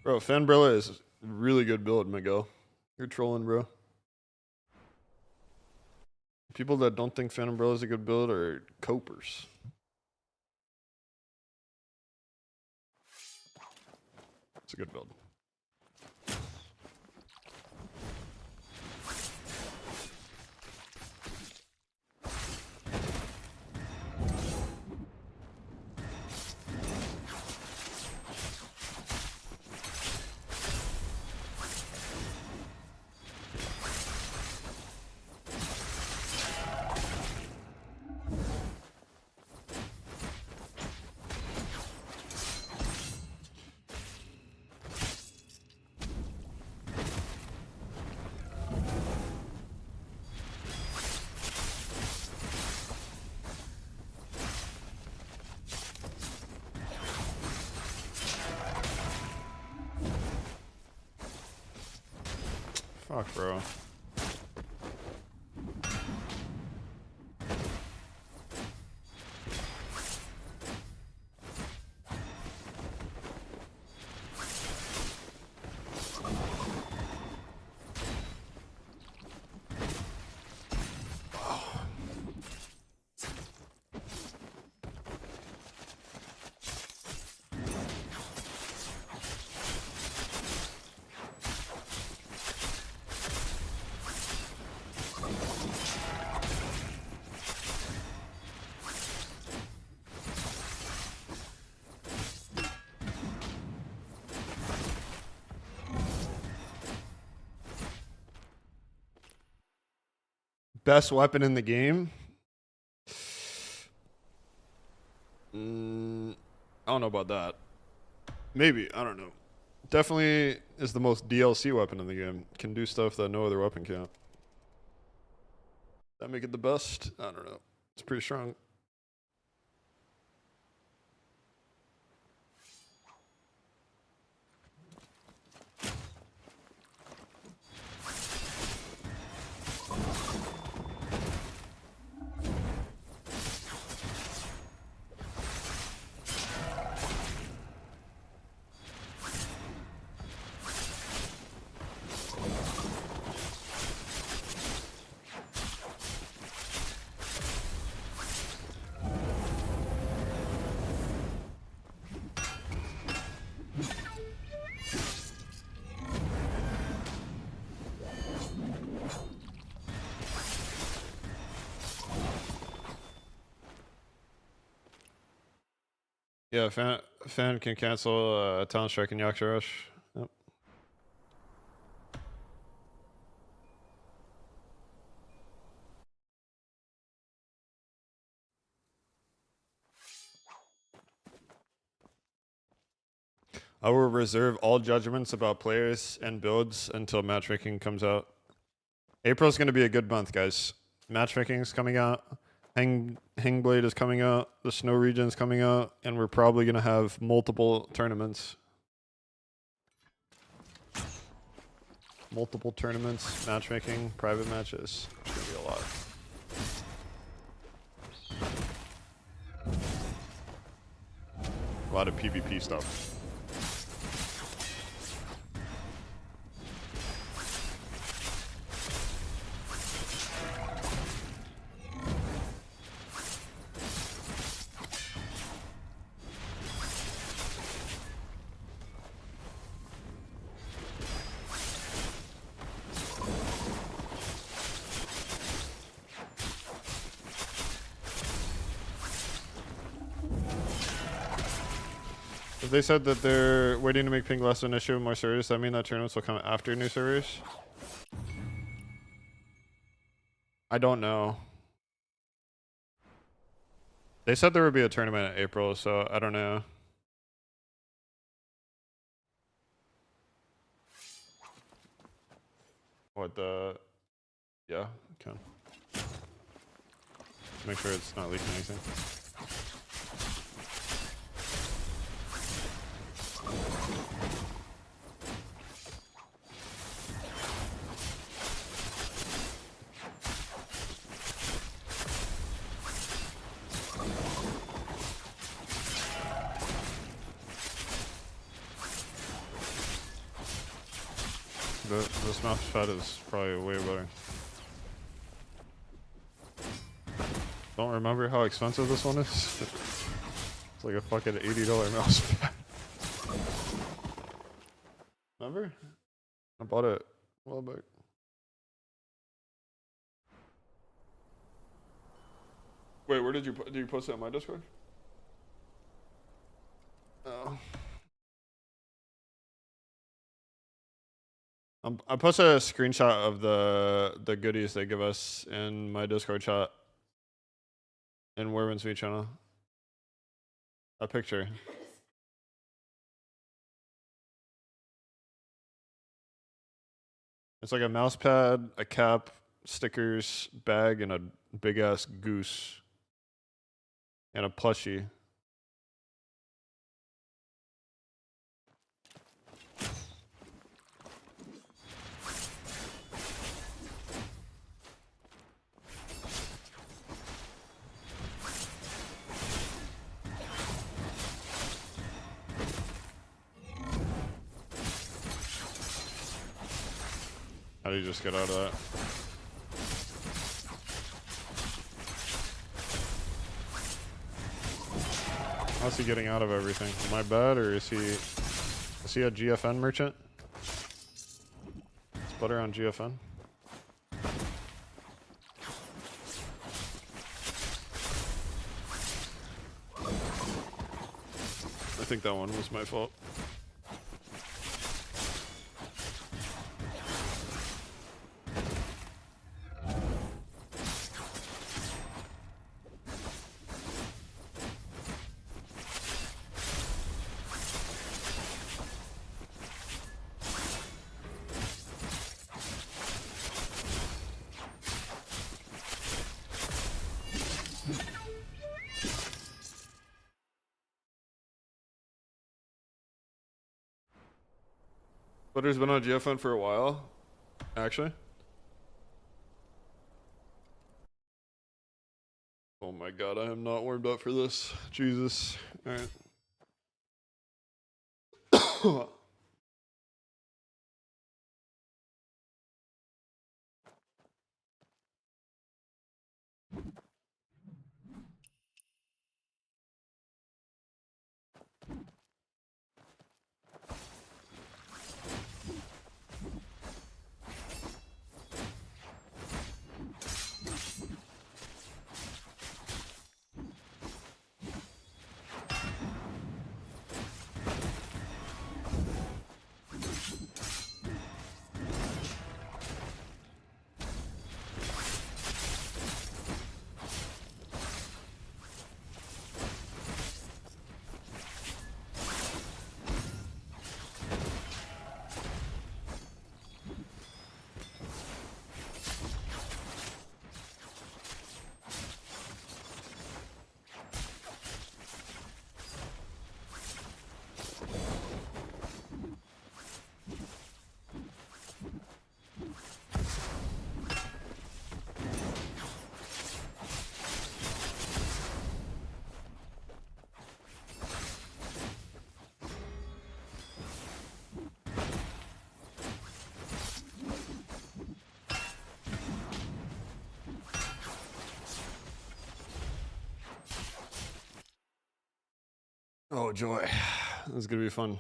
Bro, Fanbrilla is a really good build, Miguel. You're trolling, bro. People that don't think Fan Umbrella is a good build are copers. It's a good build. Fuck, bro. Best weapon in the game? I don't know about that. Maybe, I don't know. Definitely is the most DLC weapon in the game. Can do stuff that no other weapon can. That make it the best? I don't know. It's pretty strong. Yeah, fan can cancel Talent Strike and Yaksha Rush. Yep. I will reserve all judgments about players and builds until matchmaking comes out. April's going to be a good month, guys. Matchmaking's coming out. Hangblade is coming out. The Snow Region is coming out. And we're probably going to have multiple tournaments. Multiple tournaments, matchmaking, private matches. There's going to be a lot. A lot of PvP stuff. If they said that they're waiting to make ping less of an issue with more servers, does that mean that tournaments will come after new servers? I don't know. They said there would be a tournament in April, so I don't know. What the... Yeah, okay. Make sure it's not leaking anything. This mouse pad is probably way better. Don't remember how expensive this one is? It's like a fucking $80 mouse pad. Remember? I bought it a while back. Wait, where did you post it on my Discord? Oh. I posted a screenshot of the goodies they give us in my Discord chat in Werwin's V channel. A picture. It's like a mouse pad, a cap, stickers, bag, and a big ass goose. And a plushie. How do you just get out of that? How's he getting out of everything? Am I bad, or is he a GFN merchant? Is Butter on GFN? I think that one was my fault. Butter's been on GFN for a while, actually. Oh my god, I am not warmed up for this. Jesus. Alright. Oh joy. This is gonna be fun.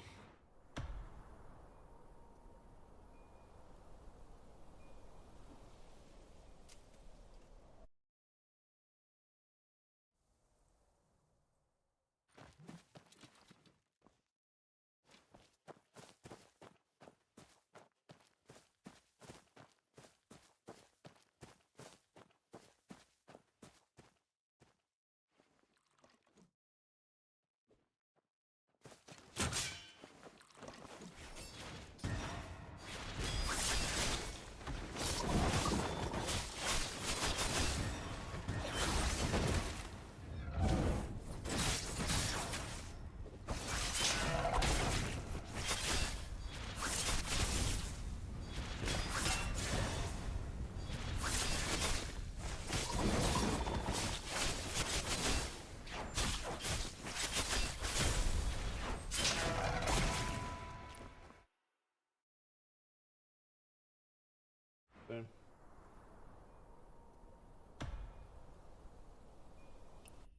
Same.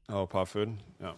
Oh, pop food? Yeah.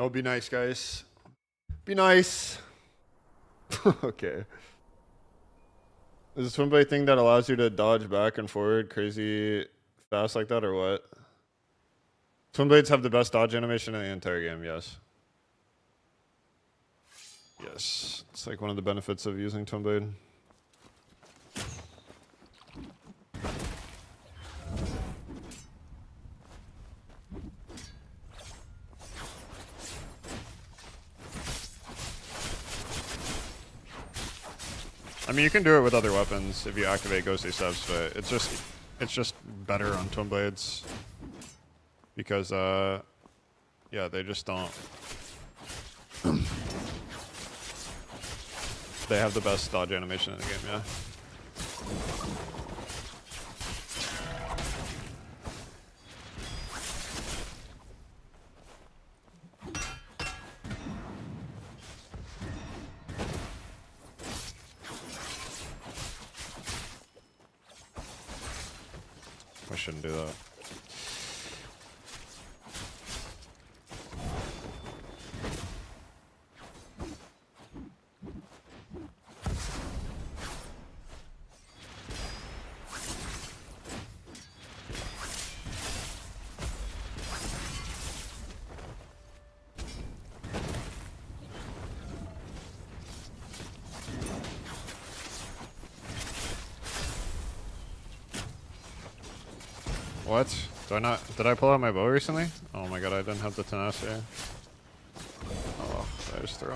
Oh, be nice, guys. Be nice. Okay. Is this one blade thing that allows you to dodge back and forward crazy fast like that, or what? Twin blades have the best dodge animation in the entire game, yes. Yes, it's like one of the benefits of using twin blade. I mean, you can do it with other weapons if you activate ghostly steps, but it's just better on twin blades because yeah, they just don't. They have the best dodge animation in the game, yeah. I shouldn't do that. What? Did I pull out my bow recently? Oh my god, I didn't have the tenacity. Oh, I just throw.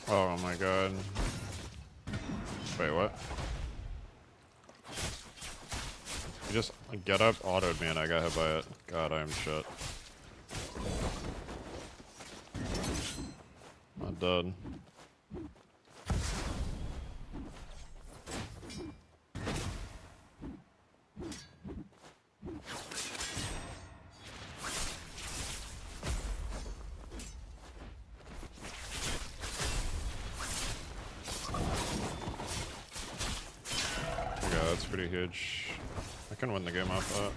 Oh my god. Wait, what? You just get up, autoed me, and I got hit by it. God, I am shit. I'm dead. Yeah, that's pretty huge. I can win the game off that.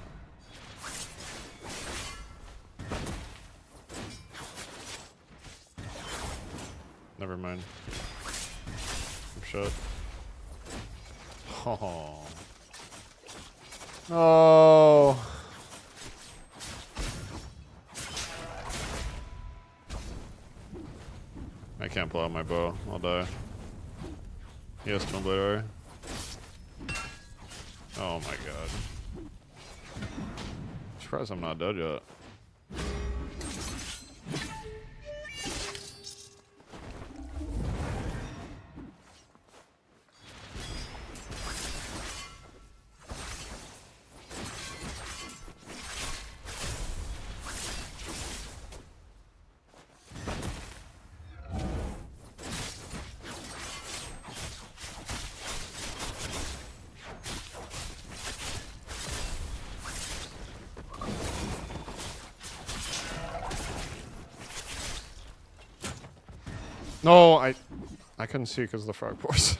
Never mind. I'm shut. Oh. No. I can't pull out my bow. I'll die. He has twin blade arrow. Oh my god. Surprised I'm not dead yet. No, I couldn't see because of the frog pores.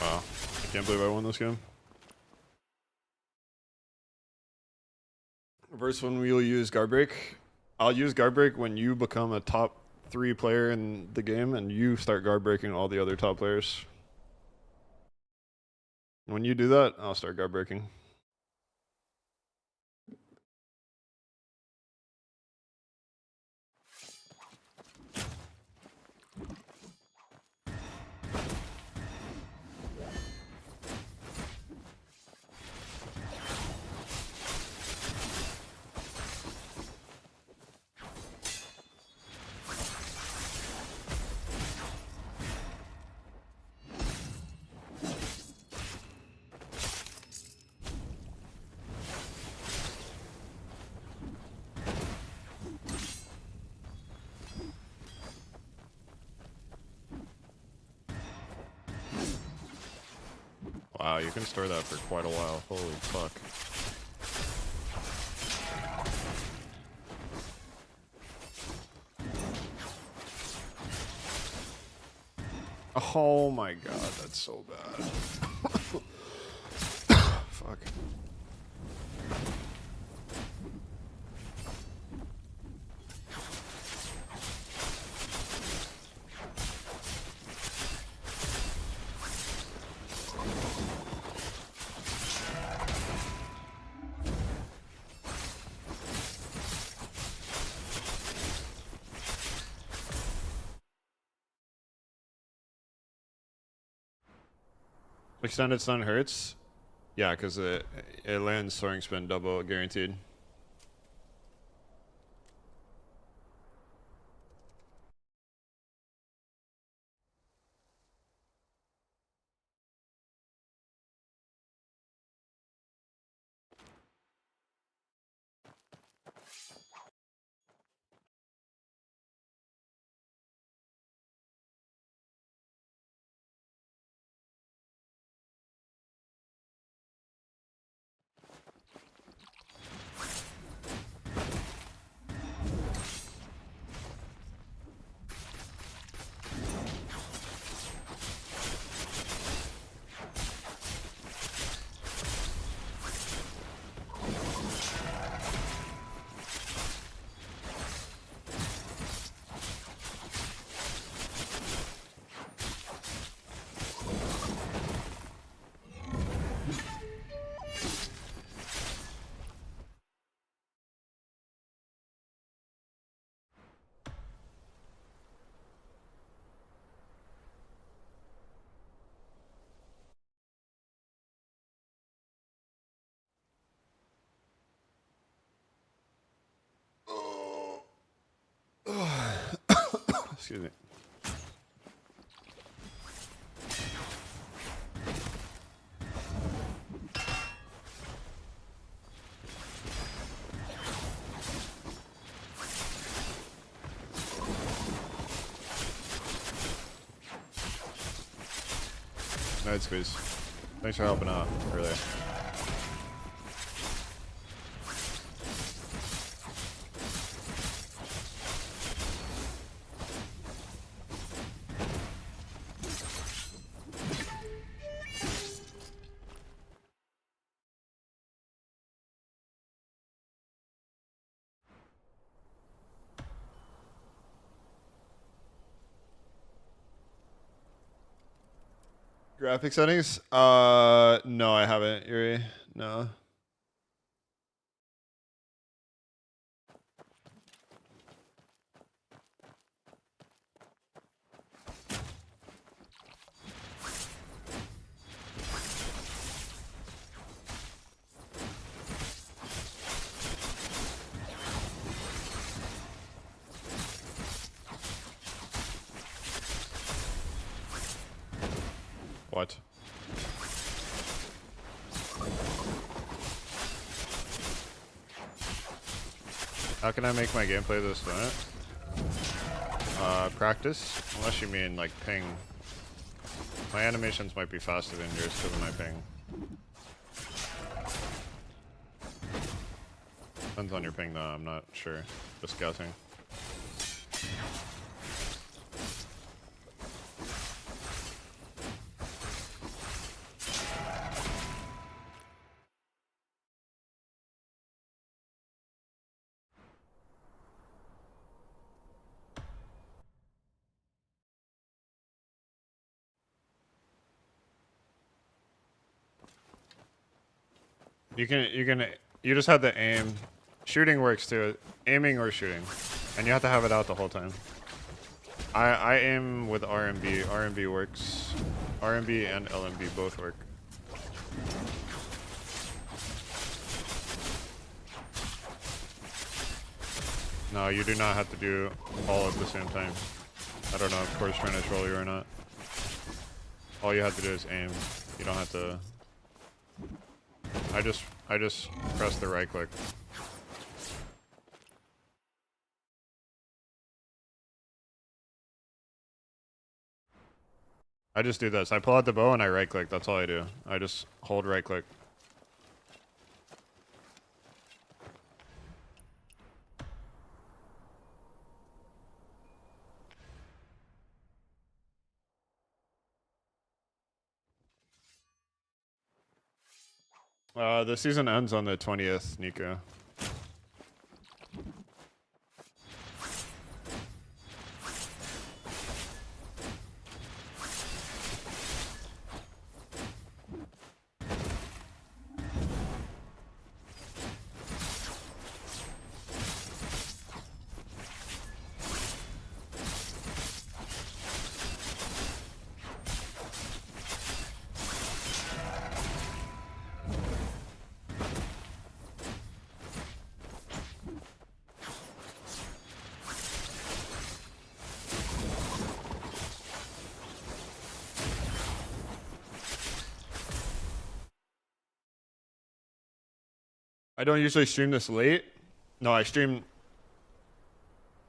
Wow, I can't believe I won this game. Verse when we'll use guard break. I'll use guard break when you become a top 3 player in the game and you start guard breaking all the other top players. When you do that, I'll start guard breaking. Wow, you can store that for quite a while. Holy fuck. Oh my god, that's so bad. Fuck. Extended stun hurts? Yeah, because it lands soaring spin double guaranteed. Excuse me. Nice squeeze. Thanks for helping out earlier. Graphic settings? No, I haven't, Yuri. No. What? How can I make my gameplay this fluent? Practice? Unless you mean like ping. My animations might be faster than yours because of my ping. Depends on your ping though, I'm not sure. Just guessing. You just have to aim. Shooting works too. Aiming or shooting. And you have to have it out the whole time. I aim with RMB. RMB works. RMB and LMB both work. No, you do not have to do all at the same time. I don't know if Core's trying to troll you or not. All you have to do is aim. You don't have to... I just press the right click. I just do this. I pull out the bow and I right click. That's all I do. I just hold right click. The season ends on the 20th, Nico. I don't usually stream this late. No, I stream.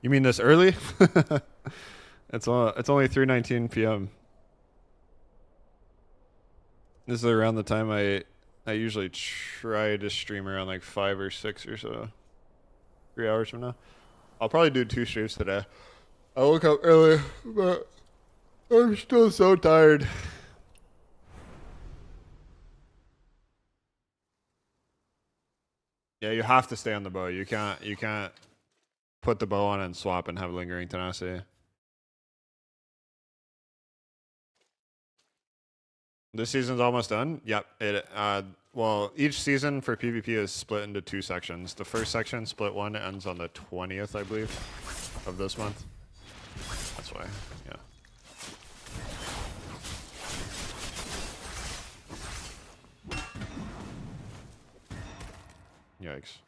You mean this early? It's only 3:19 p.m. This is around the time I usually try to stream around like 5 or 6 or so. 3 hours from now. I'll probably do 2 streams today. I woke up early, but I'm still so tired. Yeah, you have to stay on the bow. You can't put the bow on and swap and have lingering tenacity. This season's almost done. Yep. Well, each season for PvP is split into 2 sections. The first section, split 1, ends on the 20th, I believe, of this month. That's why. Yeah. Yikes.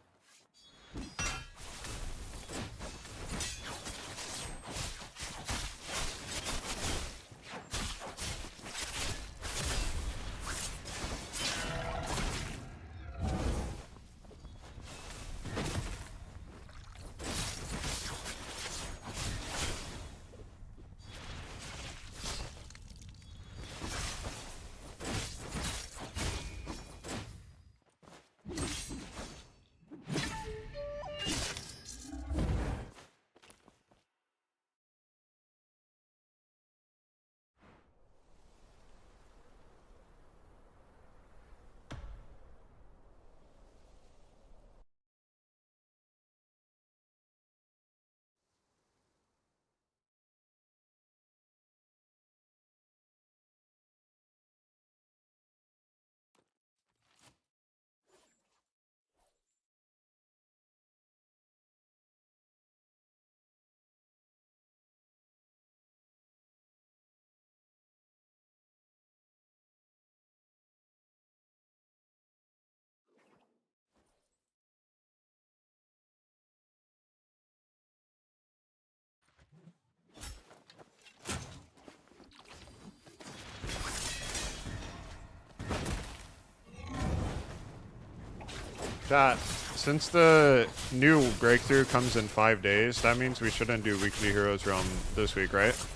Chat, since the new breakthrough comes in 5 days, that means we shouldn't do Weekly Heroes Realm this week, right? Is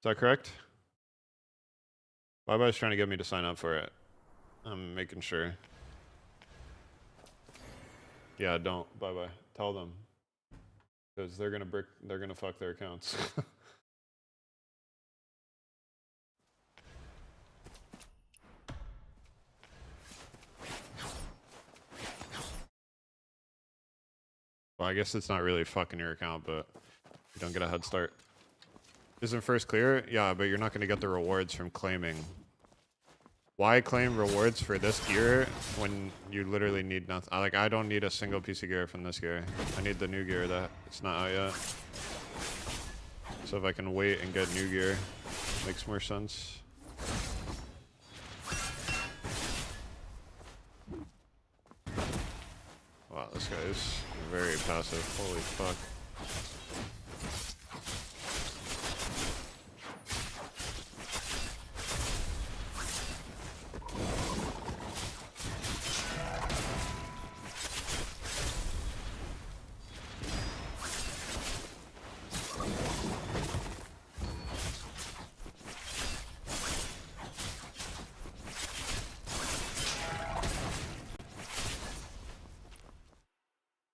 that correct? Bye-bye's trying to get me to sign up for it. I'm making sure. Yeah, don't. Bye-bye. Tell them. Because they're gonna fuck their accounts. Well, I guess it's not really fucking your account, but you don't get a head start. Isn't first clear? Yeah, but you're not going to get the rewards from claiming. Why claim rewards for this gear when you literally need nothing? Like, I don't need a single piece of gear from this gear. I need the new gear that it's not out yet. So if I can wait and get new gear, makes more sense. Wow, this guy is very passive. Holy fuck.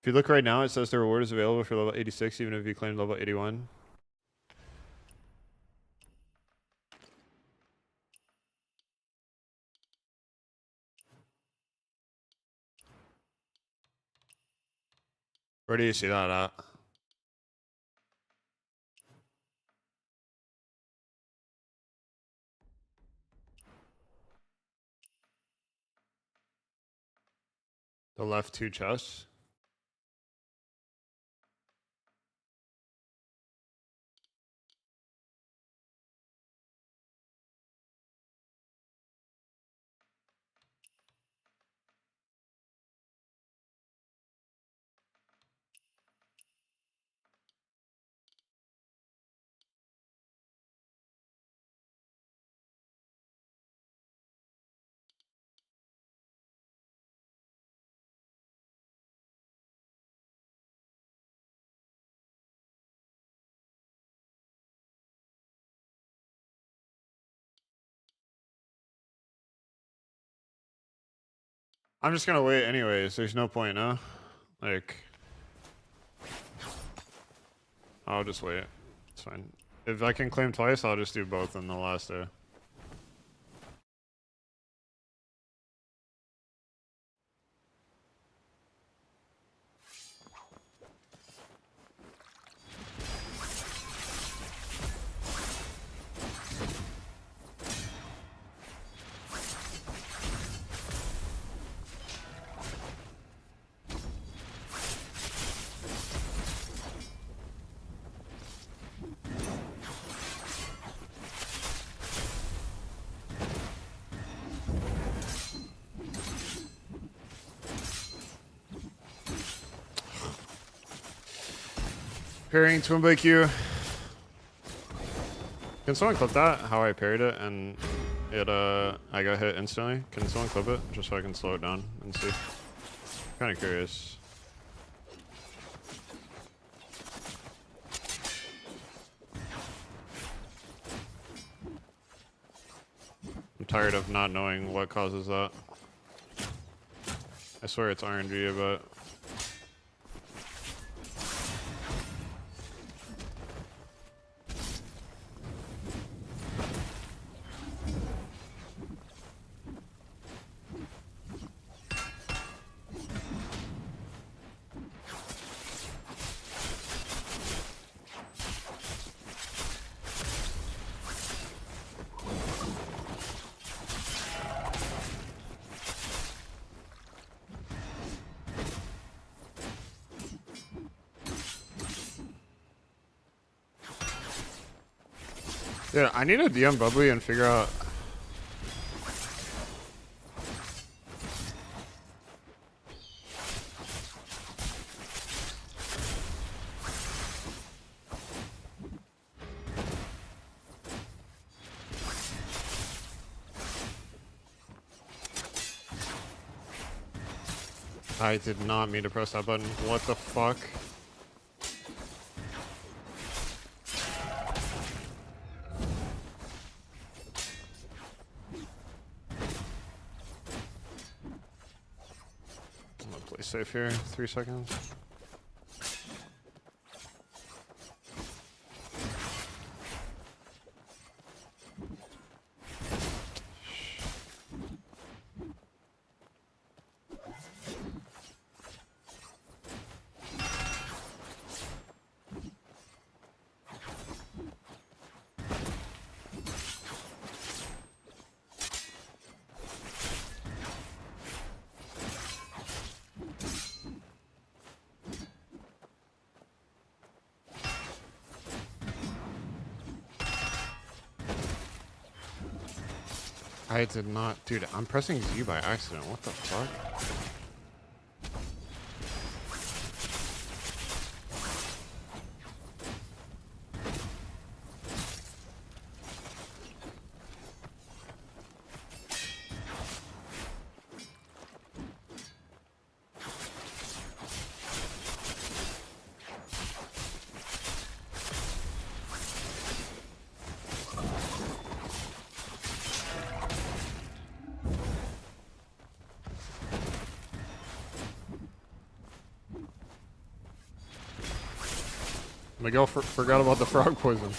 If you look right now, it says the reward is available for level 86, even if you claim level 81. Where do you see that at? The left 2 chests. I'm just gonna wait anyways. There's no point, no? Like, I'll just wait. It's fine. If I can claim twice, I'll just do both in the last day. Parrying twin blade Q. Can someone clip that? How I parried it and it I got hit instantly. Can someone clip it just so I can slow it down and see? Kind of curious. I'm tired of not knowing what causes that. I swear it's RNG, but yeah, I need to DM Bubbly and figure out. I did not mean to press that button. What the fuck? I'm gonna play safe here. 3 seconds. I did not, dude. I'm pressing Z by accident. What the fuck? Miguel forgot about the frog poison. I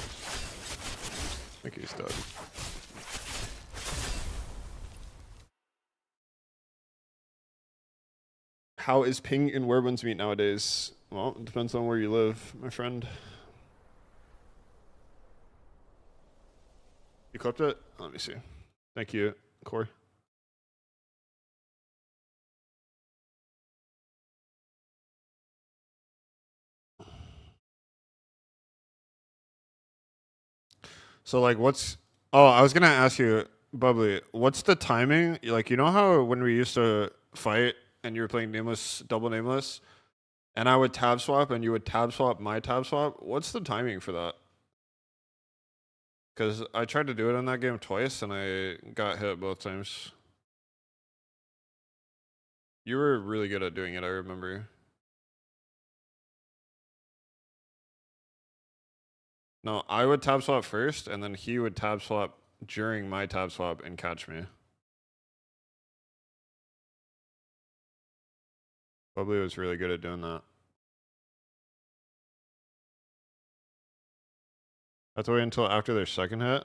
think he's dead. How is ping in Werben's meat nowadays? Well, it depends on where you live, my friend. You clipped it? Let me see. Thank you, Corey. So like what's I was gonna ask you, Bubbly, what's the timing? Like, you know how when we used to fight and you were playing nameless, double nameless, and I would tab swap and you would tab swap my tab swap, what's the timing for that? Because I tried to do it in that game twice and I got hit both times. You were really good at doing it, I remember. No, I would tab swap first, and then he would tab swap during my tab swap and catch me. Bubbly was really good at doing that. I have to wait until after their second hit?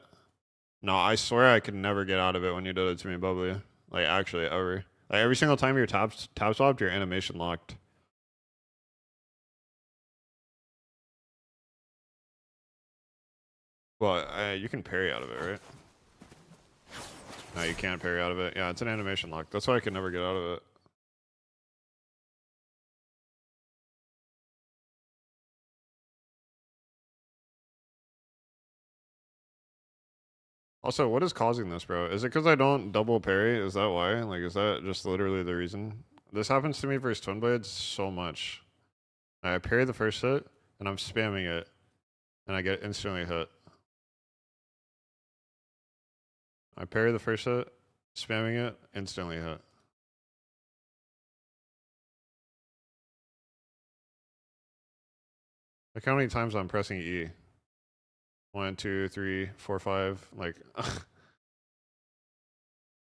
No, I swear I could never get out of it when you did it to me, Bubbly. Like, actually, ever. Like, every single time you're tab swapped, your animation locked. Well, you can parry out of it, right? No, you can't parry out of it. Yeah, it's an animation lock. That's why I could never get out of it. Also, what is causing this, bro? Is it because I don't double parry? Is that why? Like, is that just literally the reason? This happens to me versus Twin Blades so much. I parry the first hit, and I'm spamming it, and I get instantly hit. I parry the first hit, spamming it, instantly hit. Look how many times I'm pressing E. 1, 2, 3, 4, 5. Like,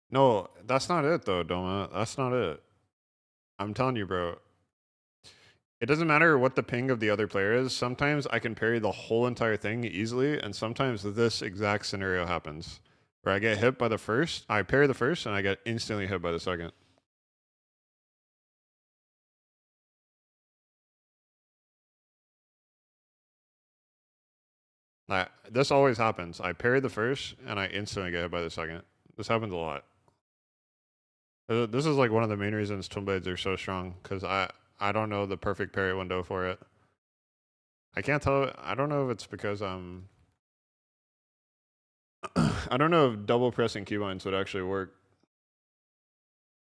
no, that's not it though, Doma. That's not it. I'm telling you, bro. It doesn't matter what the ping of the other player is. Sometimes I can parry the whole entire thing easily, and sometimes this exact scenario happens. Where I get hit by the first, I parry the first, and I get instantly hit by the second. This always happens. I parry the first, and I instantly get hit by the second. This happens a lot. This is like one of the main reasons Twin Blades are so strong, because I don't know the perfect parry window for it. I can't tell. I don't know if it's because I don't know if double pressing keybinds would actually work.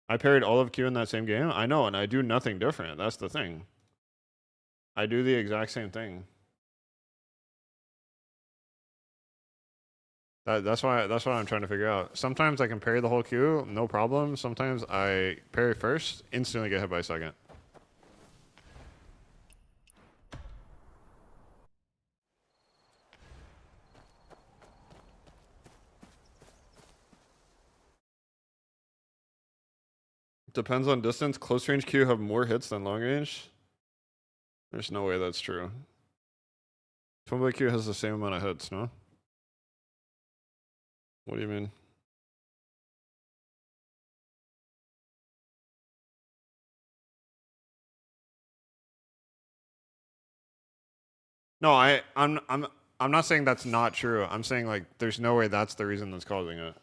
I parried all of Q in that same game. I know, and I do nothing different. That's the thing. I do the exact same thing. That's why I'm trying to figure out. Sometimes I can parry the whole Q, no problem. Sometimes I parry first, instantly get hit by second. Depends on distance. Close range Q have more hits than long range. There's no way that's true. Twin Blade Q has the same amount of hits, no? What do you mean? No, I'm not saying that's not true. I'm saying like there's no way that's the reason that's causing it.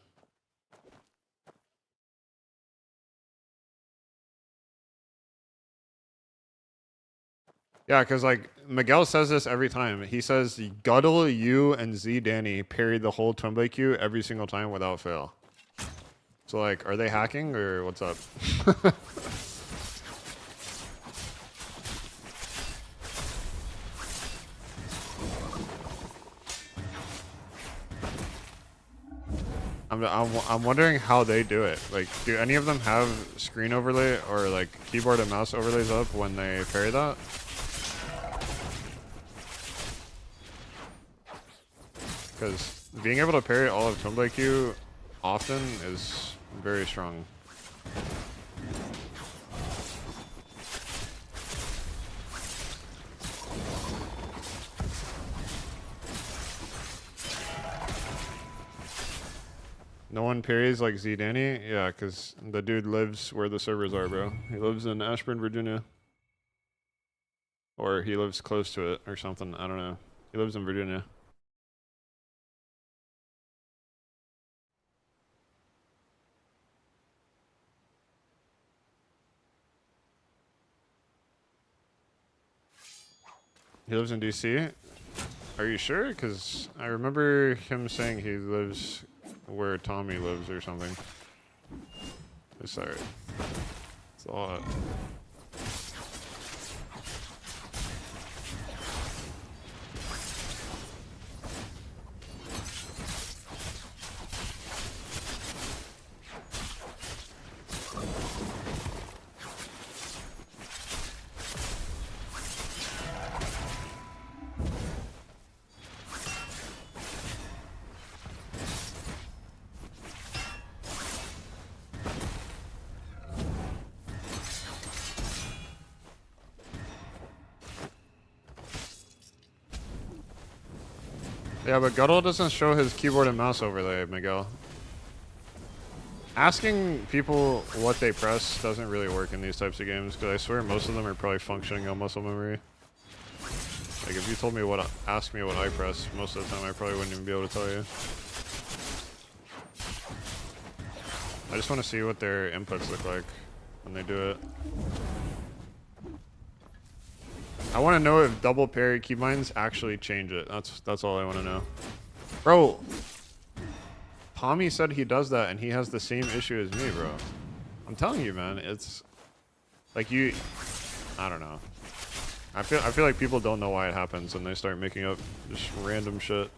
Yeah, because like Miguel says this every time. He says Guddle, you, and Z Danny parried the whole Twin Blade Q every single time without fail. So like, are they hacking or what's up? I'm wondering how they do it. Like, do any of them have screen overlay or like keyboard and mouse overlays up when they parry that? Because being able to parry all of Twin Blade Q often is very strong. No one parries like Z Danny? Yeah, because the dude lives where the servers are, bro. He lives in Ashburn, Virginia. Or he lives close to it or something. I don't know. He lives in Virginia. He lives in DC? Are you sure? Because I remember him saying he lives where Tommy lives or something. Sorry. It's a lot. Yeah, but Guddle doesn't show his keyboard and mouse overlay, Miguel. Asking people what they press doesn't really work in these types of games, because I swear most of them are probably functioning on muscle memory. Like, if you told me what, ask me what I press, most of the time I probably wouldn't even be able to tell you. I just want to see what their inputs look like when they do it. I want to know if double parry keybinds actually change it. That's all I want to know. Bro, Tommy said he does that and he has the same issue as me, bro. I'm telling you, man. It's like you, I don't know. I feel like people don't know why it happens and they start making up just random shit.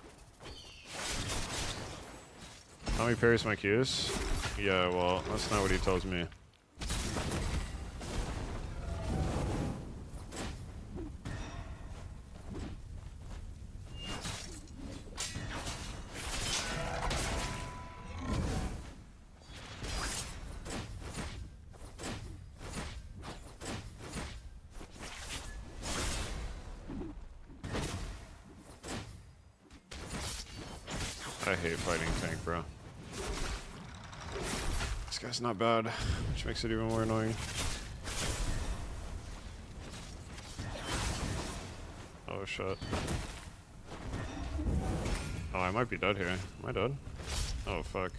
Tommy parries my cues? Yeah, well, that's not what he tells me. I hate fighting tank, bro. This guy's not bad, which makes it even more annoying. Oh shit. Oh, I might be dead here. Am I dead? Oh fuck.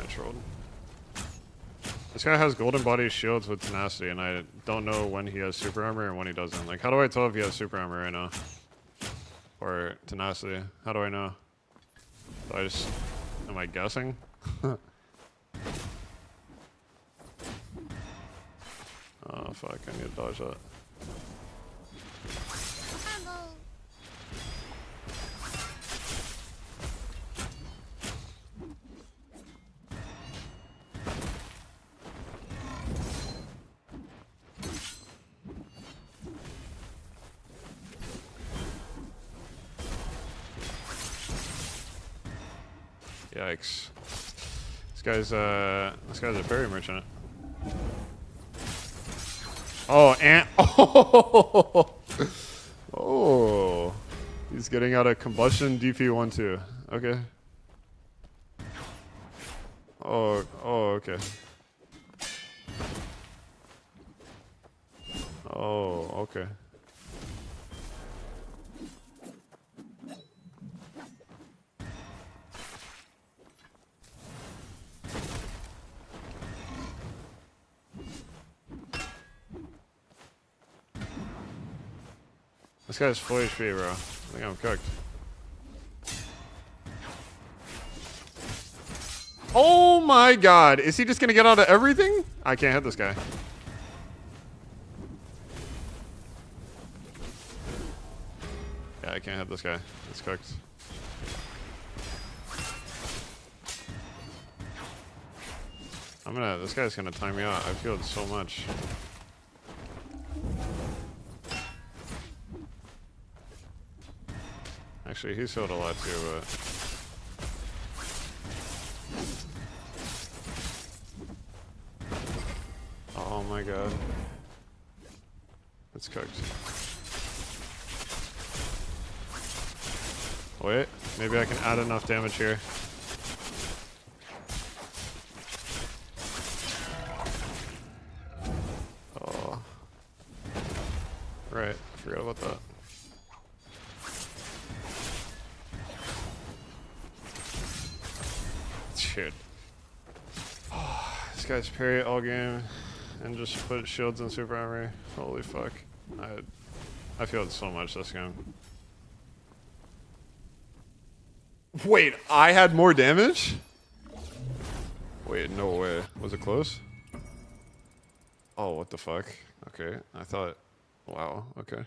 I trolled. This guy has golden body shields with tenacity, and I don't know when he has super armor and when he doesn't. Like, how do I tell if he has super armor right now? Or tenacity? How do I know? Am I guessing? Oh fuck, I need to dodge that. Yikes. This guy's a berry merchant. Oh, and oh, oh, he's getting out of combustion DP12. Okay. Oh, okay. Oh, okay. This guy's full HP, bro. I think I'm cooked. Oh my god! Is he just gonna get out of everything? I can't hit this guy. Yeah, I can't hit this guy. It's cooked. This guy's gonna time me out. I've healed so much. Actually, he's healed a lot too, but... Oh my god. It's cooked. Wait, maybe I can add enough damage here. Right, forgot about that. Shit. This guy's parry all game and just put shields in super armor. Holy fuck. I feel it so much this game. Wait, I had more damage? Wait, no way. Was it close? Oh, what the fuck? Okay, I thought... Wow, okay.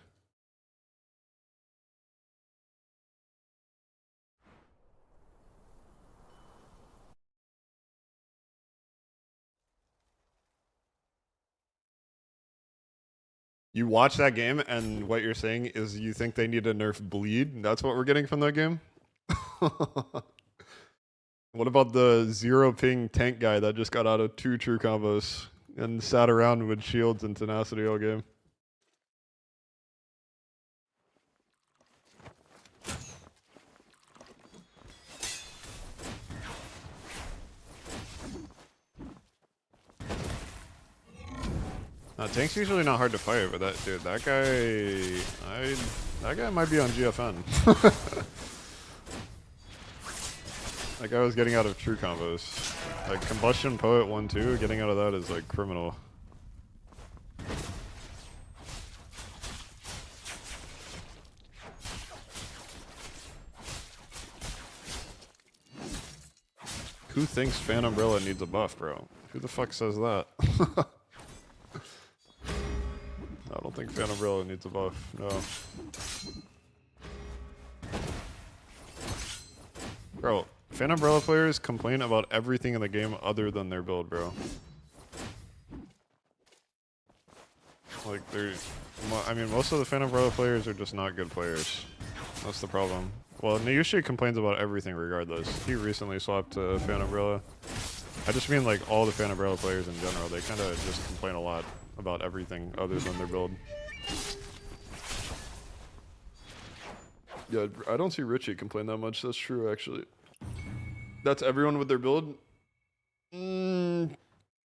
You watch that game and what you're saying is you think they need to nerf bleed? That's what we're getting from that game? What about the 0 ping tank guy that just got out of 2 true combos and sat around with shields and tenacity all game? Tank's usually not hard to fight, but that dude, that guy might be on GFN. That guy was getting out of true combos. Like Combustion Poet 1-2, getting out of that is like criminal. Who thinks Fan Umbrella needs a buff, bro? Who the fuck says that? I don't think Fan Umbrella needs a buff, no. Bro, Fan Umbrella players complain about everything in the game other than their build, bro. Like, I mean, most of the Fan Umbrella players are just not good players. That's the problem. Well, Nayushi complains about everything regardless. He recently swapped to Fan Umbrella. I just mean, like, all the Fan Umbrella players in general, they kind of just complain a lot about everything other than their build. Yeah, I don't see Richie complain that much. That's true, actually. That's everyone with their build?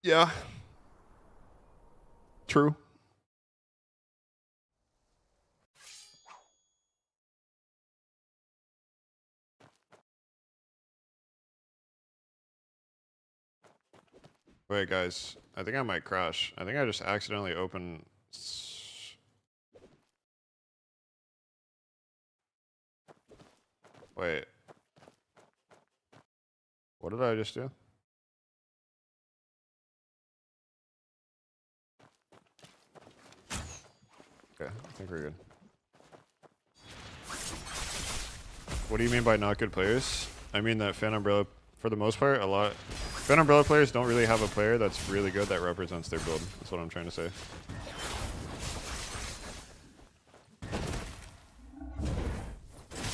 Yeah. True. Wait, guys. I think I might crash. I think I just accidentally opened... Wait. What did I just do? Okay, I think we're good. What do you mean by not good players? I mean that Fan Umbrella, for the most part, Fan Umbrella players don't really have a player that's really good that represents their build. That's what I'm trying to say.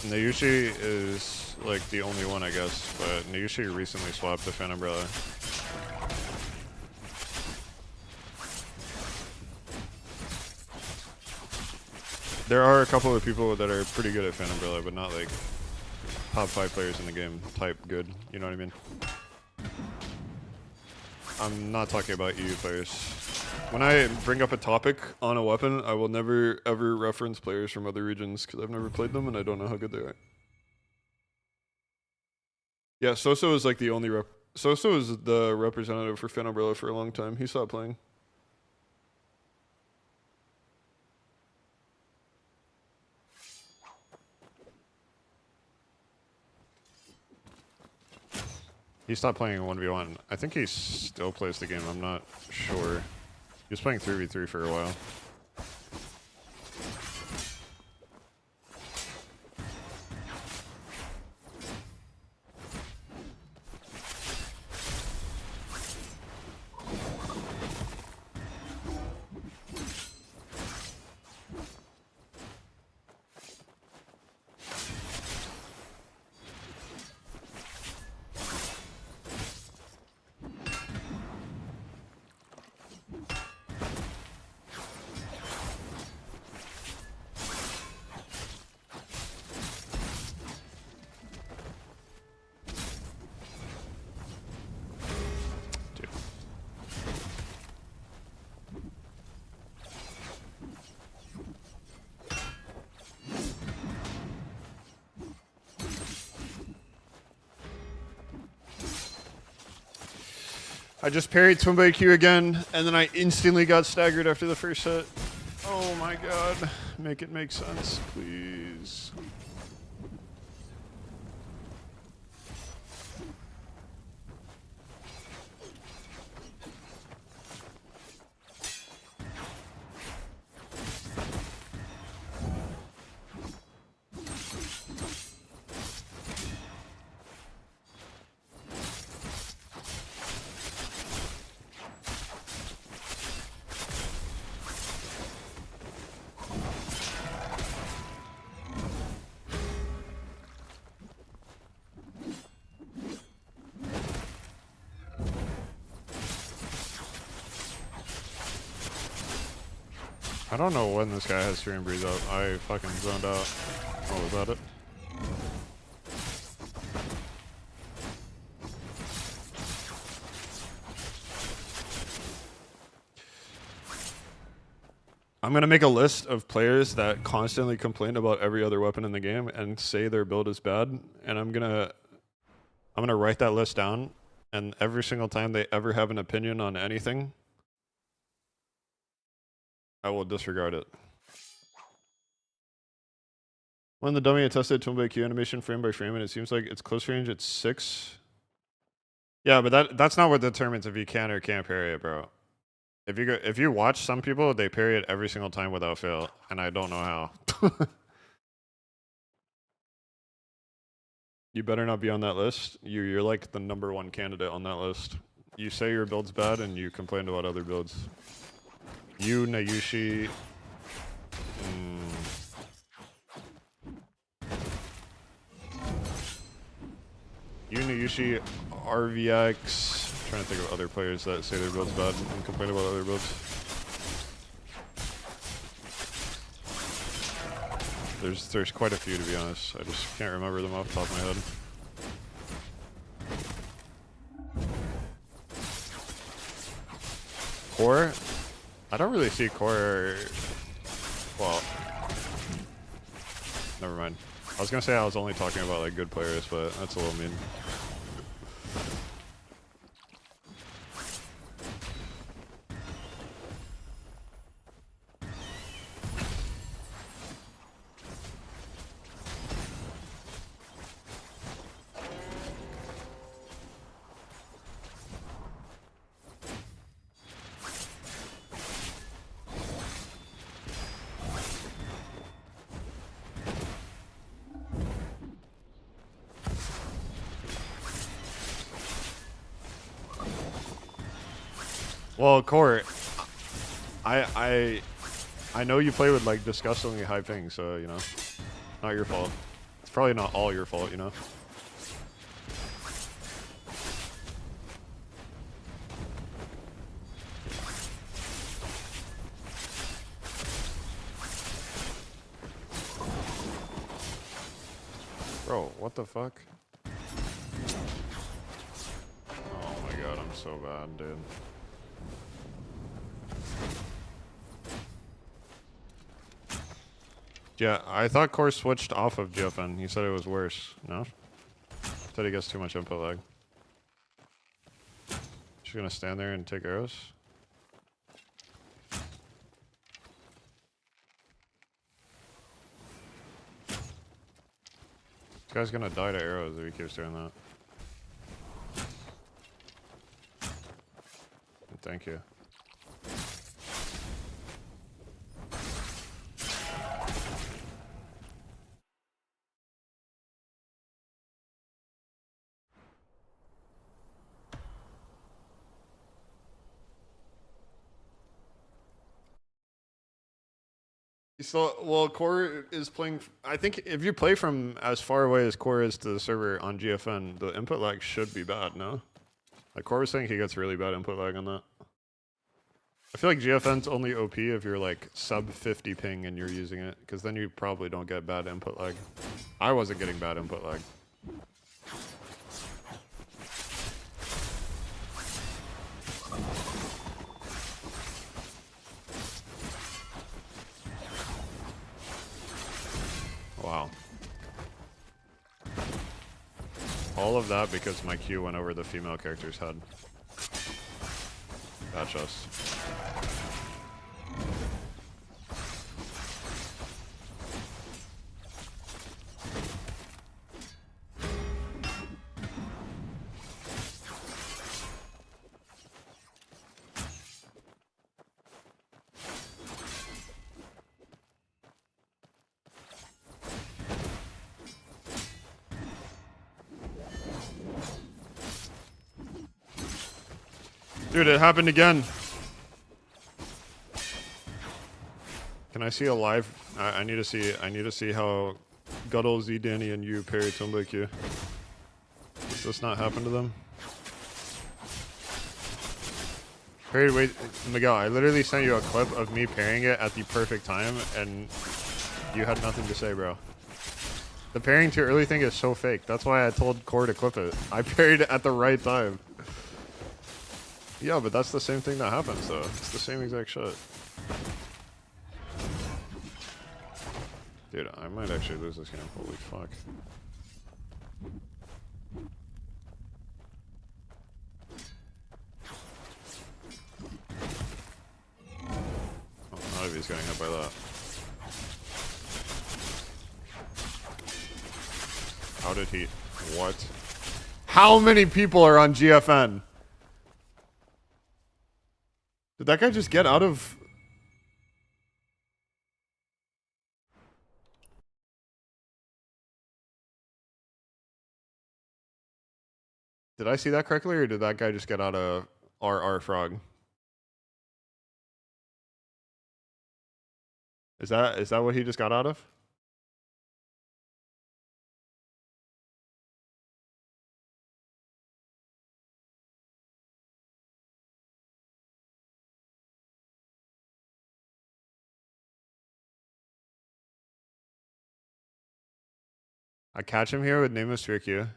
Nayushi is like the only one, I guess, but Nayushi recently swapped to Fan Umbrella. There are a couple of people that are pretty good at Fan Umbrella, but not like top 5 players in the game type good. You know what I mean? I'm not talking about EU players. When I bring up a topic on a weapon, I will never ever reference players from other regions because I've never played them and I don't know how good they are. Yeah, Soso is like the only Soso is the representative for Fan Umbrella for a long time. He stopped playing. He stopped playing 1v1. I think he still plays the game. I'm not sure. He was playing 3v3 for a while. I just parried Twinblade Q again, and then I instantly got staggered after the first hit. Oh my god. Make it make sense, please. I don't know when this guy has stream breeze up. I fucking zoned out. What was that it? I'm gonna make a list of players that constantly complain about every other weapon in the game and say their build is bad, and I'm gonna write that list down, and every single time they ever have an opinion on anything, I will disregard it. When the dummy attested Twinblade Q animation frame by frame, and it seems like it's close range at 6. Yeah, but that's not what determines if you can or can't parry it, bro. If you watch some people, they parry it every single time without fail, and I don't know how. You better not be on that list. You're like the #1 candidate on that list. You say your build's bad, and you complain about other builds. You, Nayushi. You, Nayushi, RVX. I'm trying to think of other players that say their build's bad and complain about other builds. There's quite a few, to be honest. I just can't remember them off the top of my head. Core? I don't really see core. Well, never mind. I was gonna say I was only talking about like good players, but that's a little mean. Well, Court, I know you play with like disgustingly high ping, so you know, not your fault. It's probably not all your fault, you know. Bro, what the fuck? Oh my god, I'm so bad, dude. Yeah, I thought Core switched off of GFN. He said it was worse. No? Said he gets too much input lag. Just gonna stand there and take arrows? This guy's gonna die to arrows if he keeps doing that. Thank you. So, well, Core is playing. I think if you play from as far away as Core is to the server on GFN, the input lag should be bad, no? Like Core was saying he gets really bad input lag on that. I feel like GFN's only OP if you're like sub 50 ping and you're using it, because then you probably don't get bad input lag. I wasn't getting bad input lag. Wow. All of that because my Q went over the female character's head. That chest. Dude, it happened again. Can I see a live? I need to see. I need to see how Guddle, Z, Danny, and you parry Tumble Q. Does this not happen to them? Parry, wait, Miguel. I literally sent you a clip of me parrying it at the perfect time, and you had nothing to say, bro. The parrying too early thing is so fake. That's why I told Core to clip it. I parried it at the right time. Yeah, but that's the same thing that happens, though. It's the same exact shit. Dude, I might actually lose this game. Holy fuck. Oh, not if he's getting hit by that. How did he... What? How many people are on GFN? Did that guy just get out of... Did I see that correctly, or did that guy just get out of RR Frog? Is that what he just got out of? I catch him here with Nameless Fear Q.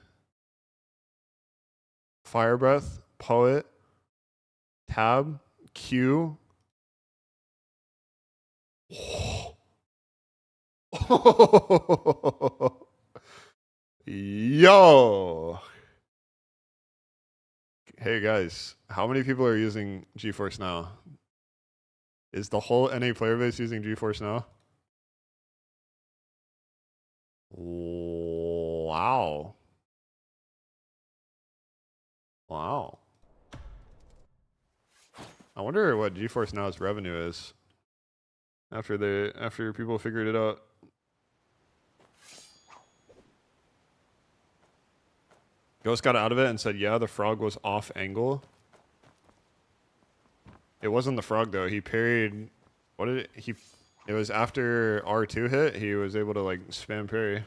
Fire Breath, Poet, Tab, Q. Yo! Hey guys, how many people are using GeForce Now? Is the whole NA player base using GeForce Now? Wow. Wow. I wonder what GeForce Now's revenue is after people figured it out. Ghost got out of it and said, yeah, the frog was off angle. It wasn't the frog though. He parried, what did it was after R2 hit, he was able to like spam parry.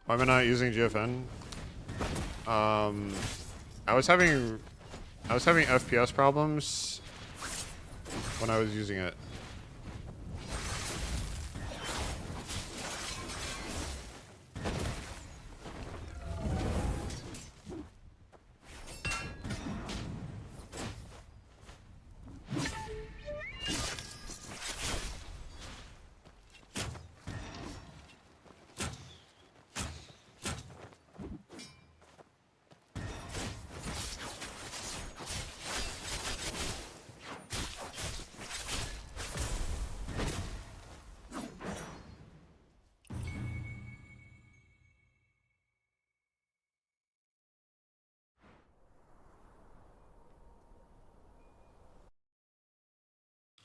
Why am I not using GFN? I was having FPS problems when I was using it.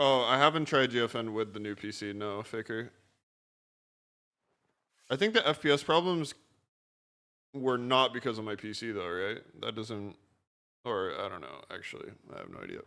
Oh, I haven't tried GFN with the new PC, no, Faker. I think the FPS problems were not because of my PC though, right? That doesn't, or I don't know. Actually, I have no idea.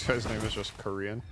This guy's name is just Korean.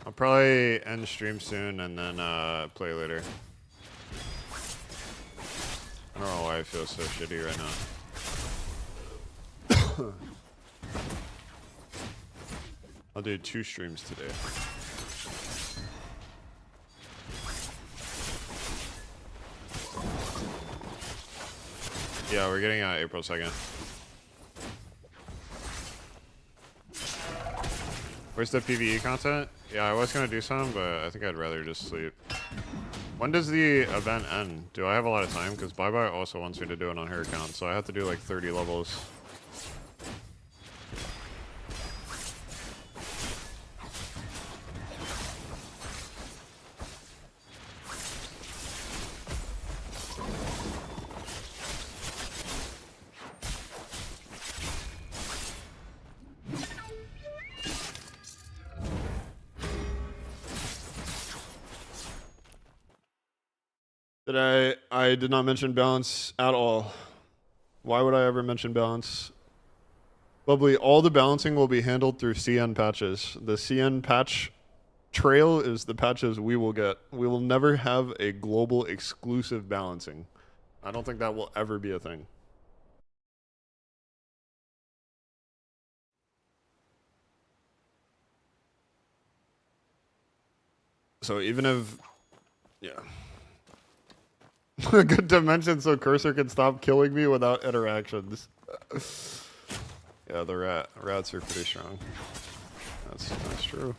I'll probably end stream soon and then play later. I don't know why I feel so shitty right now. I'll do 2 streams today. Yeah, we're getting out April 2nd. Where's the PvE content? Yeah, I was gonna do some, but I think I'd rather just sleep. When does the event end? Do I have a lot of time? Because Bye Bye also wants me to do it on her account, so I have to do like 30 levels. I did not mention balance at all. Why would I ever mention balance? Bubbly, all the balancing will be handled through CN patches. The CN patch trail is the patches we will get. We will never have a global exclusive balancing. I don't think that will ever be a thing. So even if, yeah. Good dimension so cursor can stop killing me without interactions. Yeah, the rats are pretty strong. That's true.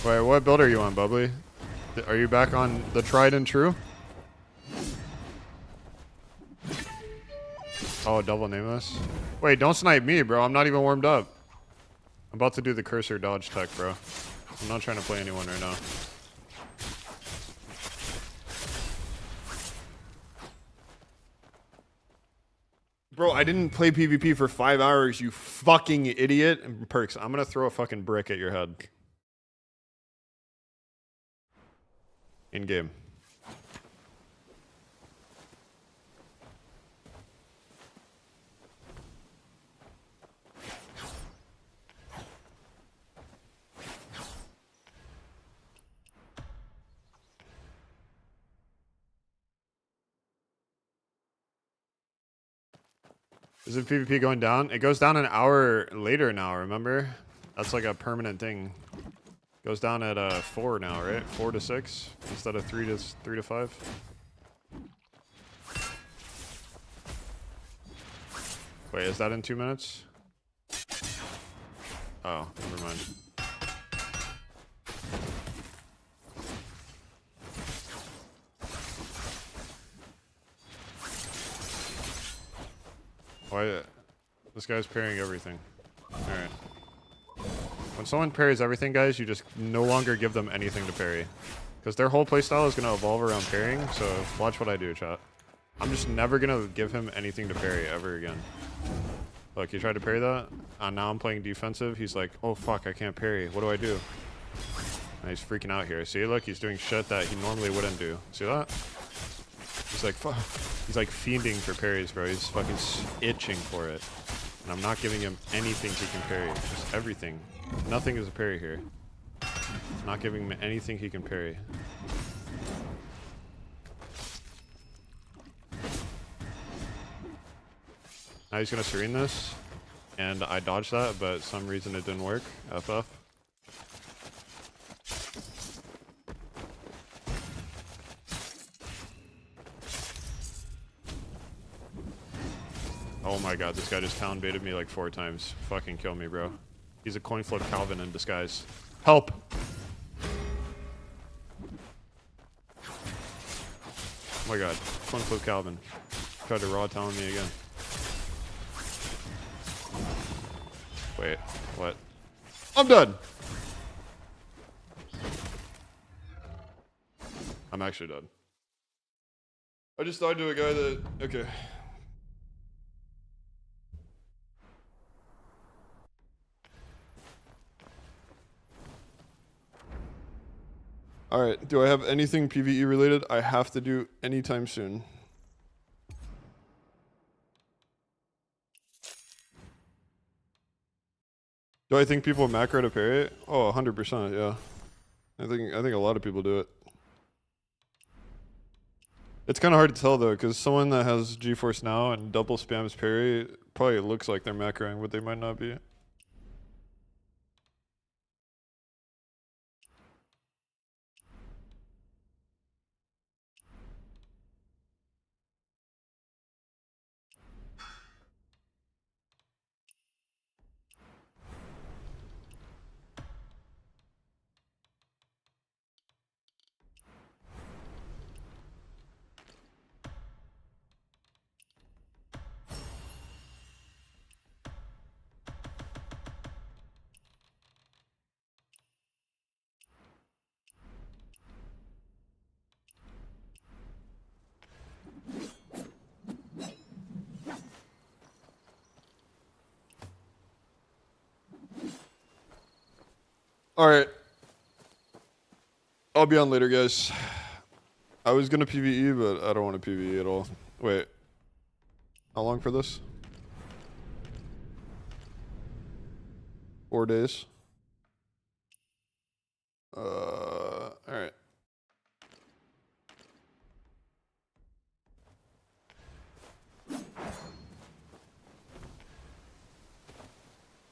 Wait, what build are you on, Bubbly? Are you back on the tried and true? Oh, double nameless? Wait, don't snipe me, bro. I'm not even warmed up. I'm about to do the cursor dodge tech, bro. I'm not trying to play anyone right now. Bro, I didn't play PvP for 5 hours, you fucking idiot. And Perks, I'm gonna throw a fucking brick at your head. In game. Is it PvP going down? It goes down an hour later now, remember? That's like a permanent thing. Goes down at 4 now, right? 4 to 6 instead of 3 to 5. Wait, is that in 2 minutes? Oh, never mind. Why? This guy's parrying everything. Alright. When someone parries everything, guys, you just no longer give them anything to parry. Because their whole playstyle is going to evolve around parrying, so watch what I do, chat. I'm just never going to give him anything to parry ever again. Look, he tried to parry that, and now I'm playing defensive. He's like, oh fuck, I can't parry. What do I do? And he's freaking out here. See, look, he's doing shit that he normally wouldn't do. See that? He's like, fuck. He's like fiending for parries, bro. He's fucking itching for it. And I'm not giving him anything he can parry. Just everything. Nothing is a parry here. Not giving him anything he can parry. Now he's gonna serene this. And I dodged that, but some reason it didn't work. FF. Oh my god, this guy just town baited me like 4 times. Fucking kill me, bro. He's a coin flip Calvin in disguise. Help! Oh my god, coin flip Calvin. Tried to raw talon me again. Wait, what? I'm done! I'm actually done. I just died to a guy that... Okay. Alright, do I have anything PvE related I have to do anytime soon? Do I think people macro to parry it? Oh, 100%, yeah. I think a lot of people do it. It's kind of hard to tell though, because someone that has GeForce Now and double spams parry probably looks like they're macroing, but they might not be. Alright. I'll be on later, guys. I was gonna PvE, but I don't want to PvE at all. Wait. How long for this? 4 days. Alright.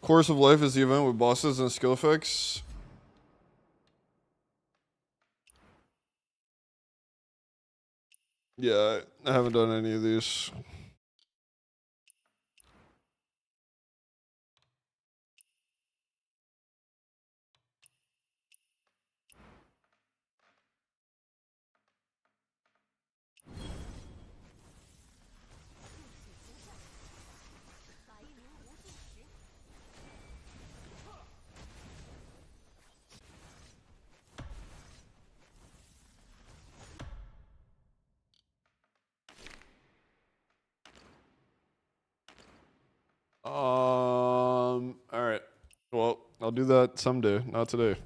Course of Life is the event with bosses and skill effects. Yeah, I haven't done any of these. All right. Well, I'll do that someday, not today.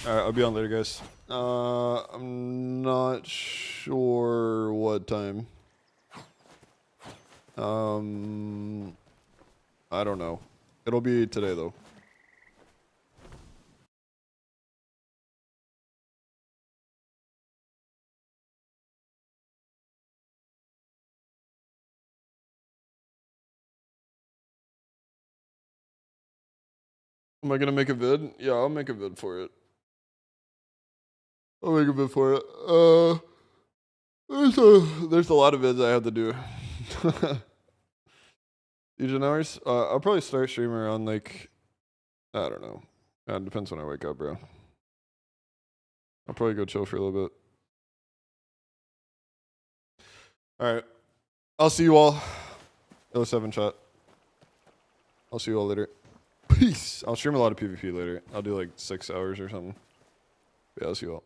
All right, I'll be on later, guys. I'm not sure what time. I don't know. It'll be today, though. Am I gonna make a vid? Yeah, I'll make a vid for it. I'll make a vid for it. There's a lot of vids I have to do. Legion hours? I'll probably start streaming around like, I don't know. It depends when I wake up, bro. I'll probably go chill for a little bit. All right. I'll see you all. 07 chat. I'll see you all later. Peace. I'll stream a lot of PvP later. I'll do like 6 hours or something. Yeah, I'll see you all.